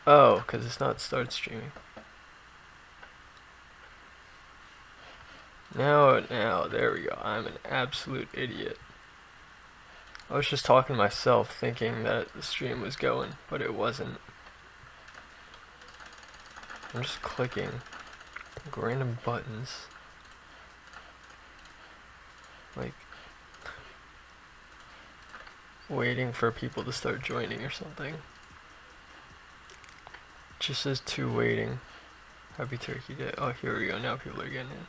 Oh, because it's not start streaming. Now, there we go. I'm an absolute idiot. I was just talking to myself thinking that the stream was going, but it wasn't. I'm just clicking like random buttons. Like waiting for people to start joining or something. It just says 2 waiting. Happy Turkey Day. Oh, here we go. Now people are getting in.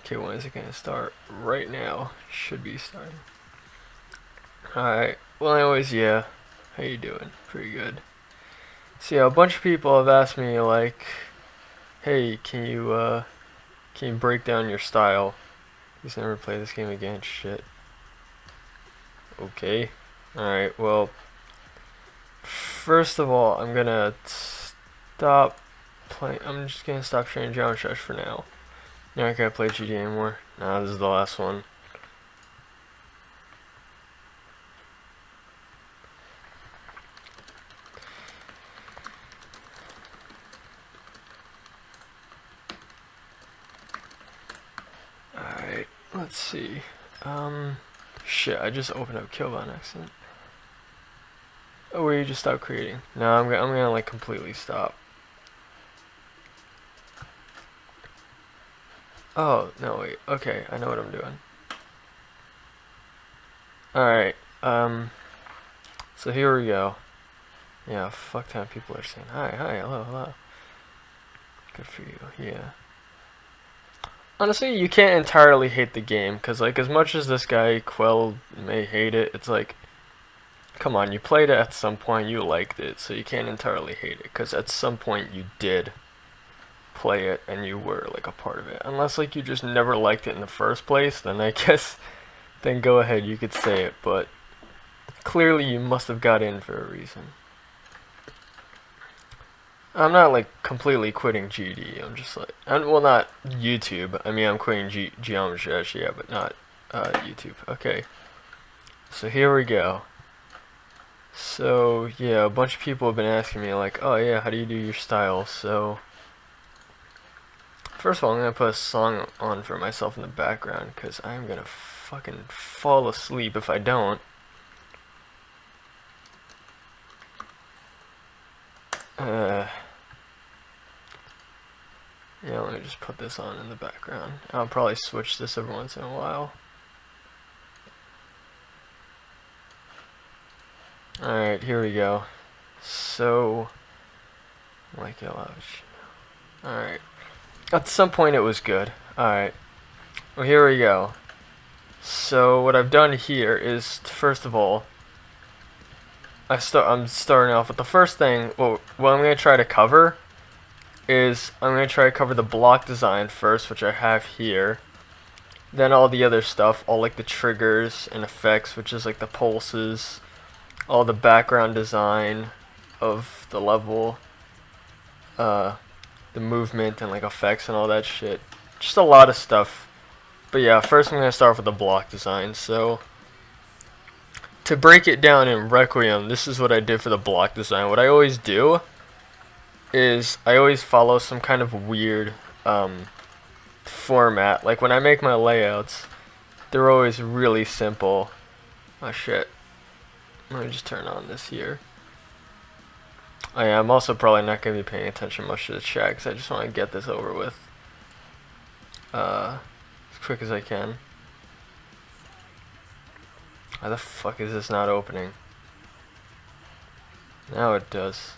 Okay, when is it gonna start? Right now. Should be starting. Alright. Well, anyways, yeah. How you doing? Pretty good. So yeah, a bunch of people have asked me like, hey, can you break down your style? Please never play this game again. Shit. Okay. Alright, well, first of all, I'm gonna stop playing. I'm just gonna stop sharing Geometry for now. You're not gonna play GD anymore. Nah, this is the last one. Alright, let's see. Shit, I just opened up killbot on accident. Oh, wait, you just stopped creating. No, I'm gonna like completely stop. Oh, no, wait. Okay, I know what I'm doing. Alright, so here we go. Yeah, fuck time people are saying hi, hello. Good for you, yeah. Honestly, you can't entirely hate the game, because, like, as much as this guy, Quell, may hate it, it's like, come on, you played it at some point, you liked it, so you can't entirely hate it, because at some point you did play it, and you were, like, a part of it. Unless, like, you just never liked it in the first place, then I guess, then go ahead, you could say it, but clearly you must have got in for a reason. I'm not like completely quitting GD. I'm just like, well, not YouTube. I mean, I'm quitting Geometry Dash, yeah, but not YouTube. Okay. So here we go. So yeah, a bunch of people have been asking me like, oh yeah, how do you do your style? So first of all, I'm gonna put a song on for myself in the background because I'm gonna fucking fall asleep if I don't. Yeah, let me just put this on in the background. I'll probably switch this every once in a while. Alright, here we go. So, like alright. At some point it was good. Alright. Well, here we go. So, what I've done here is, first of all, I'm starting off with the first thing. What I'm going to try to cover is I'm going to try to cover the block design first, which I have here. Then all the other stuff, all like the triggers and effects, which is like the pulses, all the background design of the level, the movement and like effects and all that shit. Just a lot of stuff. But yeah, first I'm going to start with the block design. So to break it down in Requiem, this is what I did for the block design. What I always do is I always follow some kind of weird format. Like when I make my layouts, they're always really simple. Oh shit. Let me just turn on this here. Oh yeah, I'm also probably not going to be paying attention much to the chat because I just want to get this over with as quick as I can. Why the fuck is this not opening? Now it does.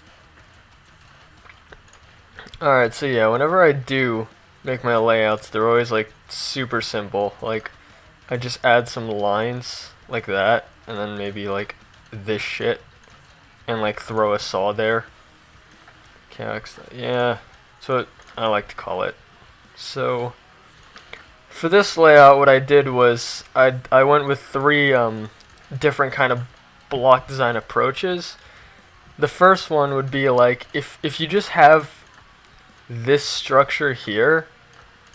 Alright, so yeah, whenever I do make my layouts, they're always like super simple. Like, I just add some lines like that, and then maybe like this shit, and like throw a saw there. Yeah, that's what I like to call it. So, for this layout, what I did was I went with 3 different kind of block design approaches. The first one would be like if you just have this structure here,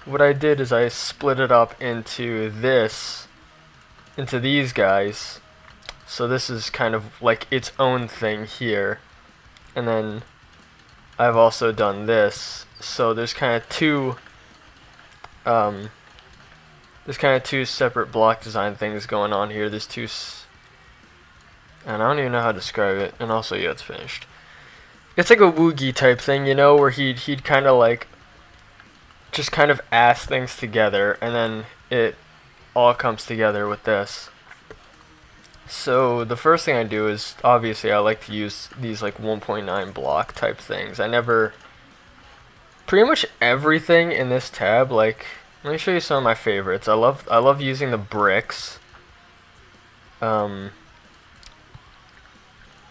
what I did is I split it up into these guys. So this is kind of like its own thing here. and then I've also done this. So there's kind of two separate block design things going on here. There's two and I don't even know how to describe it. And also, yeah, it's finished. It's like a Woogie type thing, you know, where he'd kind of like just kind of ass things together, and then it all comes together with this. So the first thing I do is, obviously, I like to use these like 1.9 block type things. Pretty much everything in this tab, like, let me show you some of my favorites. I love using the bricks.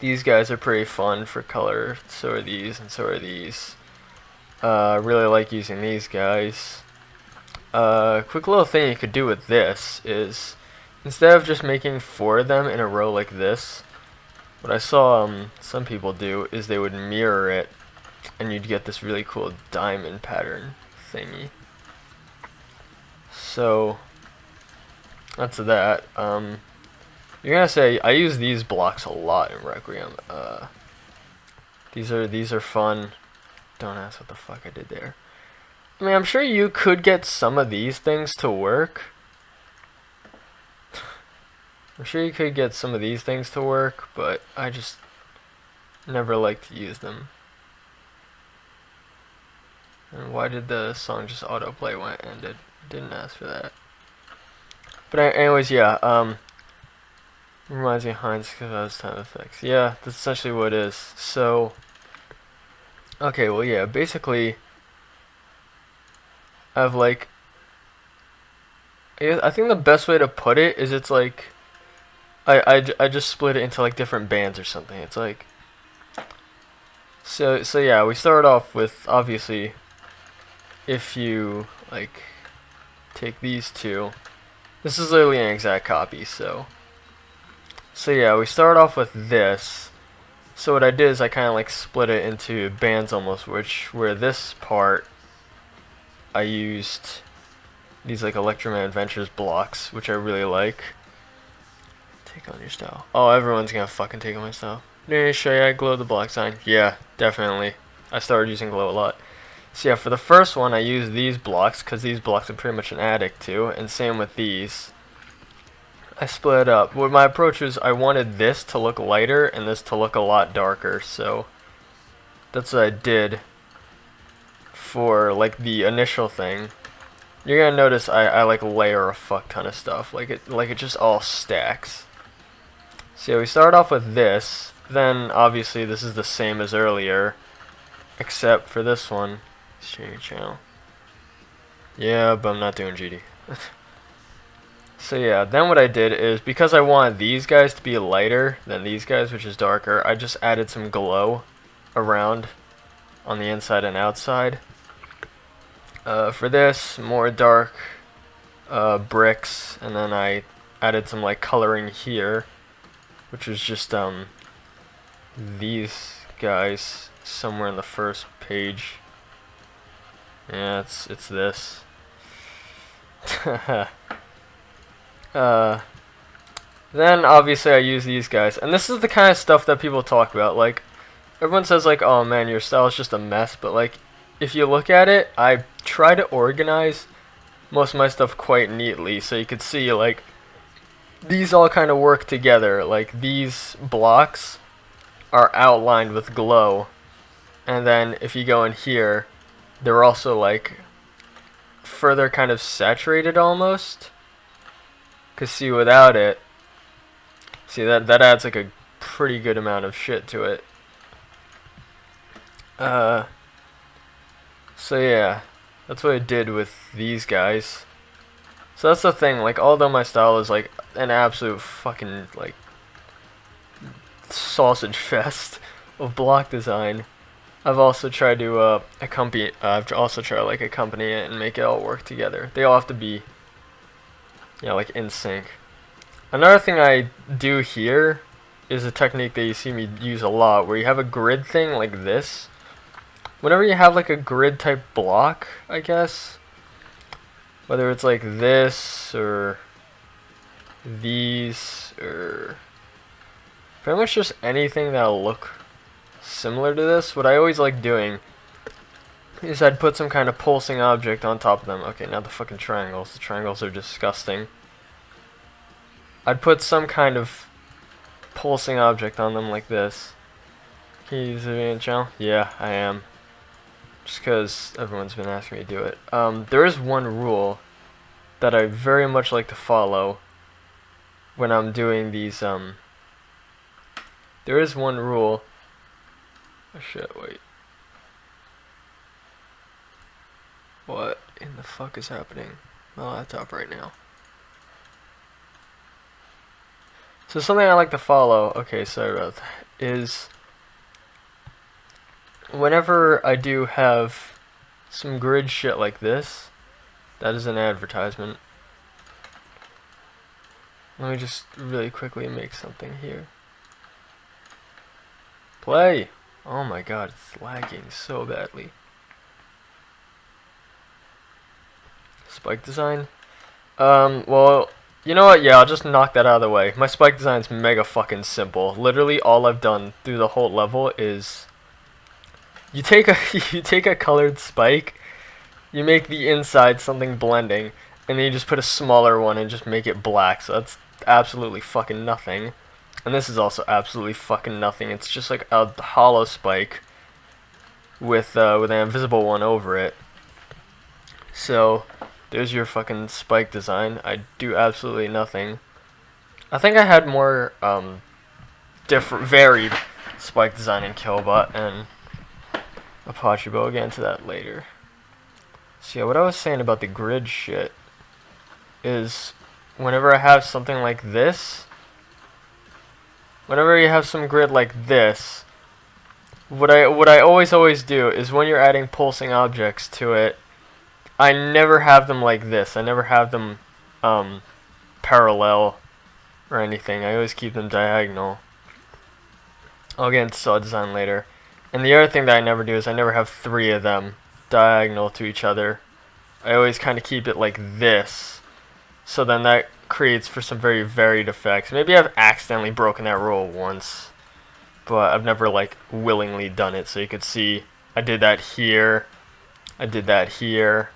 These guys are pretty fun for color. So are these, and so are these. I really like using these guys. Quick little thing you could do with this is, instead of just making 4 of them in a row like this, what I saw some people do is they would mirror it, and you'd get this really cool diamond pattern thingy. So that's that. You're gonna say I use these blocks a lot in Requiem. These are fun. Don't ask what the fuck I did there. I mean, I'm sure you could get some of these things to work. But I just never like to use them. And why did the song just autoplay when it ended? Didn't ask for that. But anyways, yeah. Reminds me of Heinz because of his time effects. Yeah, that's essentially what it is. So, okay, well, yeah, basically, I think the best way to put it is it's like, I just split it into like different bands or something. It's like, so yeah, we start off with, obviously, if you like take these two, this is literally an exact copy. So yeah, we start off with this. So what I did is I kind of like split it into bands almost, where this part I used these like Electroman Adventures blocks, which I really like. Take on your style. Oh, everyone's gonna fucking take on my style. Did I show you I glow the block sign? Yeah, definitely. I started using glow a lot. So yeah, for the first one I used these blocks because these blocks are pretty much an addict to, and same with these. I split it up. What my approach was, I wanted this to look lighter and this to look a lot darker, so that's what I did for like the initial thing. You're gonna notice I like layer a fuck ton of stuff, like it just all stacks. So yeah, we start off with this, then obviously this is the same as earlier, except for this one. Share your channel. Yeah, but I'm not doing GD. So yeah, then what I did is, because I wanted these guys to be lighter than these guys, which is darker, I just added some glow around on the inside and outside. For this, more dark bricks, and then I added some like coloring here, which was just these guys somewhere in the first page. Yeah, it's this. Then obviously I use these guys, and this is the kind of stuff that people talk about. Like, everyone says like, oh man, your style is just a mess, but like, if you look at it, I try to organize most of my stuff quite neatly, so you could see like these all kind of work together. Like, these blocks are outlined with glow, and then if you go in here, they're also like further kind of saturated almost. Cause see, without it, see that adds like a pretty good amount of shit to it. So yeah, that's what I did with these guys. So that's the thing, like, although my style is like an absolute fucking like sausage fest of block design, I've also tried to accompany it and make it all work together. They all have to be, yeah, like in sync. Another thing I do here is a technique that you see me use a lot, where you have a grid thing like this. Whenever you have like a grid type block, I guess, whether it's like this or these or pretty much just anything that'll look similar to this, what I always like doing is I'd put some kind of pulsing object on top of them. Okay, now the fucking triangles. The triangles are disgusting. I'd put some kind of pulsing object on them like this. Can you zoom in, channel? Yeah, I am. Just because everyone's been asking me to do it. There is one rule that I very much like to follow when I'm doing these, there is one rule. Oh shit, wait. What in the fuck is happening? My laptop right now. So something I like to follow, okay, sorry about that, is whenever I do have some grid shit like this, that is an advertisement. Let me just really quickly make something here. Play! Oh my god, it's lagging so badly. Spike design? Well, you know what? Yeah, I'll just knock that out of the way. My spike design's mega fucking simple. Literally, all I've done through the whole level is you take a colored spike, you make the inside something blending, and then you just put a smaller one and just make it black. So that's absolutely fucking nothing. And this is also absolutely fucking nothing. It's just like a hollow spike with an invisible one over it. So there's your fucking spike design. I do absolutely nothing. I think I had more different, varied spike design in Killbot and Apache Bow. I'll get into that later. So yeah, what I was saying about the grid shit is whenever I have something like this, whenever you have some grid like this, what I always do is when you're adding pulsing objects to it, I never have them like this. I never have them parallel or anything. I always keep them diagonal. I'll get into saw design later. And the other thing that I never do is I never have 3 of them diagonal to each other. I always kind of keep it like this. So then that creates for some very varied effects. Maybe I've accidentally broken that rule once, but I've never like willingly done it. So you could see I did that here. I did that here.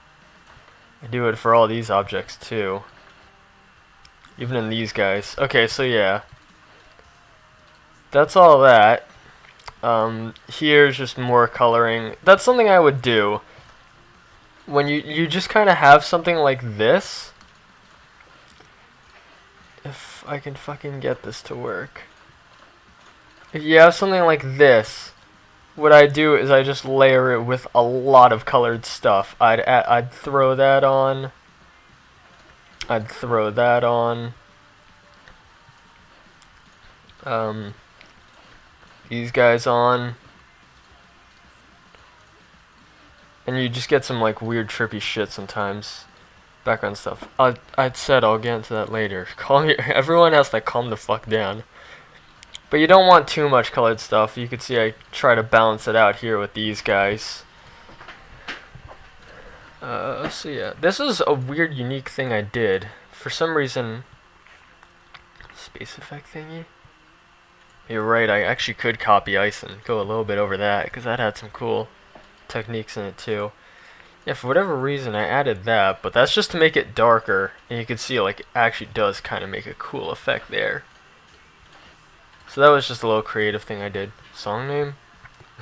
I do it for all these objects too. Even in these guys. Okay, so yeah. That's all that. Here's just more coloring. That's something I would do. When you just kind of have something like this. If I can fucking get this to work. If you have something like this, what I do is I just layer it with a lot of colored stuff. I'd throw that on. I'd throw that on. These guys on. And you just get some like weird trippy shit sometimes. Background stuff. I said I'll get into that later. Everyone has to calm the fuck down. But you don't want too much colored stuff. You can see I try to balance it out here with these guys. So yeah, this is a weird, unique thing I did. For some reason, space effect thingy. You're right. I actually could copy ice and go a little bit over that because that had some cool techniques in it too. Yeah, for whatever reason I added that, but that's just to make it darker, and you can see like it actually does kind of make a cool effect there. So that was just a little creative thing I did. Song name?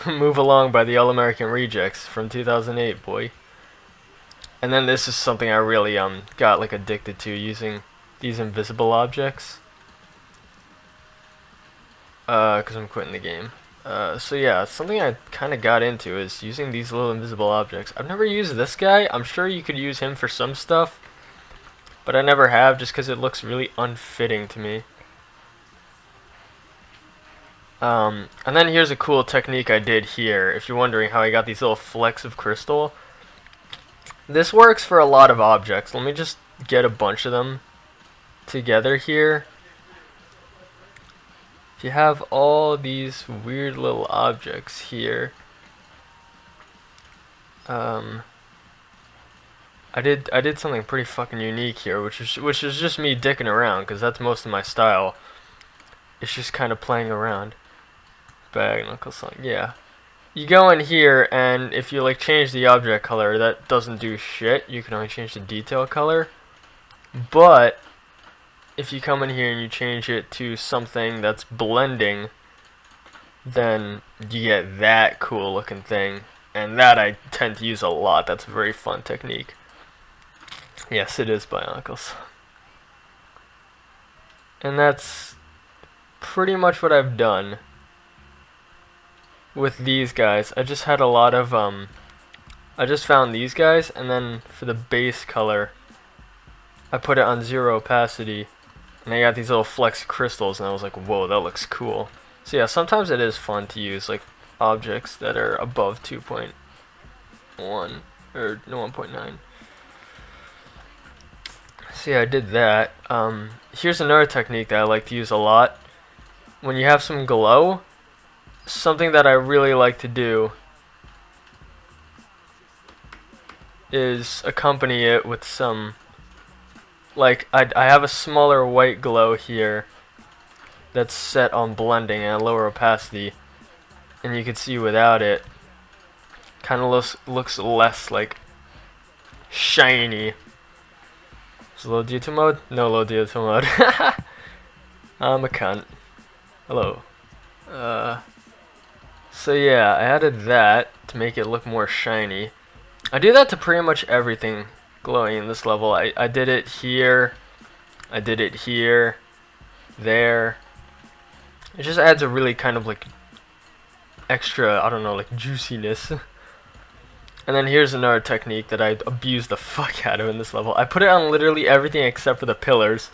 Move Along by the All American Rejects from 2008, boy. And then this is something I really got like addicted to, using these invisible objects. Because I'm quitting the game. So yeah, something I kind of got into is using these little invisible objects. I've never used this guy. I'm sure you could use him for some stuff, but I never have just because it looks really unfitting to me. And then here's a cool technique I did here. If you're wondering how I got these little flecks of crystal, this works for a lot of objects. Let me just get a bunch of them together here. If you have all these weird little objects here, I did something pretty fucking unique here, which is just me dicking around, because that's most of my style. It's just kind of playing around. Bag knuckle song. Yeah. You go in here, and if you like change the object color, that doesn't do shit. You can only change the detail color. But if you come in here and you change it to something that's blending, then you get that cool looking thing. And that I tend to use a lot. That's a very fun technique. Yes, it is Bionicles. And that's pretty much what I've done with these guys. I just had a lot of I just found these guys, and then for the base color I put it on 0 opacity, and I got these little flex crystals, and I was like, whoa, that looks cool. So yeah, sometimes it is fun to use like objects that are above 2.1 or no 1.9. So yeah, I did that. Here's another technique that I like to use a lot. When you have some glow, something that I really like to do is accompany it with some, like, I have a smaller white glow here that's set on blending and a lower opacity, and you can see without it, kind of looks less like shiny. Is it low detail mode? No low detail mode. I'm a cunt. Hello. So yeah, I added that to make it look more shiny. I do that to pretty much everything glowing in this level. I did it here. I did it here. There. It just adds a really kind of like extra, I don't know, like juiciness. And then here's another technique that I abused the fuck out of in this level. I put it on literally everything except for the pillars.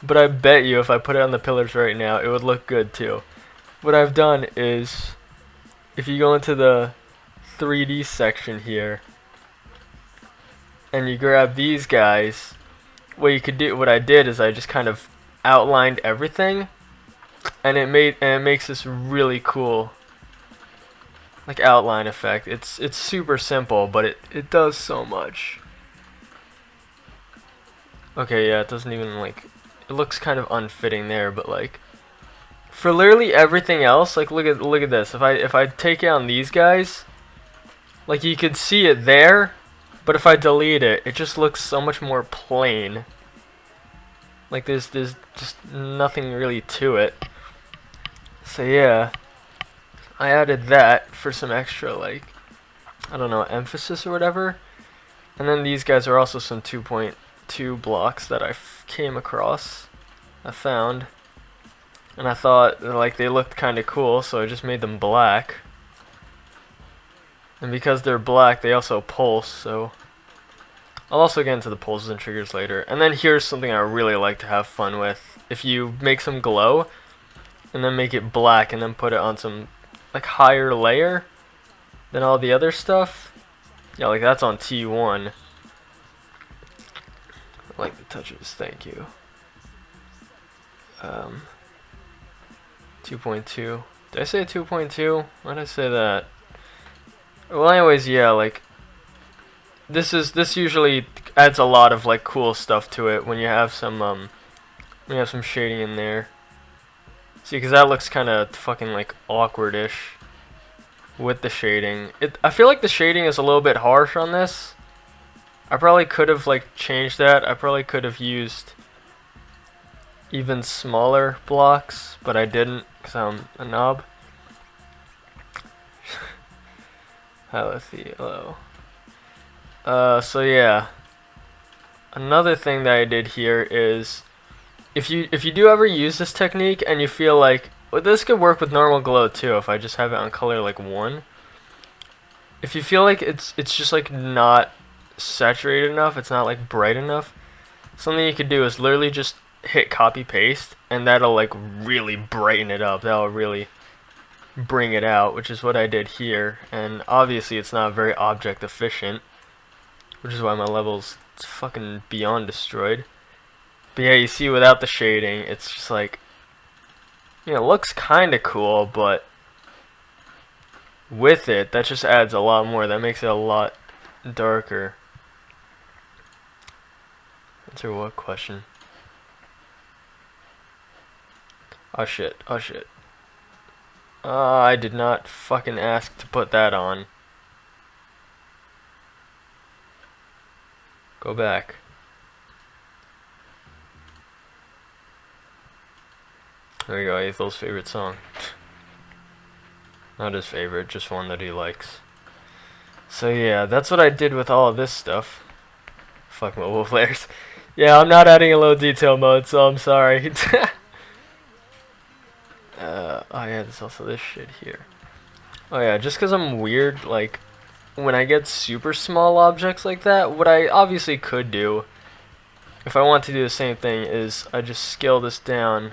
But I bet you if I put it on the pillars right now, it would look good too. What I've done is, if you go into the 3D section here, and you grab these guys, what I did is I just kind of outlined everything, and it makes this really cool like outline effect. It's super simple, but it does so much. Okay, yeah, it doesn't even like, it looks kind of unfitting there, but like for literally everything else, like look at this. If I take out these guys, like you could see it there, but if I delete it, it just looks so much more plain. Like there's just nothing really to it. So yeah, I added that for some extra, like, I don't know, emphasis or whatever. And then these guys are also some 2.2 blocks that I came across. I found. And I thought, like, they looked kind of cool, so I just made them black. And because they're black, they also pulse, so I'll also get into the pulses and triggers later. And then here's something I really like to have fun with. If you make some glow, and then make it black, and then put it on some like higher layer than all the other stuff. Yeah, like that's on T1. I like the touches, thank you. 2.2. Did I say 2.2? Why did I say that? Well, anyways, yeah, like this usually adds a lot of like cool stuff to it when you have some shading in there. See, because that looks kind of fucking like awkward-ish with the shading. I feel like the shading is a little bit harsh on this. I probably could have like changed that. I probably could have used even smaller blocks, but I didn't because I'm a knob. Hello. So yeah, another thing that I did here is, if you do ever use this technique and you feel like, well, this could work with normal glow too if I just have it on color like 1. If you feel like it's just like not saturated enough, it's not like bright enough, something you could do is literally just hit copy paste, and that'll like really brighten it up. That'll really bring it out, which is what I did here. And obviously it's not very object efficient, which is why my level's fucking beyond destroyed. But yeah, you see without the shading, it's just like, you know, it looks kind of cool, but with it, that just adds a lot more. That makes it a lot darker. Answer what question? Oh shit. I did not fucking ask to put that on. Go back. There you go, Ethel's favorite song. Not his favorite, just one that he likes. So yeah, that's what I did with all of this stuff. Fuck mobile players. Yeah, I'm not adding a low detail mode, so I'm sorry. Oh yeah, there's also this shit here. Oh yeah, just because I'm weird, like, when I get super small objects like that, what I obviously could do, if I want to do the same thing, is I just scale this down,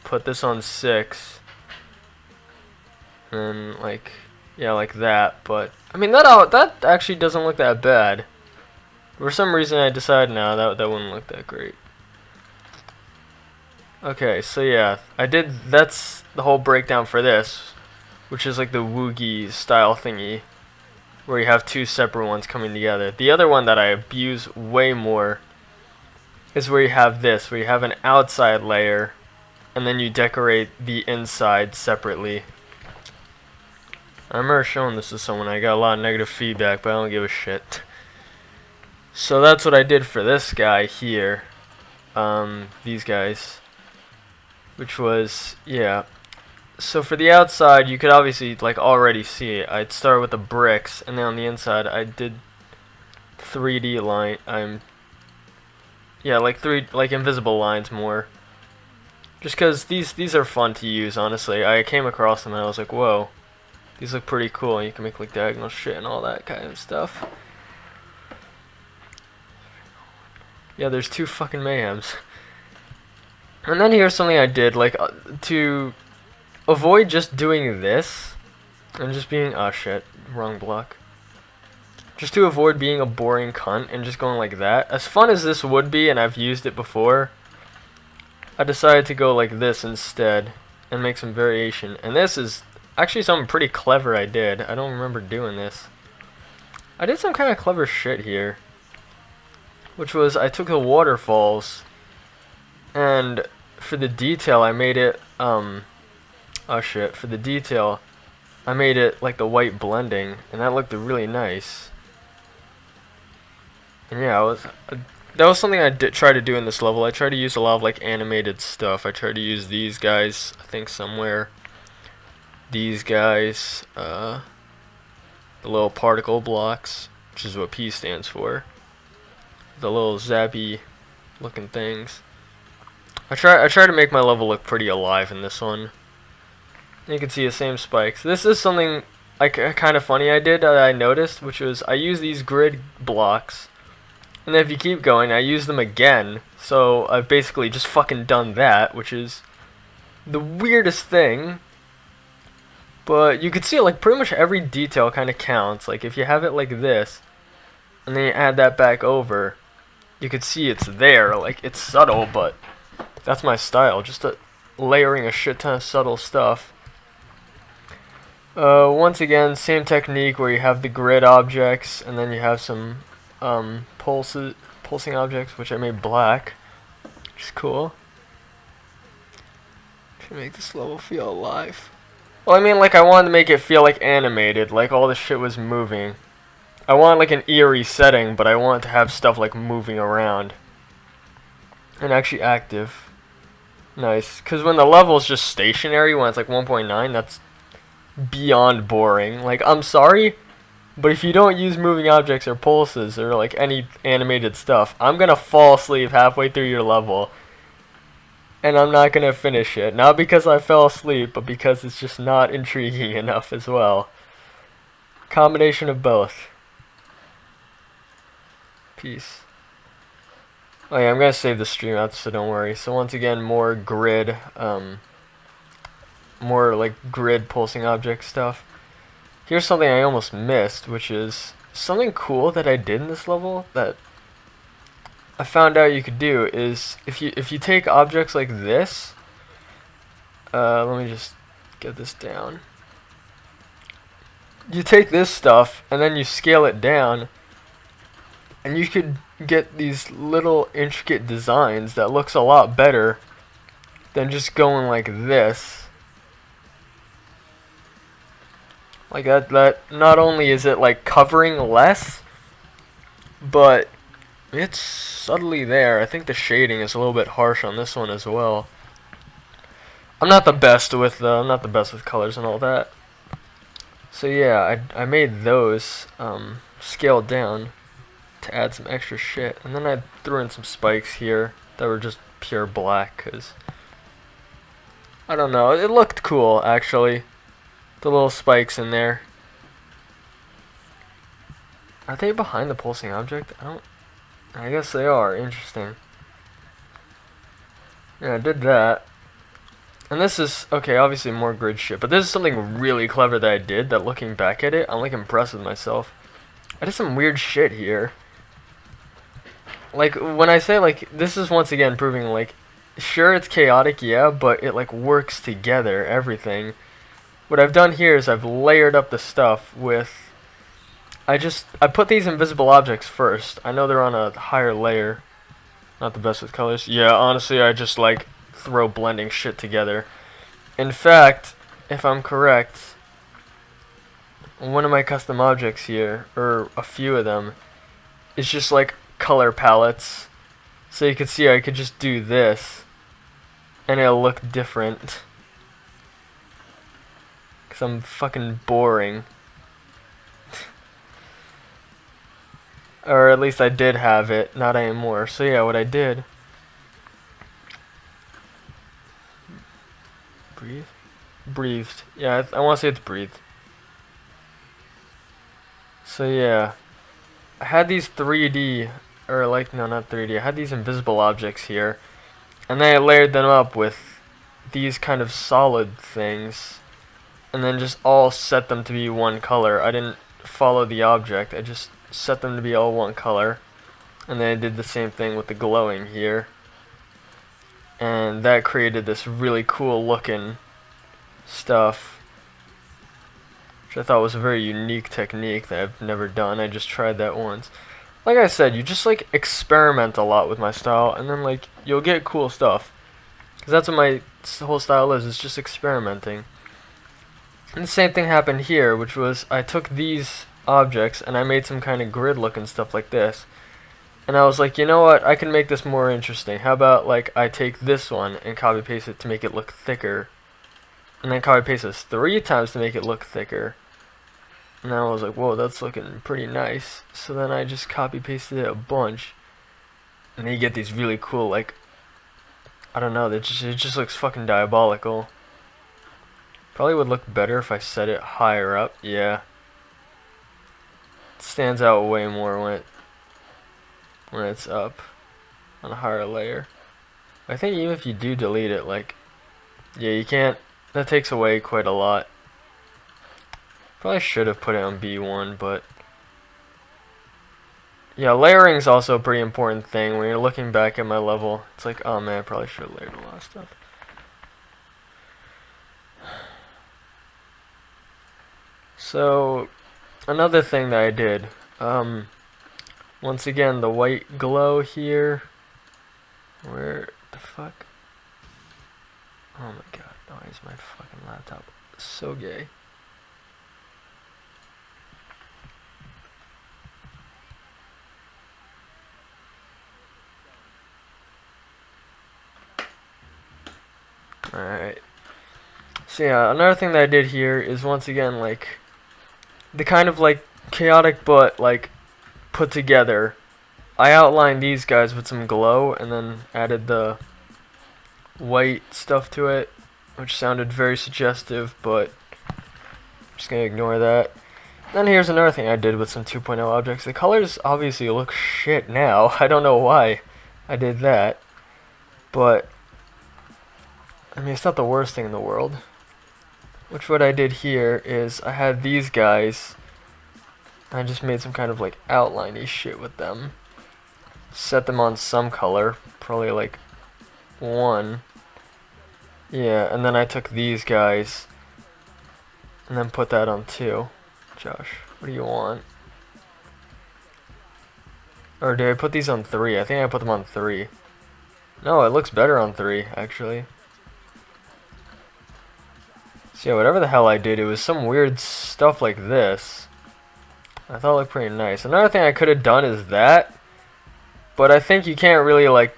put this on 6, and like, yeah, like that, but, I mean, that actually doesn't look that bad. For some reason I decided now that wouldn't look that great. Okay, so yeah, that's the whole breakdown for this, which is like the Woogie style thingy, where you have two separate ones coming together. The other one that I abuse way more is where you have this, where you have an outside layer, and then you decorate the inside separately. I remember showing this to someone, I got a lot of negative feedback, but I don't give a shit. So that's what I did for this guy here, these guys. Which was, yeah. So for the outside, you could obviously like already see it. I'd start with the bricks, and then on the inside, I did 3D line. Yeah, like invisible lines more. Just because these are fun to use. Honestly, I came across them and I was like, whoa, these look pretty cool. You can make like diagonal shit and all that kind of stuff. Yeah, there's 2 fucking mayhems. And then here's something I did, like, to avoid just doing this, and just being, oh shit, wrong block. Just to avoid being a boring cunt and just going like that. As fun as this would be, and I've used it before, I decided to go like this instead, and make some variation. And this is actually something pretty clever I did. I don't remember doing this. I did some kind of clever shit here. Which was, I took the waterfalls, and for the detail, I made it, oh shit, for the detail, I made it like the white blending, and that looked really nice. And yeah, that was something I did try to do in this level. I tried to use a lot of like animated stuff. I tried to use these guys, I think somewhere. These guys, the little particle blocks, which is what P stands for. The little zappy looking things. I try to make my level look pretty alive in this one. You can see the same spikes. This is something like kind of funny I did that I noticed, which was I use these grid blocks, and then if you keep going, I use them again. So I've basically just fucking done that, which is the weirdest thing. But you can see like pretty much every detail kind of counts. Like if you have it like this, and then you add that back over, you can see it's there. Like it's subtle, but that's my style, just layering a shit ton of subtle stuff. Once again, same technique where you have the grid objects, and then you have some pulsing objects, which I made black, which is cool. To make this level feel alive. Well, I mean, like I wanted to make it feel like animated, like all the shit was moving. I want like an eerie setting, but I want to have stuff like moving around and actually active. Nice, because when the level's just stationary, when it's like 1.9, that's beyond boring. Like, I'm sorry, but if you don't use moving objects or pulses or like any animated stuff, I'm gonna fall asleep halfway through your level, and I'm not gonna finish it. Not because I fell asleep, but because it's just not intriguing enough as well. Combination of both. Peace. Oh yeah, I'm gonna save the stream out, so don't worry. So once again, more grid, more like grid pulsing object stuff. Here's something I almost missed, which is something cool that I did in this level that I found out you could do is if you take objects like this. Let me just get this down. You take this stuff and then you scale it down, and you could get these little intricate designs that looks a lot better than just going like this. Like that not only is it like covering less, but it's subtly there. I think the shading is a little bit harsh on this one as well. I'm not the best with colors and all that. So yeah, I made those scaled down to add some extra shit, and then I threw in some spikes here that were just pure black, cause I don't know, it looked cool actually. The little spikes in there. Are they behind the pulsing object? I guess they are. Interesting. Yeah, I did that. And this is, okay, obviously more grid shit, but this is something really clever that I did that looking back at it, I'm like impressed with myself. I did some weird shit here. Like, when I say, like, this is once again proving, like, sure it's chaotic, yeah, but it, like, works together, everything. What I've done here is I've layered up the stuff with, I put these invisible objects first. I know they're on a higher layer. Not the best with colors. Yeah, honestly, I just, like, throw blending shit together. In fact, if I'm correct, one of my custom objects here, or a few of them, is just like color palettes. So you can see I could just do this and it'll look different. Cause I'm fucking boring. Or at least I did have it, not anymore. So yeah, what I did, breathed. Yeah, I want to say it's breathed. So yeah, I had these 3D, or like, no, not 3D, I had these invisible objects here, and then I layered them up with these kind of solid things, and then just all set them to be one color. I didn't follow the object, I just set them to be all one color, and then I did the same thing with the glowing here, and that created this really cool looking stuff, which I thought was a very unique technique that I've never done. I just tried that once. Like I said, you just like experiment a lot with my style, and then like you'll get cool stuff, because that's what my whole style is. It's just experimenting. And the same thing happened here, which was I took these objects and I made some kind of grid looking stuff like this, and I was like, you know what, I can make this more interesting. How about like I take this one and copy paste it to make it look thicker, and then copy paste this 3 times to make it look thicker. And I was like, whoa, that's looking pretty nice. So then I just copy pasted it a bunch, and then you get these really cool, like, I don't know, it just looks fucking diabolical. Probably would look better if I set it higher up. Yeah, it stands out way more when it's up on a higher layer. I think even if you do delete it, like, yeah, you can't, that takes away quite a lot. Probably should have put it on B1, but yeah, layering is also a pretty important thing. When you're looking back at my level, it's like, oh man, I probably should have layered a lot of stuff. So another thing that I did, once again, the white glow here. Where the fuck? Oh my god, why is my fucking laptop so gay? Alright. So yeah, another thing that I did here is once again like the kind of like chaotic but like put together. I outlined these guys with some glow and then added the white stuff to it, which sounded very suggestive, but I'm just gonna ignore that. Then here's another thing I did with some 2.0 objects. The colors obviously look shit now. I don't know why I did that, but I mean, it's not the worst thing in the world. Which what I did here is I had these guys, I just made some kind of like outline-y shit with them. Set them on some color, probably like 1. Yeah, and then I took these guys and then put that on 2. Josh, what do you want? Or did I put these on 3? I think I put them on 3. No, it looks better on 3, actually. So yeah, whatever the hell I did, it was some weird stuff like this. I thought it looked pretty nice. Another thing I could have done is that, but I think you can't really like,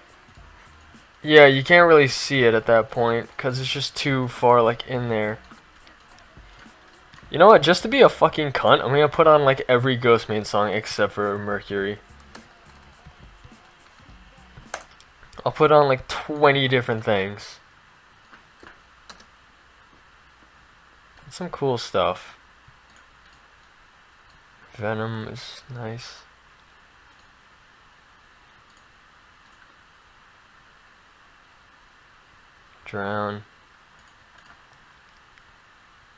yeah, you can't really see it at that point because it's just too far like in there. You know what? Just to be a fucking cunt, I'm gonna put on like every Ghostmain song except for Mercury. I'll put on like 20 different things. Some cool stuff. Venom is nice. Drown.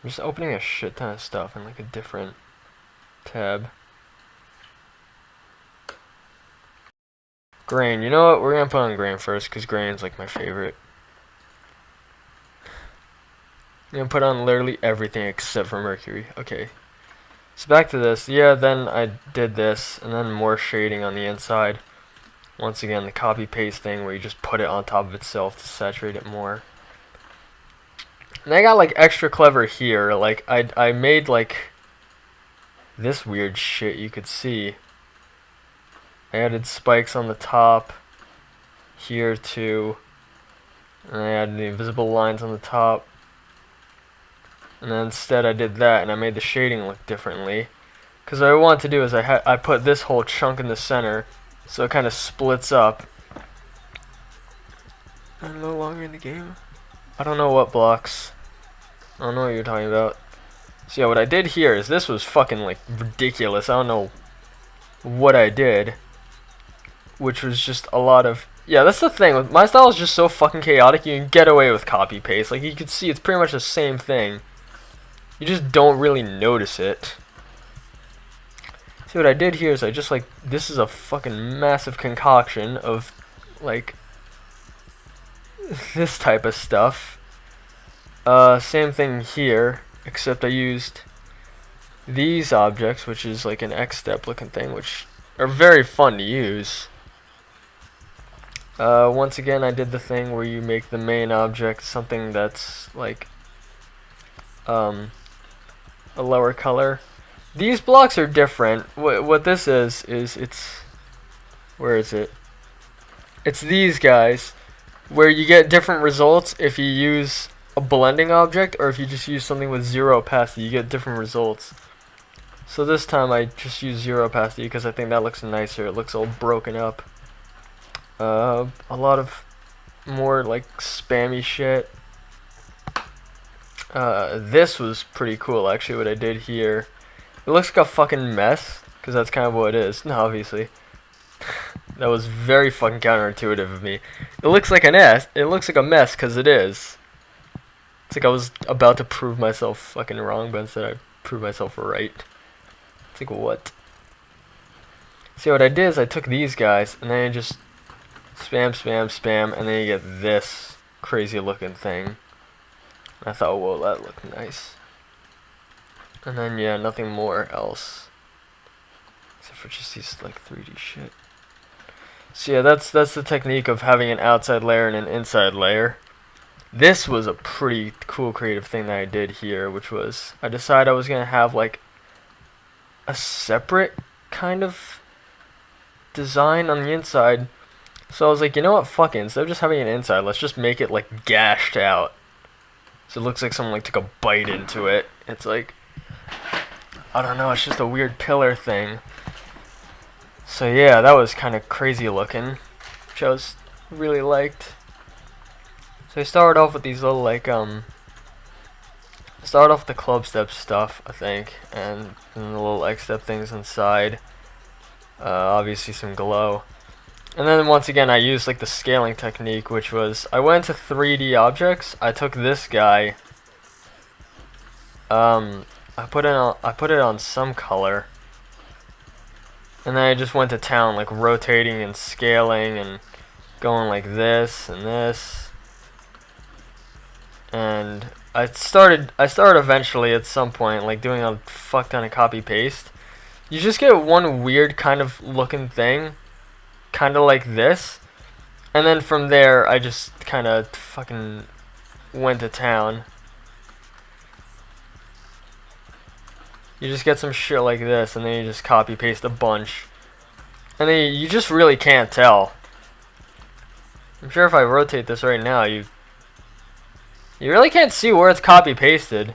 I'm just opening a shit ton of stuff in like a different tab. Grain. You know what? We're gonna put on Grain first because Grain's like my favorite. I'm gonna put on literally everything except for Mercury. Okay. So back to this. Yeah, then I did this and then more shading on the inside. Once again, the copy paste thing where you just put it on top of itself to saturate it more. And I got like extra clever here. Like I made like this weird shit you could see. I added spikes on the top here too. And I added the invisible lines on the top. And then instead I did that and I made the shading look differently. Because what I wanted to do is I put this whole chunk in the center so it kind of splits up. I'm no longer in the game. I don't know what blocks. I don't know what you're talking about. So yeah, what I did here is this was fucking like ridiculous. I don't know what I did. Which was just a lot of... Yeah, that's the thing. My style is just so fucking chaotic, you can get away with copy paste. Like you can see it's pretty much the same thing. You just don't really notice it. See what I did here is I just like... This is a fucking massive concoction of like... this type of stuff. Same thing here, except I used these objects, which is like an X step looking thing, which are very fun to use. Once again, I did the thing where you make the main object something that's like a lower color. These blocks are different. What this is it's... Where is it? It's these guys, where you get different results if you use a blending object or if you just use something with zero opacity. You get different results. So this time I just use zero opacity because I think that looks nicer. It looks all broken up. A lot of more like spammy shit. This was pretty cool actually, what I did here. It looks like a fucking mess, because that's kind of what it is. No, obviously. That was very fucking counterintuitive of me. It looks like an S. It looks like a mess, because it is. It's like I was about to prove myself fucking wrong, but instead I proved myself right. It's like, what? See, what I did is I took these guys, and then I just spam, spam, spam, and then you get this crazy looking thing. I thought, whoa, that looked nice. And then, yeah, nothing more else. Except for just these, like, 3D shit. So, yeah, that's the technique of having an outside layer and an inside layer. This was a pretty cool creative thing that I did here, which was, I decided I was going to have, like, a separate kind of design on the inside. So I was like, you know what, fuck it, instead of just having an inside, let's just make it, like, gashed out. So it looks like someone, like, took a bite into it. It's like, I don't know, it's just a weird pillar thing. So yeah, that was kind of crazy looking, which I was really liked. So I started off with these little, like, started off with the club step stuff, I think, and then the little X step things inside. Obviously some glow. And then once again, I used, like, the scaling technique, which was, I went to 3D objects. I took this guy. I put it on some color. And then I just went to town, like, rotating and scaling and going like this and this. And I started eventually at some point, like, doing a fuck ton of copy paste. You just get one weird kind of looking thing, kind of like this, and then from there I just kind of fucking went to town. you just get some shit like this, and then you just copy paste a bunch, and then you just really can't tell. I'm sure if I rotate this right now, you really can't see where it's copy pasted.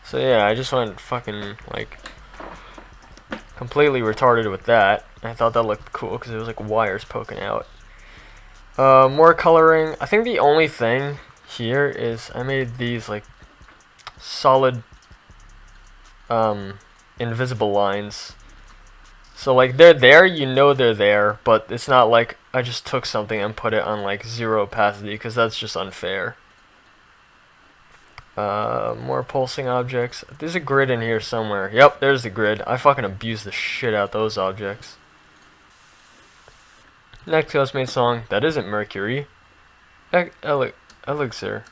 So yeah, I just went fucking like completely retarded with that. I thought that looked cool because it was like wires poking out. More coloring. I think the only thing here is I made these like solid invisible lines. So like they're there, you know they're there, but it's not like I just took something and put it on like 0 opacity, because that's just unfair. More pulsing objects. There's a grid in here somewhere. Yep, there's the grid. I fucking abused the shit out those objects. Next custom-made song. That isn't Mercury. Elixir.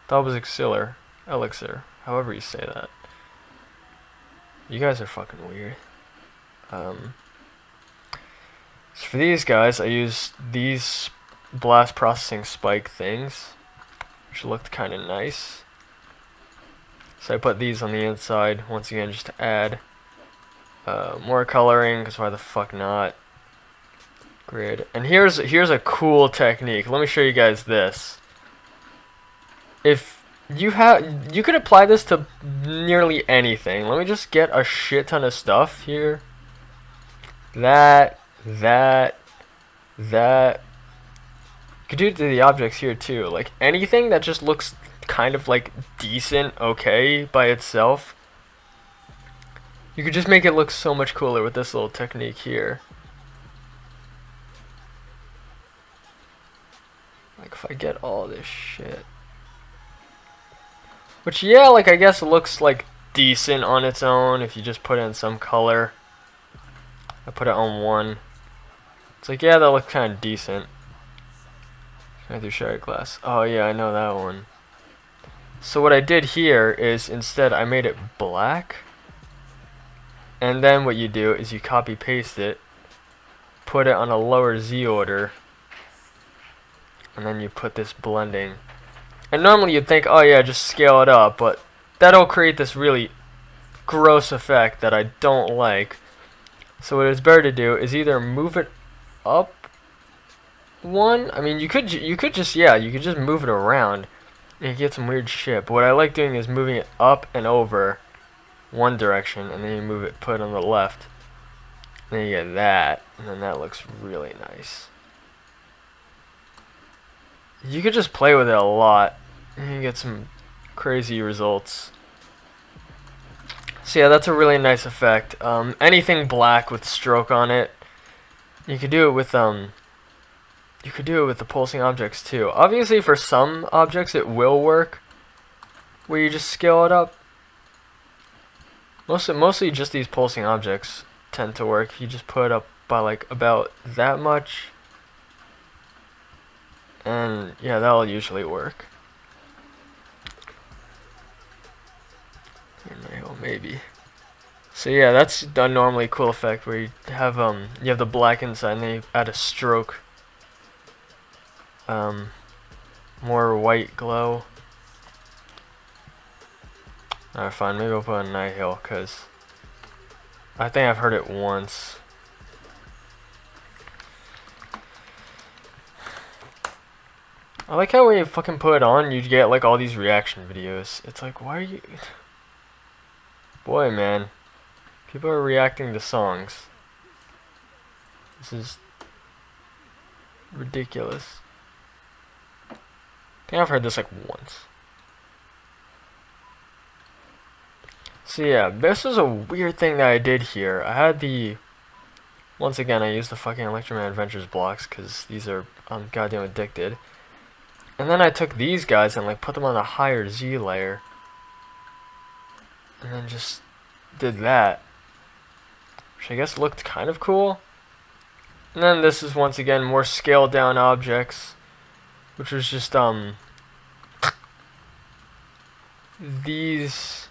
That was Exiller. Elixir. However you say that. You guys are fucking weird. So for these guys, I used these blast processing spike things, which looked kind of nice. So I put these on the inside, once again, just to add more coloring, because why the fuck not? Grid. And here's a cool technique. Let me show you guys this. If you could apply this to nearly anything. Let me just get a shit ton of stuff here. That. You could do it to the objects here too. Like anything that just looks kind of like decent, okay, by itself. You could just make it look so much cooler with this little technique here. Like if I get all this shit. Which, yeah, like I guess it looks like decent on its own if you just put in some color. I put it on 1. It's like, yeah, that looks kind of decent. Can I do shard glass? Oh yeah, I know that one. So what I did here is instead I made it black. And then what you do is you copy paste it, put it on a lower Z order, and then you put this blending. And normally you'd think, oh yeah, just scale it up, but that'll create this really gross effect that I don't like. So what it's better to do is either move it up 1. I mean, you could just move it around and you get some weird shit. But what I like doing is moving it up and over 1 direction, and then you move it, put it on the left, and then you get that, and then that looks really nice. You could just play with it a lot, and you get some crazy results. So yeah, that's a really nice effect. Anything black with stroke on it, you could do it with the pulsing objects too. Obviously, for some objects it will work, where you just scale it up. Mostly just these pulsing objects tend to work. You just put it up by like about that much, and yeah, that'll usually work. Maybe. So yeah, that's a normally cool effect where you have the black inside and then you add a stroke. More white glow. Alright, fine, maybe I'll put a Night Hill, because I think I've heard it once. I like how when you fucking put it on, you get like all these reaction videos. It's like, why are you... Boy, man. People are reacting to songs. This is ridiculous. I think I've heard this like once. So yeah, this was a weird thing that I did here. I had the... Once again, I used the fucking Electroman Adventures blocks because these are goddamn addicted. And then I took these guys and like put them on a higher Z layer. And then just did that. Which I guess looked kind of cool. And then this is once again more scaled down objects. Which was just these...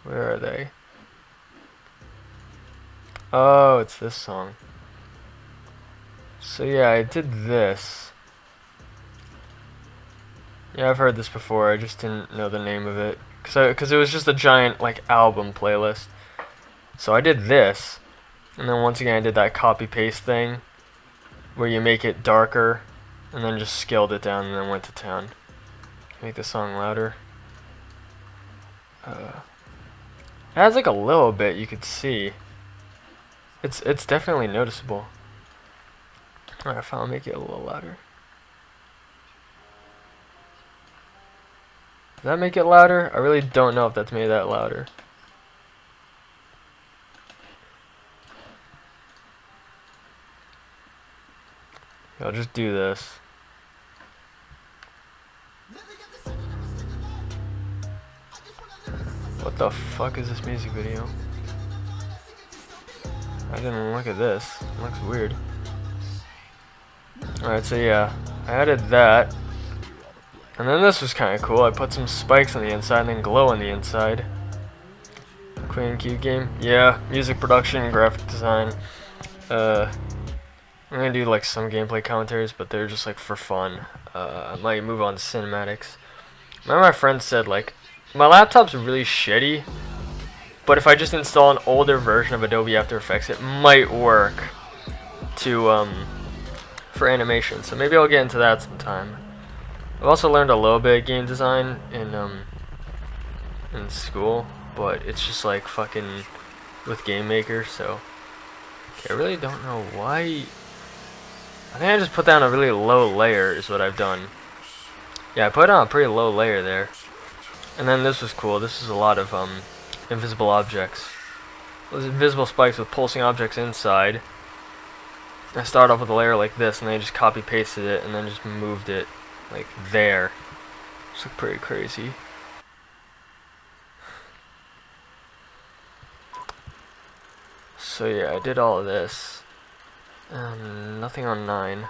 Where are they? Oh, it's this song. So yeah, I did this. Yeah, I've heard this before. I just didn't know the name of it. Cause it was just a giant like album playlist. So I did this, and then once again I did that copy paste thing, where you make it darker, and then just scaled it down, and then went to town. Make the song louder. It has like a little bit you could see. It's definitely noticeable. Alright, I'll make it a little louder. Does that make it louder? I really don't know if that's made that louder. I'll just do this. What the fuck is this music video? I didn't look at this. It looks weird. Alright, so yeah, I added that. And then this was kind of cool. I put some spikes on the inside and then glow on the inside. Queen Q game. Yeah, music production, graphic design. I'm gonna do like some gameplay commentaries, but they're just like for fun. I might move on to cinematics. My friend said like, my laptop's really shitty, but if I just install an older version of Adobe After Effects, it might work to for animation. So maybe I'll get into that sometime. I've also learned a little bit of game design in school, but it's just like fucking with Game Maker. So okay, I really don't know why. I think I just put down a really low layer is what I've done. Yeah, I put on a pretty low layer there. And then this was cool. This is a lot of invisible objects. Those invisible spikes with pulsing objects inside. I started off with a layer like this, and then I just copy pasted it, and then just moved it like there. It's like pretty crazy. So yeah, I did all of this. Nothing on 9.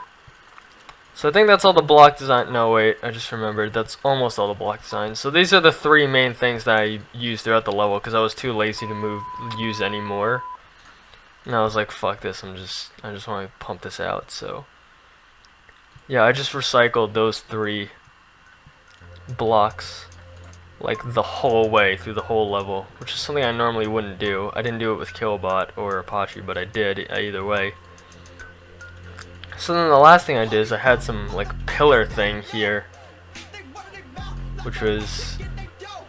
So I think that's all the block design. No, wait, I just remembered. That's almost all the block design. So these are the 3 main things that I used throughout the level because I was too lazy to use any more. And I was like, fuck this. I just want to pump this out. So yeah, I just recycled those 3 blocks like the whole way through the whole level, which is something I normally wouldn't do. I didn't do it with Killbot or Apache, but I did either way. So then the last thing I did is I had some like pillar thing here, which was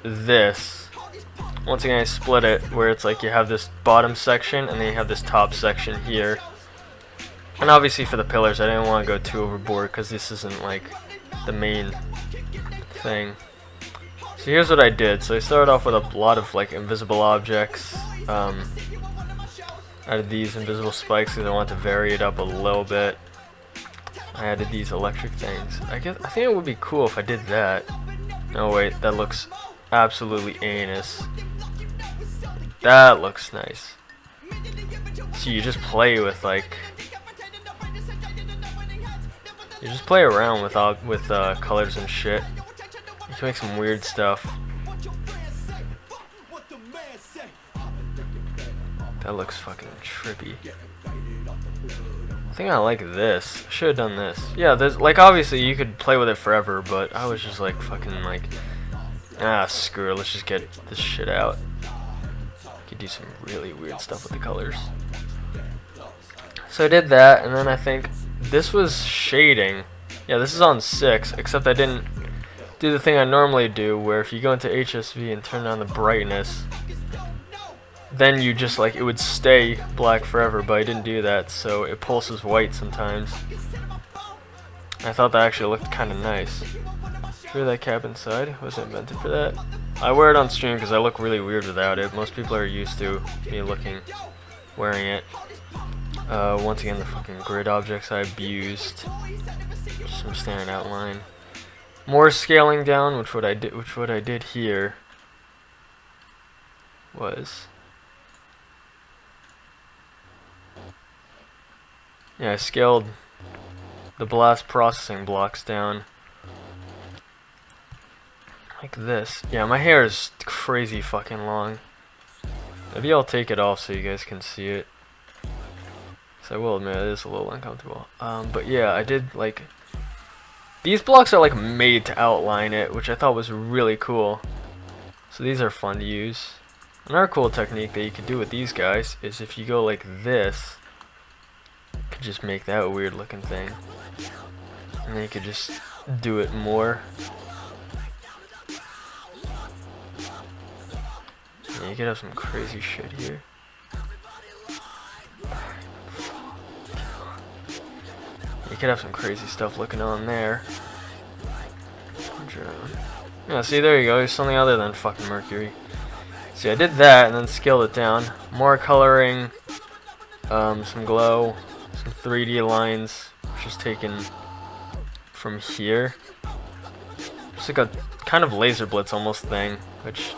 this. Once again, I split it where it's like you have this bottom section and then you have this top section here. And obviously for the pillars, I didn't want to go too overboard because this isn't like the main thing. So here's what I did. So I started off with a lot of like invisible objects. Added these invisible spikes because I wanted to vary it up a little bit. I added these electric things. I think it would be cool if I did that. No wait, that looks absolutely anus. That looks nice. So you just play with like, you just play around with colors and shit. You can make some weird stuff. That looks fucking trippy. I think I like this. I should have done this. Yeah, there's like obviously you could play with it forever, but I was just like fucking like, screw it, let's just get this shit out. You could do some really weird stuff with the colors. So I did that, and then I think this was shading. Yeah, this is on 6, except I didn't do the thing I normally do, where if you go into HSV and turn down the brightness, then you just like, it would stay black forever, but I didn't do that, so it pulses white sometimes. I thought that actually looked kind of nice. Sure, that cap inside wasn't invented for that. I wear it on stream because I look really weird without it. Most people are used to me wearing it. Once again, the fucking grid objects I abused. Just some standard outline. More scaling down, which what I did here was, yeah, I scaled the blast processing blocks down like this. Yeah, my hair is crazy fucking long. Maybe I'll take it off so you guys can see it. So I will admit it is a little uncomfortable. But yeah, I did like these blocks are like made to outline it, which I thought was really cool. So these are fun to use. Another cool technique that you can do with these guys is if you go like this, you could just make that a weird looking thing. And then you could just do it more. Yeah, you could have some crazy shit here. You could have some crazy stuff looking on there. Yeah, see, there you go. There's something other than fucking Mercury. See, I did that and then scaled it down. More coloring, some glow, some 3D lines, just taken from here. Just like a kind of Laser Blitz almost thing, which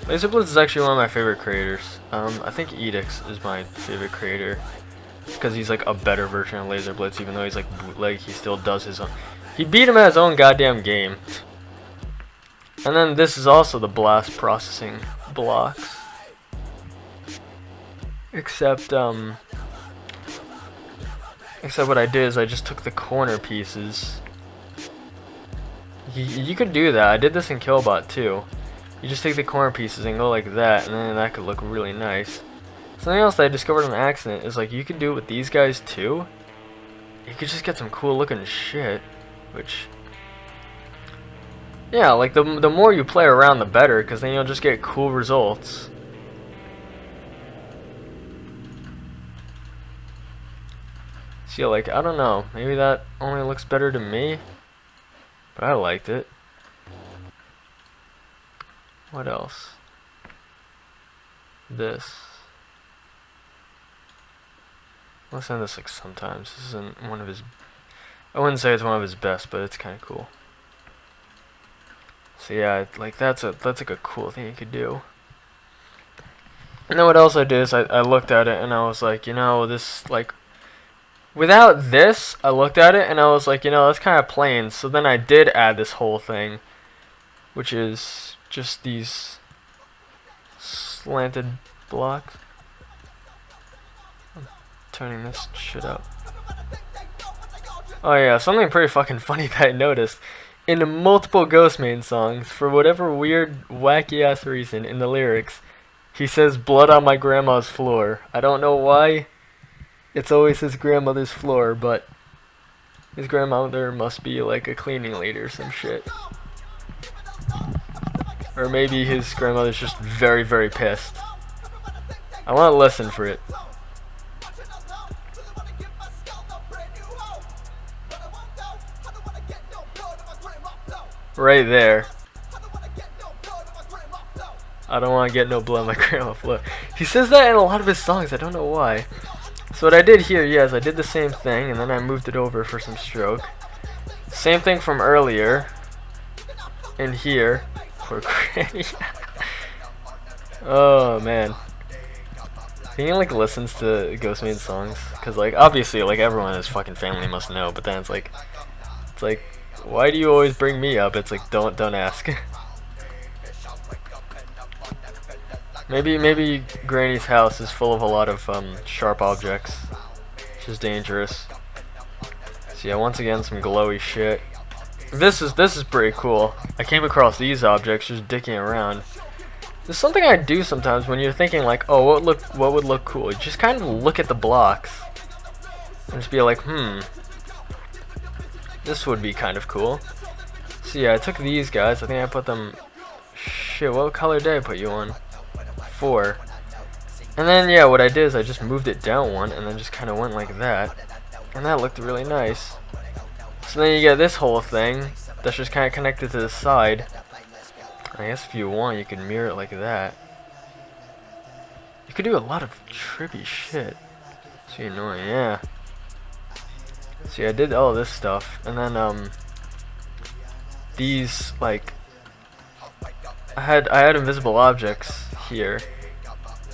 Laser Blitz is actually one of my favorite creators. I think Edix is my favorite creator because he's like a better version of Laser Blitz, even though he's like bootleg. He still does his own. He beat him at his own goddamn game. And then this is also the blast processing blocks. Except what I did is I just took the corner pieces. You could do that. I did this in Killbot too. You just take the corner pieces and go like that, and then that could look really nice. Something else that I discovered on accident is like you could do it with these guys too. You could just get some cool looking shit, which, yeah, like the more you play around the better, because then you'll just get cool results. See, like, I don't know, maybe that only looks better to me, but I liked it. What else? This. I'll send this like sometimes. This isn't one of his, I wouldn't say it's one of his best, but it's kind of cool. So yeah, like that's like a cool thing you could do. And then what else I did is I looked at it and I was like, you know, this, like, without this, I looked at it and I was like, you know, that's kind of plain. So then I did add this whole thing, which is just these slanted blocks. I'm turning this shit up. Oh yeah, something pretty fucking funny that I noticed. In multiple Ghostmain songs, for whatever weird, wacky-ass reason, in the lyrics, he says, "Blood on my grandma's floor." I don't know why. It's always his grandmother's floor, but his grandmother must be like a cleaning lady or some shit. Or maybe his grandmother's just very, very pissed. I want to listen for it. Right there. I don't want to get no blood on my grandma's floor. He says that in a lot of his songs. I don't know why. So what I did here, yes, I did the same thing, and then I moved it over for some stroke. Same thing from earlier. In here. Poor Granny. Oh, man. He like listens to Ghostmain songs, because like obviously like everyone in his fucking family must know, but then it's like why do you always bring me up? It's like don't ask. Maybe Granny's house is full of a lot of sharp objects, which is dangerous. So yeah, once again some glowy shit. This is pretty cool. I came across these objects just dicking around. There's something I do sometimes when you're thinking like, oh, what would look cool? You just kind of look at the blocks and just be like, this would be kind of cool. So yeah, I took these guys. I think I put them. Shit, what color did I put you on? 4. And then yeah, what I did is I just moved it down one and then just kind of went like that, and that looked really nice. So then you get this whole thing that's just kind of connected to the side. I guess if you want, you can mirror it like that. You could do a lot of trippy shit. So annoying, yeah. See, I did all this stuff, and then these like I had invisible objects here,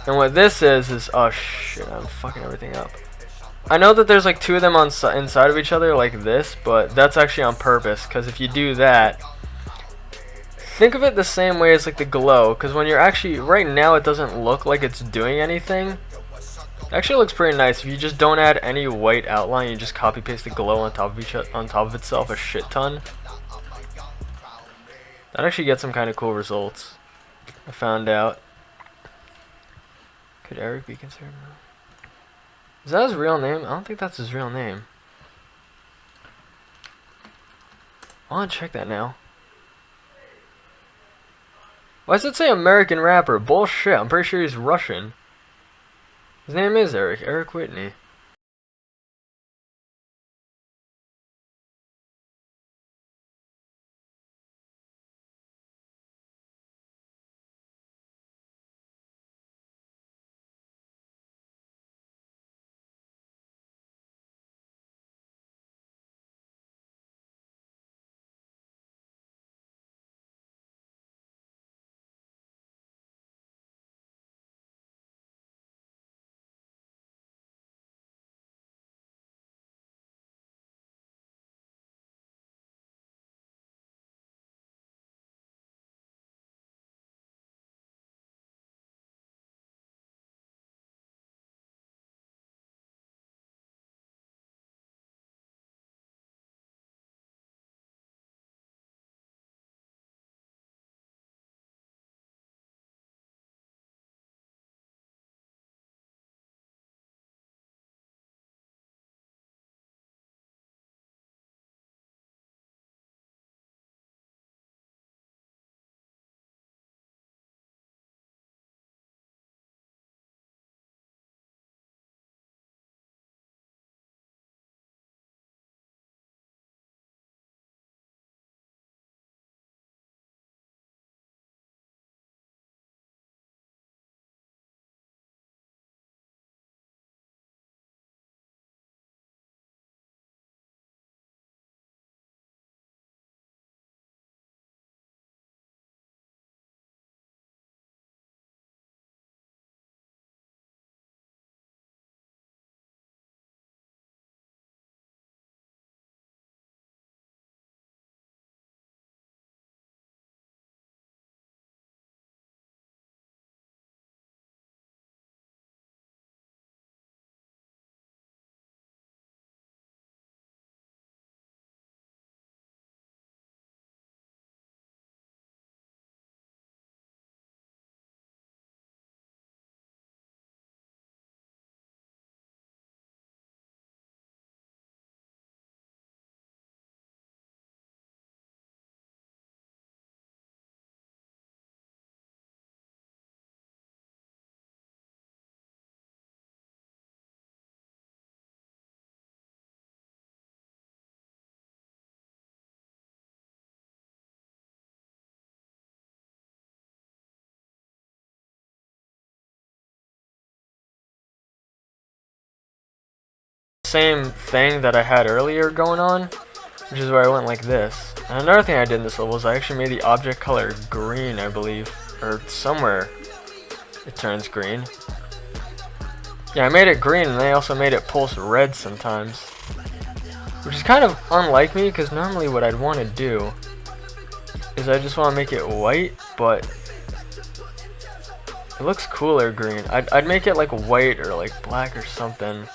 and what this is oh shit, I'm fucking everything up. I know that there's like 2 of them on inside of each other like this, but that's actually on purpose, because if you do that, think of it the same way as like the glow, because when you're actually, right now it doesn't look like it's doing anything, Actually looks pretty nice. If you just don't add any white outline, you just copy paste the glow on top of itself a shit ton. That actually gets some kind of cool results. I found out. Could Eric be considered? Is that his real name? I don't think that's his real name. I want to check that now. Why does it say American rapper? Bullshit. I'm pretty sure he's Russian. His name is Eric. Eric Whitney. Same thing that I had earlier going on, which is where I went like this. And another thing I did in this level is I actually made the object color green, I believe, or somewhere it turns green. Yeah, I made it green, and I also made it pulse red sometimes, which is kind of unlike me, because normally what I'd want to do is I just want to make it white, but it looks cooler green. I'd make it like white or like black or something.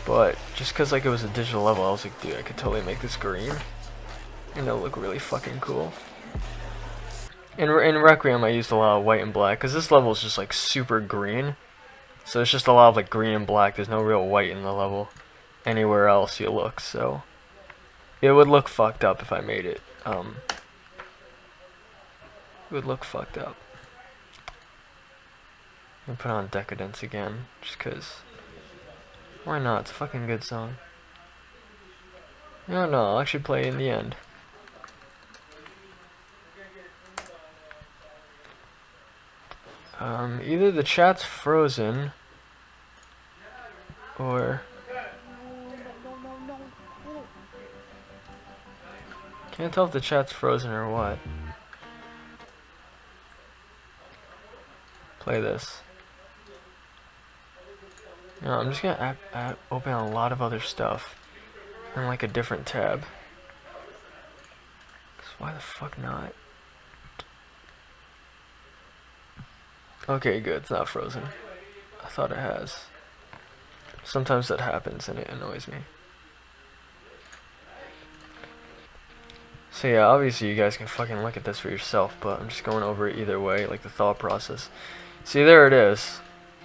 But just cause like it was a digital level, I was like, dude, I could totally make this green, and it'll look really fucking cool. In Requiem, I used a lot of white and black, cause this level is just like super green, so it's just a lot of like green and black. There's no real white in the level anywhere else you look, so it would look fucked up if I made it. It would look fucked up. I'm gonna put on Decadence again, just cause. Why not? It's a fucking good song. No, I'll actually play in the end. Either the chat's frozen, or... Can't tell if the chat's frozen or what. Play this. No, I'm just gonna open a lot of other stuff in like a different tab. 'Cause why the fuck not? Okay, good. It's not frozen. I thought it has. Sometimes that happens and it annoys me. So yeah, obviously you guys can fucking look at this for yourself, but I'm just going over it either way, like the thought process. See, there it is.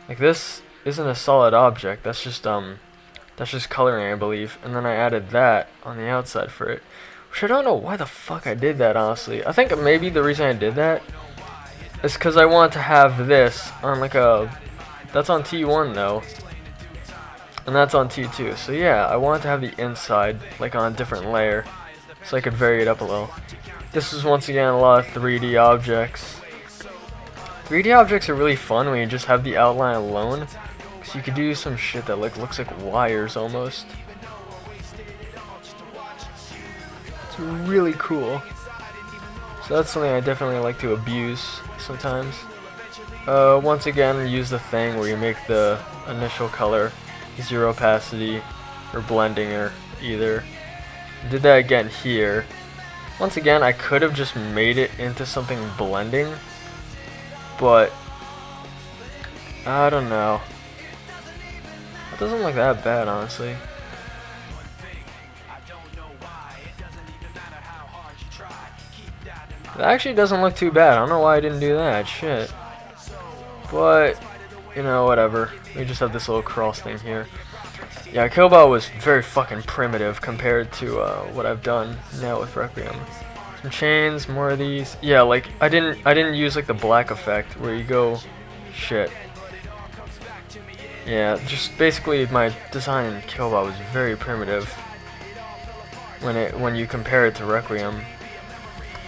Like, this isn't a solid object, that's just coloring, I believe. And then I added that on the outside for it, which I don't know why the fuck I did that, honestly. I think maybe the reason I did that is because I want to have this on like a, that's on T1 though, and that's on T2. So yeah, I want to have the inside like on a different layer, so I could vary it up a little. This is once again a lot of 3D objects. 3D objects are really fun when you just have the outline alone, because you could do some shit that like looks like wires almost. It's really cool. So that's something I definitely like to abuse sometimes. Once again, use the thing where you make the initial color 0 opacity or blending or either. Did that again here. Once again, I could have just made it into something blending, but I don't know. It doesn't look that bad, honestly. It actually doesn't look too bad. I don't know why I didn't do that. Shit. But, you know, whatever. We just have this little cross thing here. Yeah, Killbot was very fucking primitive compared to what I've done now with Requiem. Some chains, more of these. Yeah, like I didn't use like the black effect where you go, shit. Yeah, just basically my design in Killbot was very primitive when you compare it to Requiem.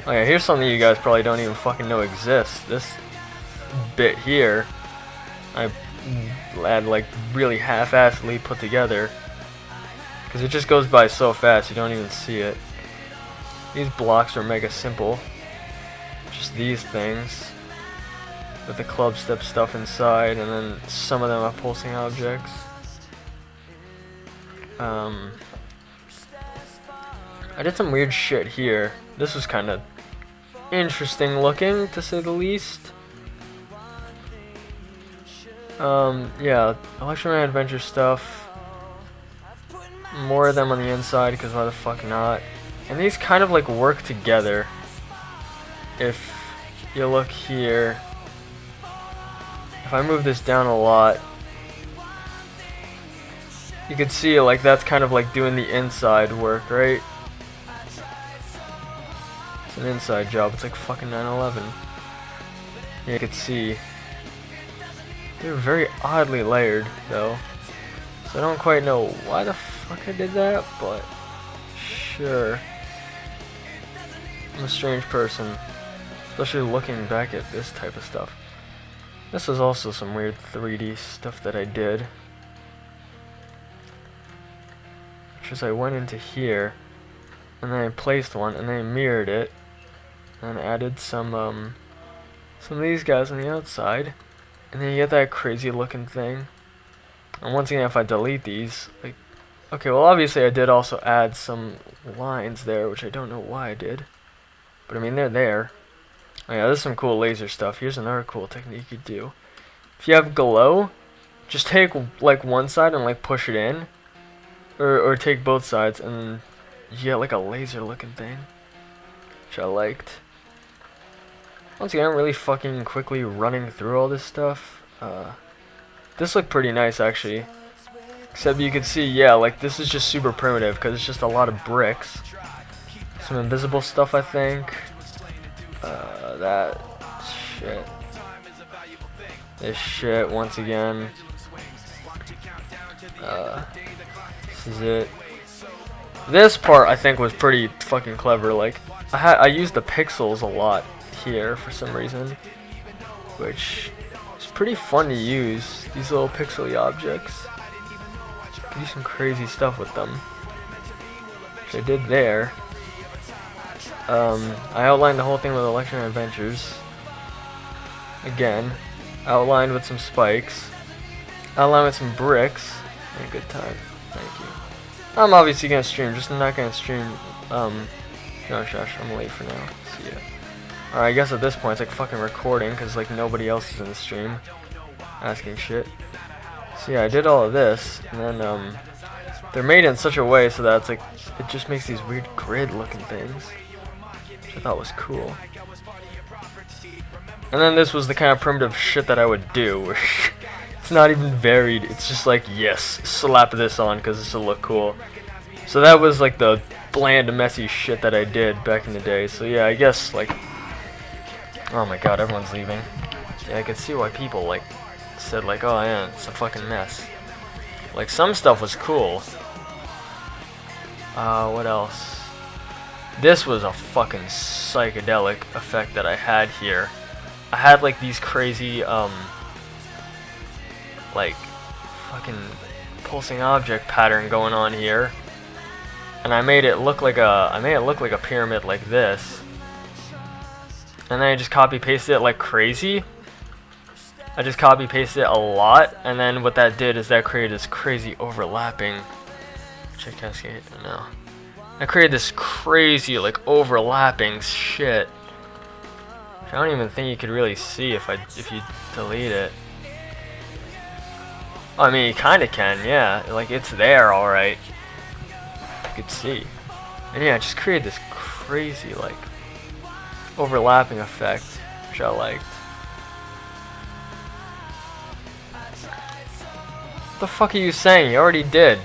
Oh yeah, here's something you guys probably don't even fucking know exists. This bit here, I had like really half-assedly put together because it just goes by so fast you don't even see it. These blocks are mega simple, just these things with the club step stuff inside, and then some of them are pulsing objects. I did some weird shit here. This was kind of interesting looking, to say the least. Yeah, Electro Adventure stuff. More of them on the inside, because why the fuck not? And these kind of like work together. If you look here, if I move this down a lot, you can see like that's kind of like doing the inside work, right? It's an inside job. It's like fucking 9/11. Yeah, you can see. They're very oddly layered, though. So I don't quite know why the fuck I did that, but sure. I'm a strange person, especially looking back at this type of stuff. This is also some weird 3D stuff that I did. Which is I went into here, and then I placed one, and then I mirrored it, and added some of these guys on the outside. And then you get that crazy looking thing. And once again, if I delete these, like, okay, well obviously I did also add some lines there, which I don't know why I did. But I mean, they're there. Oh yeah, there's some cool laser stuff. Here's another cool technique you do. If you have glow, just take like one side and like push it in. Or take both sides and you get like a laser looking thing. Which I liked. Once again, I'm really fucking quickly running through all this stuff. This looked pretty nice actually. Except you can see, yeah, like this is just super primitive because it's just a lot of bricks. Some invisible stuff, I think. That shit. This shit, once again. This is it. This part, I think, was pretty fucking clever. Like, I used the pixels a lot here for some reason, which is pretty fun to use. These little pixely objects. You can do some crazy stuff with them, which I did there. I outlined the whole thing with Electron Adventures. Again, outlined with some spikes. Outlined with some bricks. And a good time. Thank you. I'm obviously gonna stream, just not gonna stream. No, shush, I'm late for now. See ya. Alright, I guess at this point it's like fucking recording, because like nobody else is in the stream asking shit. So yeah, I did all of this, and then they're made in such a way so that it's like it just makes these weird grid-looking things, which I thought was cool. And then this was the kind of primitive shit that I would do, where it's not even varied. It's just like, yes, slap this on because this will look cool. So that was like the bland, messy shit that I did back in the day. So yeah, I guess like, oh my god, everyone's leaving. Yeah, I can see why people like said like, oh yeah, it's a fucking mess. Like some stuff was cool. What else? This was a fucking psychedelic effect that I had here. I had like these crazy like fucking pulsing object pattern going on here, and I made it look like a pyramid like this, and then I just copy pasted it like crazy. I just copy pasted it a lot, and then what that did is that created this crazy overlapping. Check cascade. No, I created this crazy like overlapping shit. I don't even think you could really see if you delete it. I mean, you kind of can, yeah. Like it's there, all right. You could see, and yeah, I just created this crazy like overlapping effect, which I liked. What the fuck are you saying? You already did.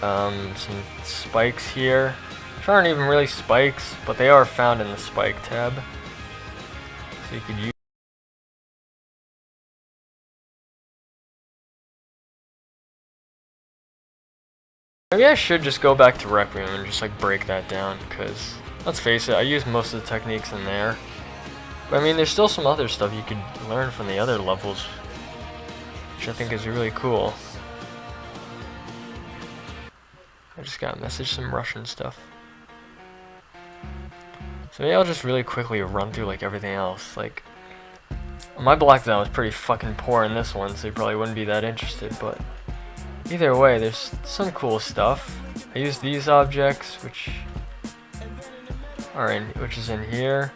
Some spikes here, which aren't even really spikes, but they are found in the spike tab. So you could use. Maybe I should just go back to Requiem and just like break that down, because let's face it, I use most of the techniques in there. But I mean, there's still some other stuff you could learn from the other levels, which I think is really cool. I just got a message, some Russian stuff. So maybe I'll just really quickly run through like everything else. Like, my block design was pretty fucking poor in this one, so you probably wouldn't be that interested, but either way, there's some cool stuff. I use these objects, which is in here.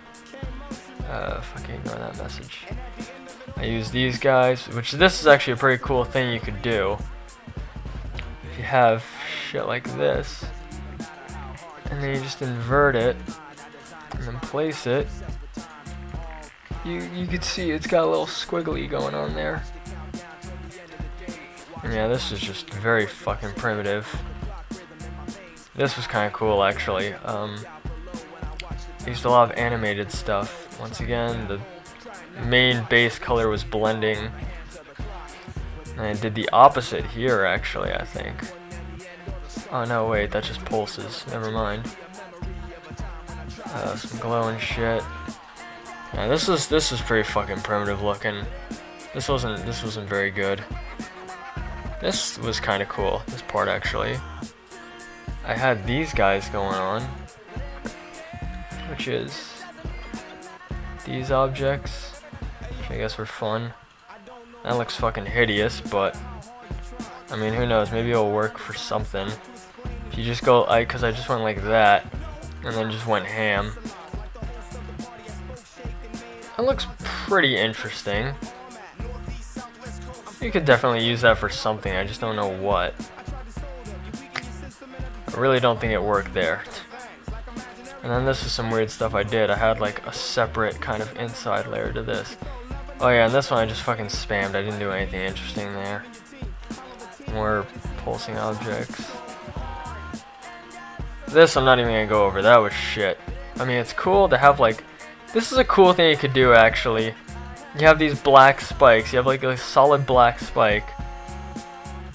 Fucking ignore that message. I use these guys, which this is actually a pretty cool thing you could do. If you have shit like this, and then you just invert it, and then place it, you can see it's got a little squiggly going on there. And yeah, this is just very fucking primitive. This was kind of cool, actually. I used a lot of animated stuff. Once again, the main base color was blending. And I did the opposite here, actually, I think. Oh no, wait, that just pulses. Never mind. Some glow and shit. Yeah, this was pretty fucking primitive looking. This wasn't very good. This was kind of cool. This part actually. I had these guys going on, which is these objects, which I guess were fun. That looks fucking hideous, but I mean, who knows? Maybe it'll work for something. If you just go, cause I just went like that, and then just went ham. That looks pretty interesting. You could definitely use that for something, I just don't know what. I really don't think it worked there. And then this is some weird stuff I did. I had like a separate kind of inside layer to this. Oh yeah, and this one I just fucking spammed. I didn't do anything interesting there. More pulsing objects. This I'm not even gonna go over. That was shit. I mean, it's cool to have like... This is a cool thing you could do, actually. You have these black spikes. You have like a solid black spike.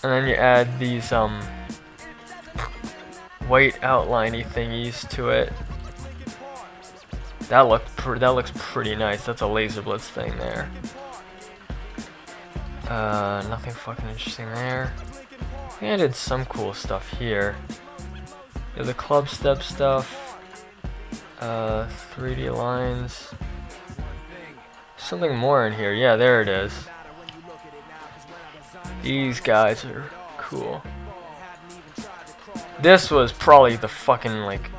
And then you add these white outliney thingies to it. That looks pretty nice. That's a laser blitz thing there. Nothing fucking interesting there. I think I did some cool stuff here. Yeah, the club step stuff. 3D lines. Something more in here. Yeah, there it is. These guys are cool. This was probably the fucking like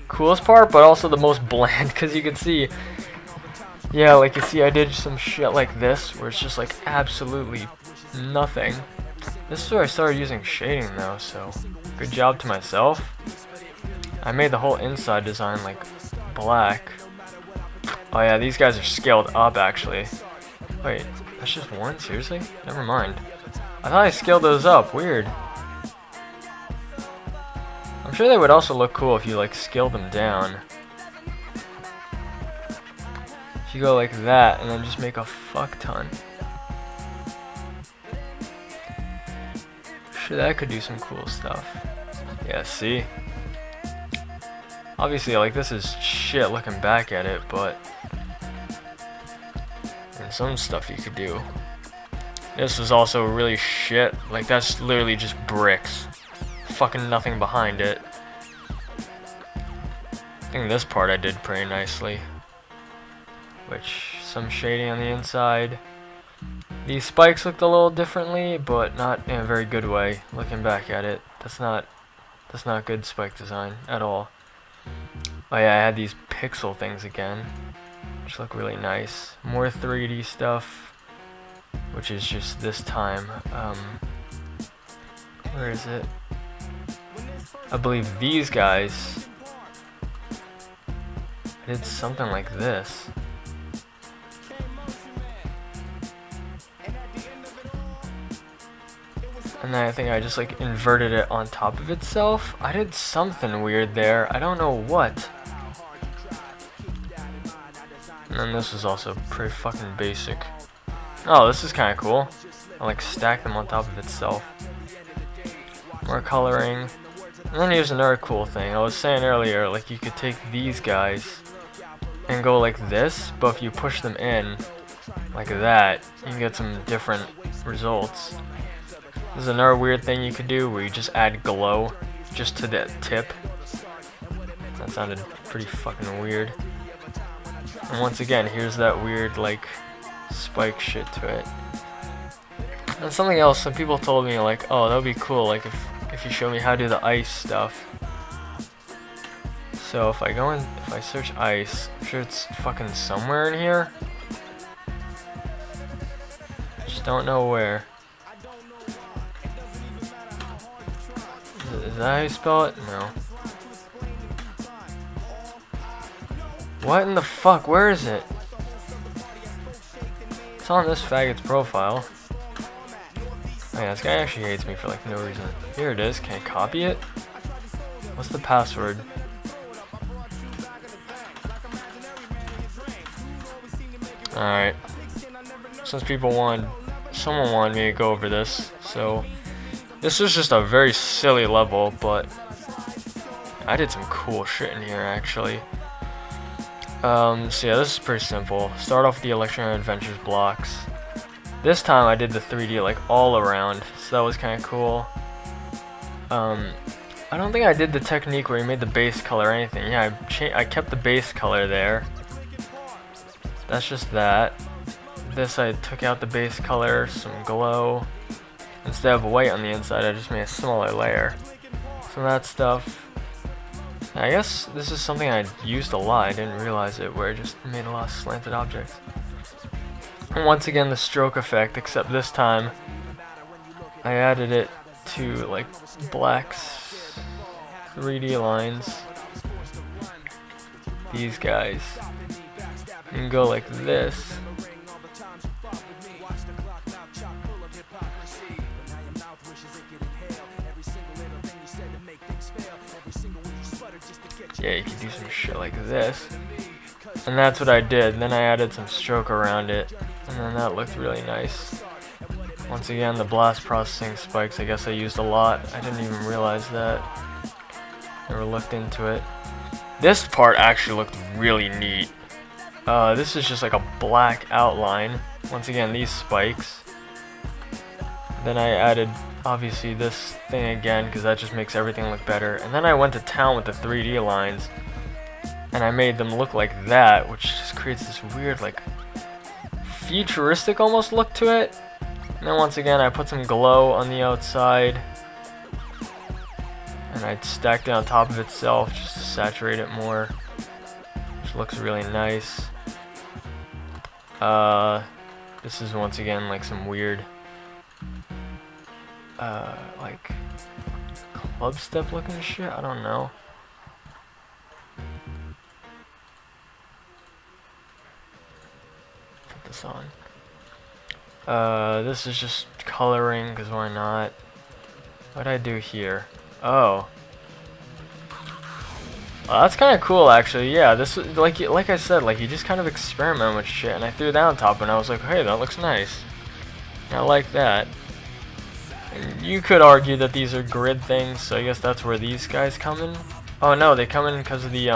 coolest part, but also the most bland, because you can see, yeah, like you see I did some shit like this where it's just like absolutely nothing. This is where I started using shading though, so good job to myself. I made the whole inside design like black. Oh yeah, these guys are scaled up actually. Wait, that's just one? Seriously? Never mind. I thought I scaled those up. Weird. I'm sure they would also look cool if you like scaled them down. If you go like that and then just make a fuck ton. Sure, that could do some cool stuff. Yeah, see? Obviously, like, this is shit looking back at it, but there's some stuff you could do. This was also really shit. Like, that's literally just bricks. Fucking nothing behind it. I think this part I did pretty nicely. Which, some shading on the inside. These spikes looked a little differently, but not in a very good way. Looking back at it, that's not good spike design at all. Oh yeah, I had these pixel things again, which look really nice. More 3D stuff, which is just this time. Where is it? I believe these guys. I did something like this. And then I think I just like inverted it on top of itself. I did something weird there. I don't know what. And then this is also pretty fucking basic. Oh, this is kind of cool. I like stack them on top of itself. More coloring. And then here's another cool thing. I was saying earlier, like you could take these guys and go like this, but if you push them in like that, you can get some different results. This is another weird thing you could do where you just add glow just to the tip. That sounded pretty fucking weird. And once again, here's that weird like spike shit to it. And something else, some people told me like, oh, that would be cool, like if you show me how to do the ice stuff. So if I search ice, I'm sure it's fucking somewhere in here. Just don't know where. Is that how you spell it? No. What in the fuck? Where is it? It's on this faggot's profile. Oh yeah, this guy actually hates me for like no reason. Here it is. Can I copy it? What's the password? Alright. Since someone wanted me to go over this, so this is just a very silly level, but I did some cool shit in here actually. So yeah, this is pretty simple. Start off with the Electron Adventures blocks. This time I did the 3D like all around, so that was kind of cool. I don't think I did the technique where you made the base color or anything. Yeah, I kept the base color there. That's just that. This I took out the base color, some glow. Instead of white on the inside, I just made a smaller layer. So that stuff. I guess this is something I used a lot. I didn't realize it, where I just made a lot of slanted objects. And once again, the stroke effect, except this time I added it to like blacks, 3D lines. These guys. You can go like this. Yeah, you can do some shit like this. And that's what I did. Then I added some stroke around it. And then that looked really nice. Once again, the blast processing spikes, I guess I used a lot. I didn't even realize that. Never looked into it. This part actually looked really neat. This is just like a black outline. Once again, these spikes. Then I added obviously this thing again because that just makes everything look better. And then I went to town with the 3D lines and I made them look like that, which just creates this weird like futuristic almost look to it. And then once again I put some glow on the outside and I stacked it on top of itself just to saturate it more, which looks really nice. This is once again like some weird like club step looking shit. I don't know. Put this on. This is just coloring because why not? What'd I do here? Oh. That's kind of cool actually. Yeah, this was like I said, like you just kind of experiment with shit, and I threw that on top and I was like, hey, that looks nice. I like that. And you could argue that these are grid things, so I guess that's where these guys come in. Oh no, they come in because of the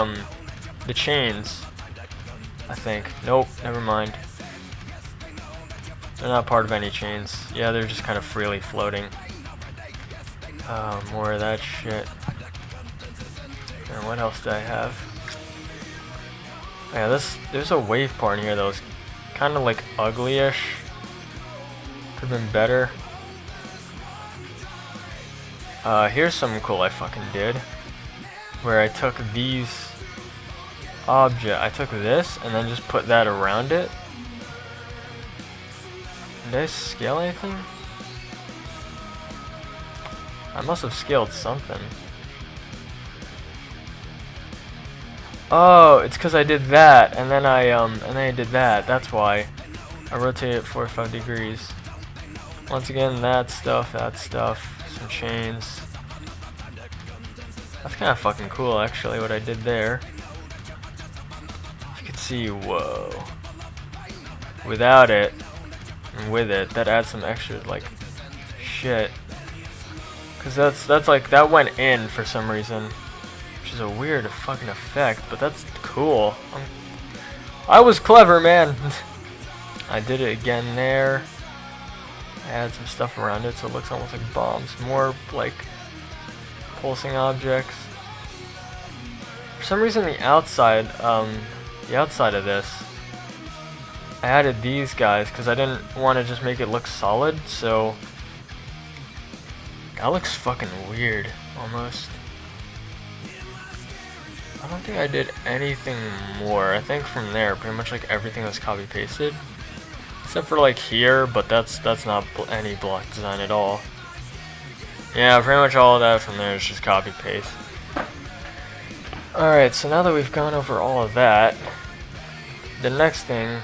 chains, I think. Nope, never mind. They're not part of any chains. Yeah, they're just kind of freely floating. More of that shit. And what else do I have? Yeah, there's a wave part in here that was kind of like ugly-ish. Could have been better. Here's something cool I fucking did, where I took these I took this and then just put that around it. Did I scale anything? I must have scaled something. Oh, it's because I did that and then I did that. That's why I rotated it 45 degrees. Once again, that stuff, some chains. That's kind of fucking cool, actually, what I did there. You can see, whoa. Without it, and with it, that adds some extra, like, shit. Cause that's like, that went in for some reason. Which is a weird fucking effect, but that's cool. I was clever, man. I did it again there. I added some stuff around it so it looks almost like bombs. More like pulsing objects. For some reason the outside of this, I added these guys because I didn't want to just make it look solid, so that looks fucking weird, almost. I don't think I did anything more. I think from there, pretty much like everything was copy pasted. Except for like here, but that's not any block design at all. Yeah, pretty much all of that from there is just copy paste. Alright, so now that we've gone over all of that, the next thing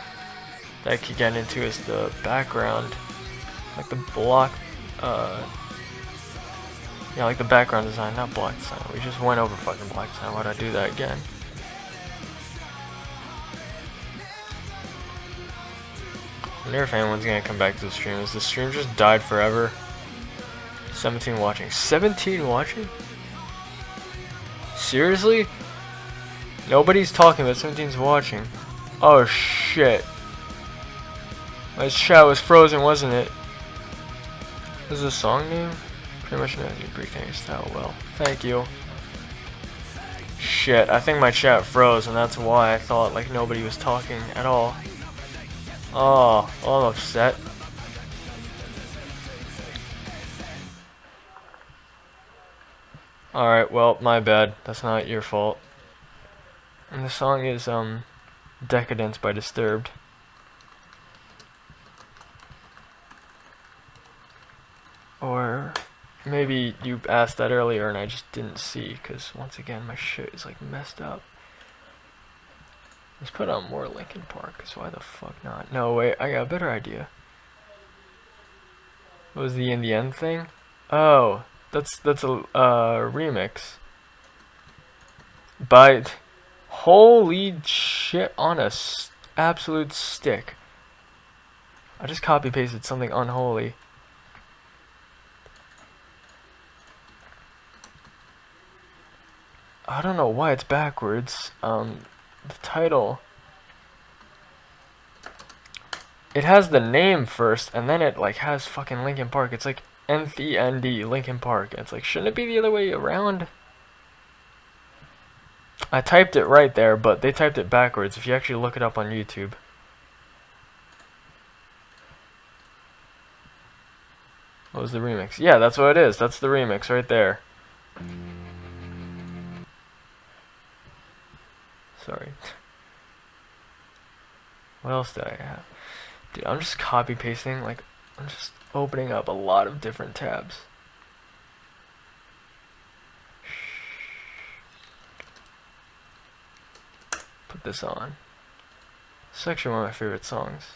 that I could get into is the background. Like the block, yeah, like the background design, not block design. We just went over fucking block design. Why'd I do that again? I wonder if anyone's gonna come back to the stream. Is the stream just died forever? 17 watching. 17 watching? Seriously? Nobody's talking, but 17's watching. Oh shit. My chat was frozen, wasn't it? Is this a song name? Pretty much knows you break your style well. Thank you. Shit, I think my chat froze, and that's why I thought like nobody was talking at all. Oh, I'm upset. Alright, well, my bad. That's not your fault. And the song is, Decadence by Disturbed. Or maybe you asked that earlier and I just didn't see, because once again, my shit is like messed up. Let's put on more Linkin Park, because why the fuck not? No, wait, I got a better idea. What was the In the End thing? Oh, that's a remix. By, holy shit, on a absolute stick. I just copy pasted something unholy. I don't know why it's backwards. The title, it has the name first and then it like has fucking Linkin Park. It's like NTND Linkin Park. It's like, shouldn't it be the other way around? I typed it right there, but they typed it backwards if you actually look it up on YouTube. What was the remix? Yeah, that's what it is. That's the remix right there. Sorry. What else did I have? Dude, I'm just copy pasting, like, I'm just opening up a lot of different tabs. Put this on. It's actually one of my favorite songs.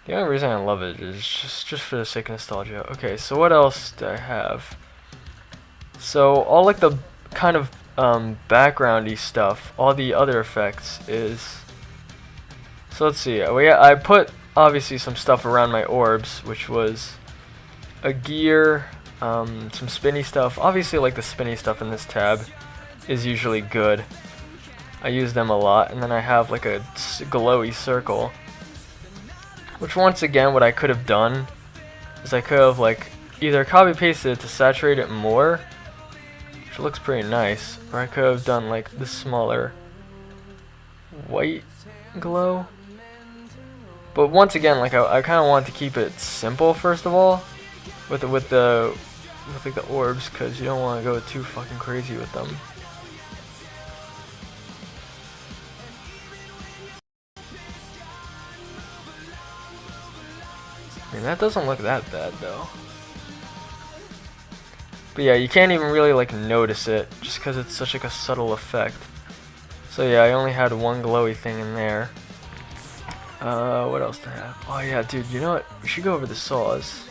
The only reason I love it is just for the sake of nostalgia. Okay, so what else do I have? So all like the kind of backgroundy stuff, all the other effects is, so let's see, I put obviously some stuff around my orbs, which was a gear, some spinny stuff. Obviously like the spinny stuff in this tab is usually good. I use them a lot. And then I have like a glowy circle, which once again what I could have done is I could have like either copy pasted it to saturate it more, which looks pretty nice, or I could have done like the smaller white glow. But once again, like I kind of want to keep it simple first of all, with like the orbs, because you don't want to go too fucking crazy with them. I mean, that doesn't look that bad though. But yeah, you can't even really like notice it just because it's such like a subtle effect. So yeah, I only had one glowy thing in there. What else do I have? Oh yeah, dude, you know what? We should go over the saws.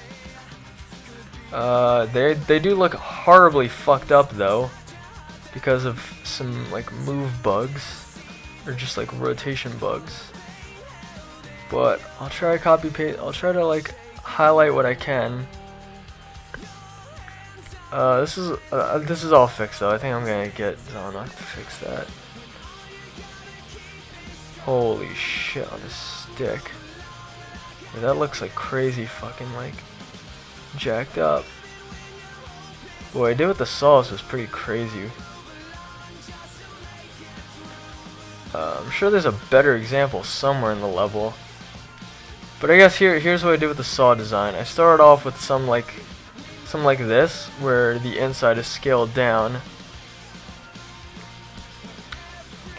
They do look horribly fucked up though, because of some like move bugs, or just like rotation bugs. But I'll try to copy paste. I'll try to like highlight what I can. This is all fixed though. I think I'm gonna get Zonok to fix that. Holy shit on a stick. Yeah, that looks like crazy fucking like jacked up. What I did with the sauce was pretty crazy. I'm sure there's a better example somewhere in the level. But I guess here's what I did with the saw design. I started off with some like this, where the inside is scaled down.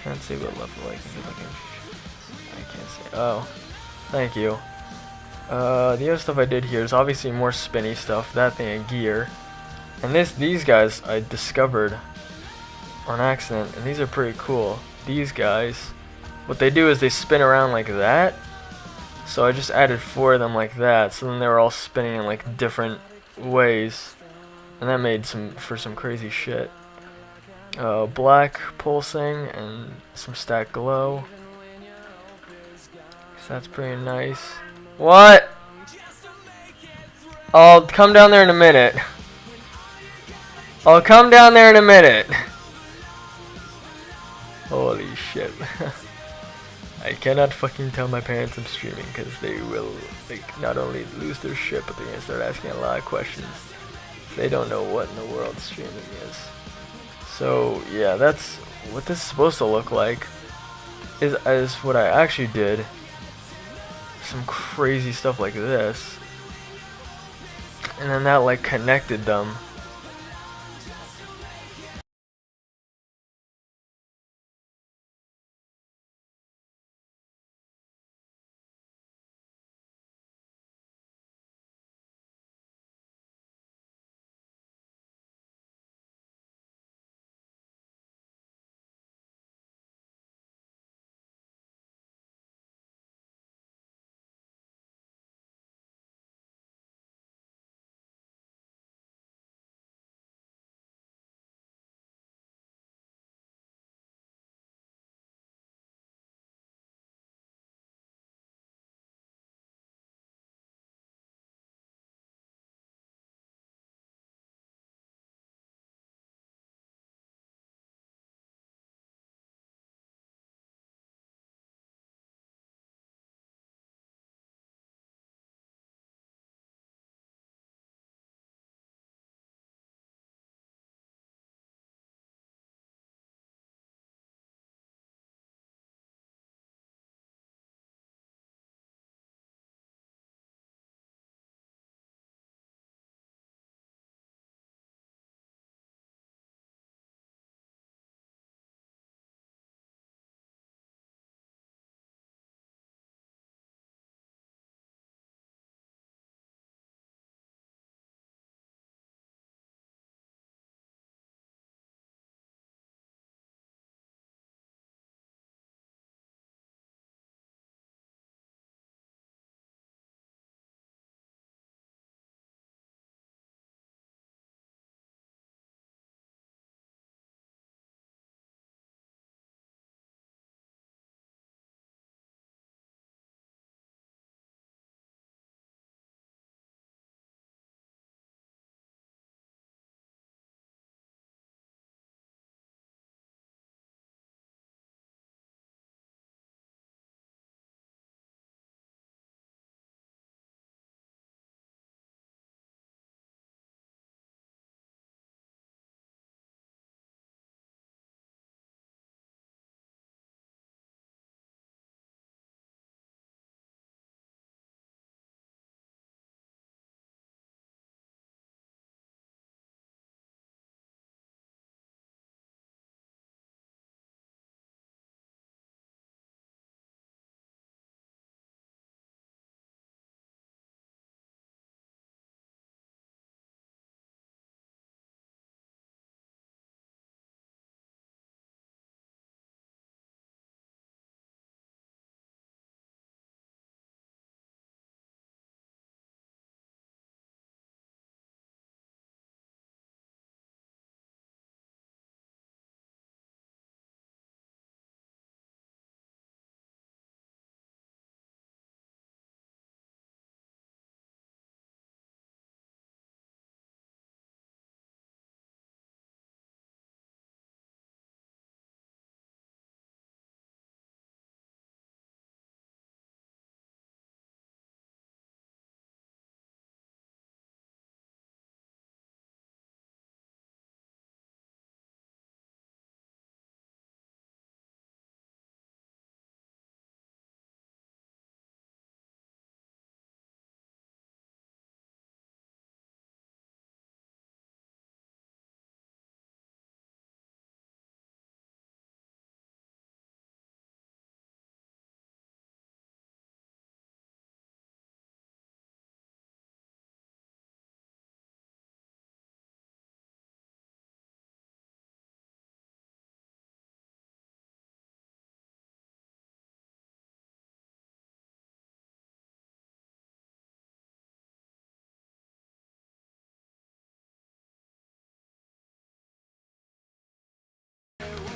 Can't see what level I can't see. Oh, thank you. The other stuff I did here is obviously more spinny stuff. That thing and gear, and these guys I discovered on accident, and these are pretty cool. These guys, what they do is they spin around like that. So I just added 4 of them like that. So then they were all spinning in like different ways, and that made for some crazy shit. Black pulsing and some stack glow. So that's pretty nice. What? I'll come down there in a minute. I'll come down there in a minute. Holy shit. I cannot fucking tell my parents I'm streaming, because they will like not only lose their shit, but they're gonna start asking a lot of questions. They don't know what in the world streaming is. So yeah, that's what this is supposed to look like. Is what I actually did. Some crazy stuff like this, and then that like connected them.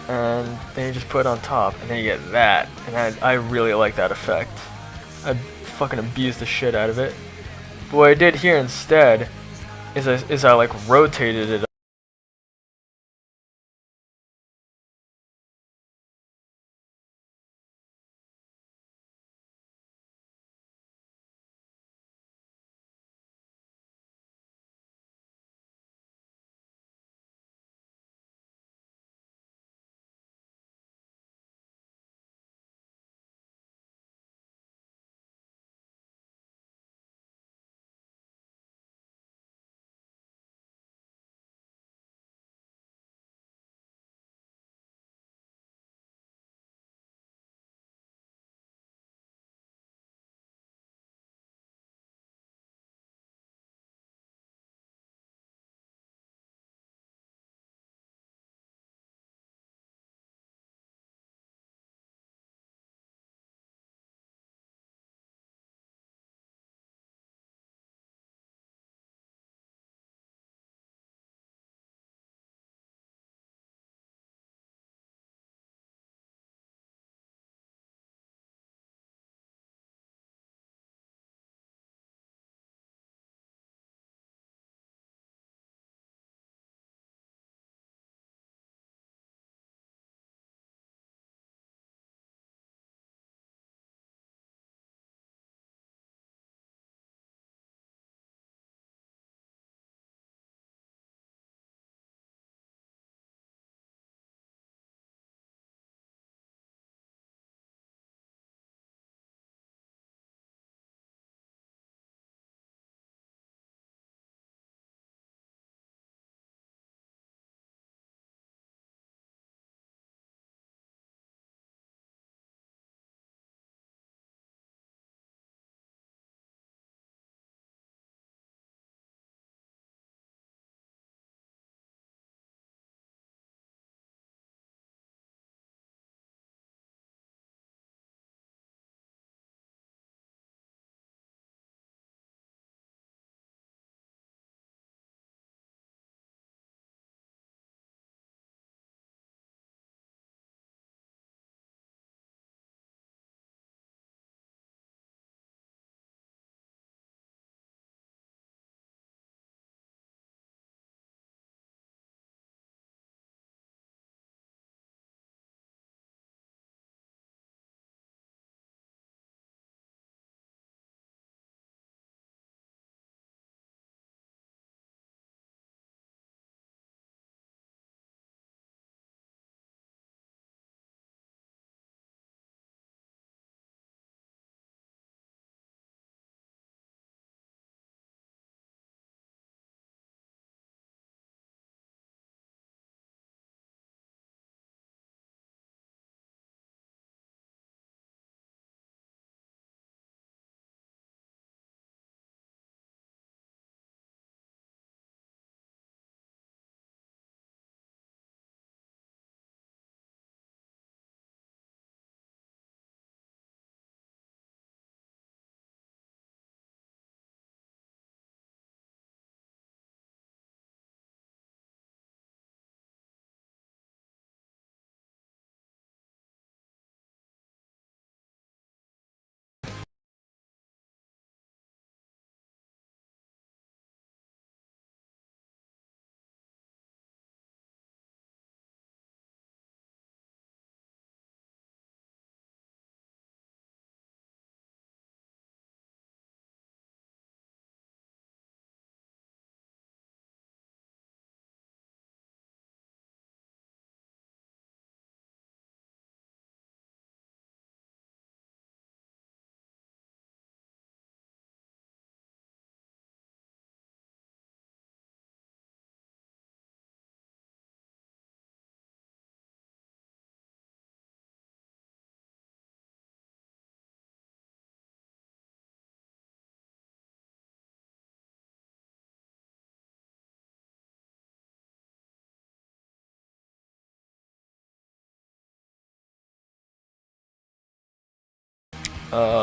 and then you just put it on top, and then you get that, and I really like that effect. I fucking abused the shit out of it. But what I did here instead is I like rotated it.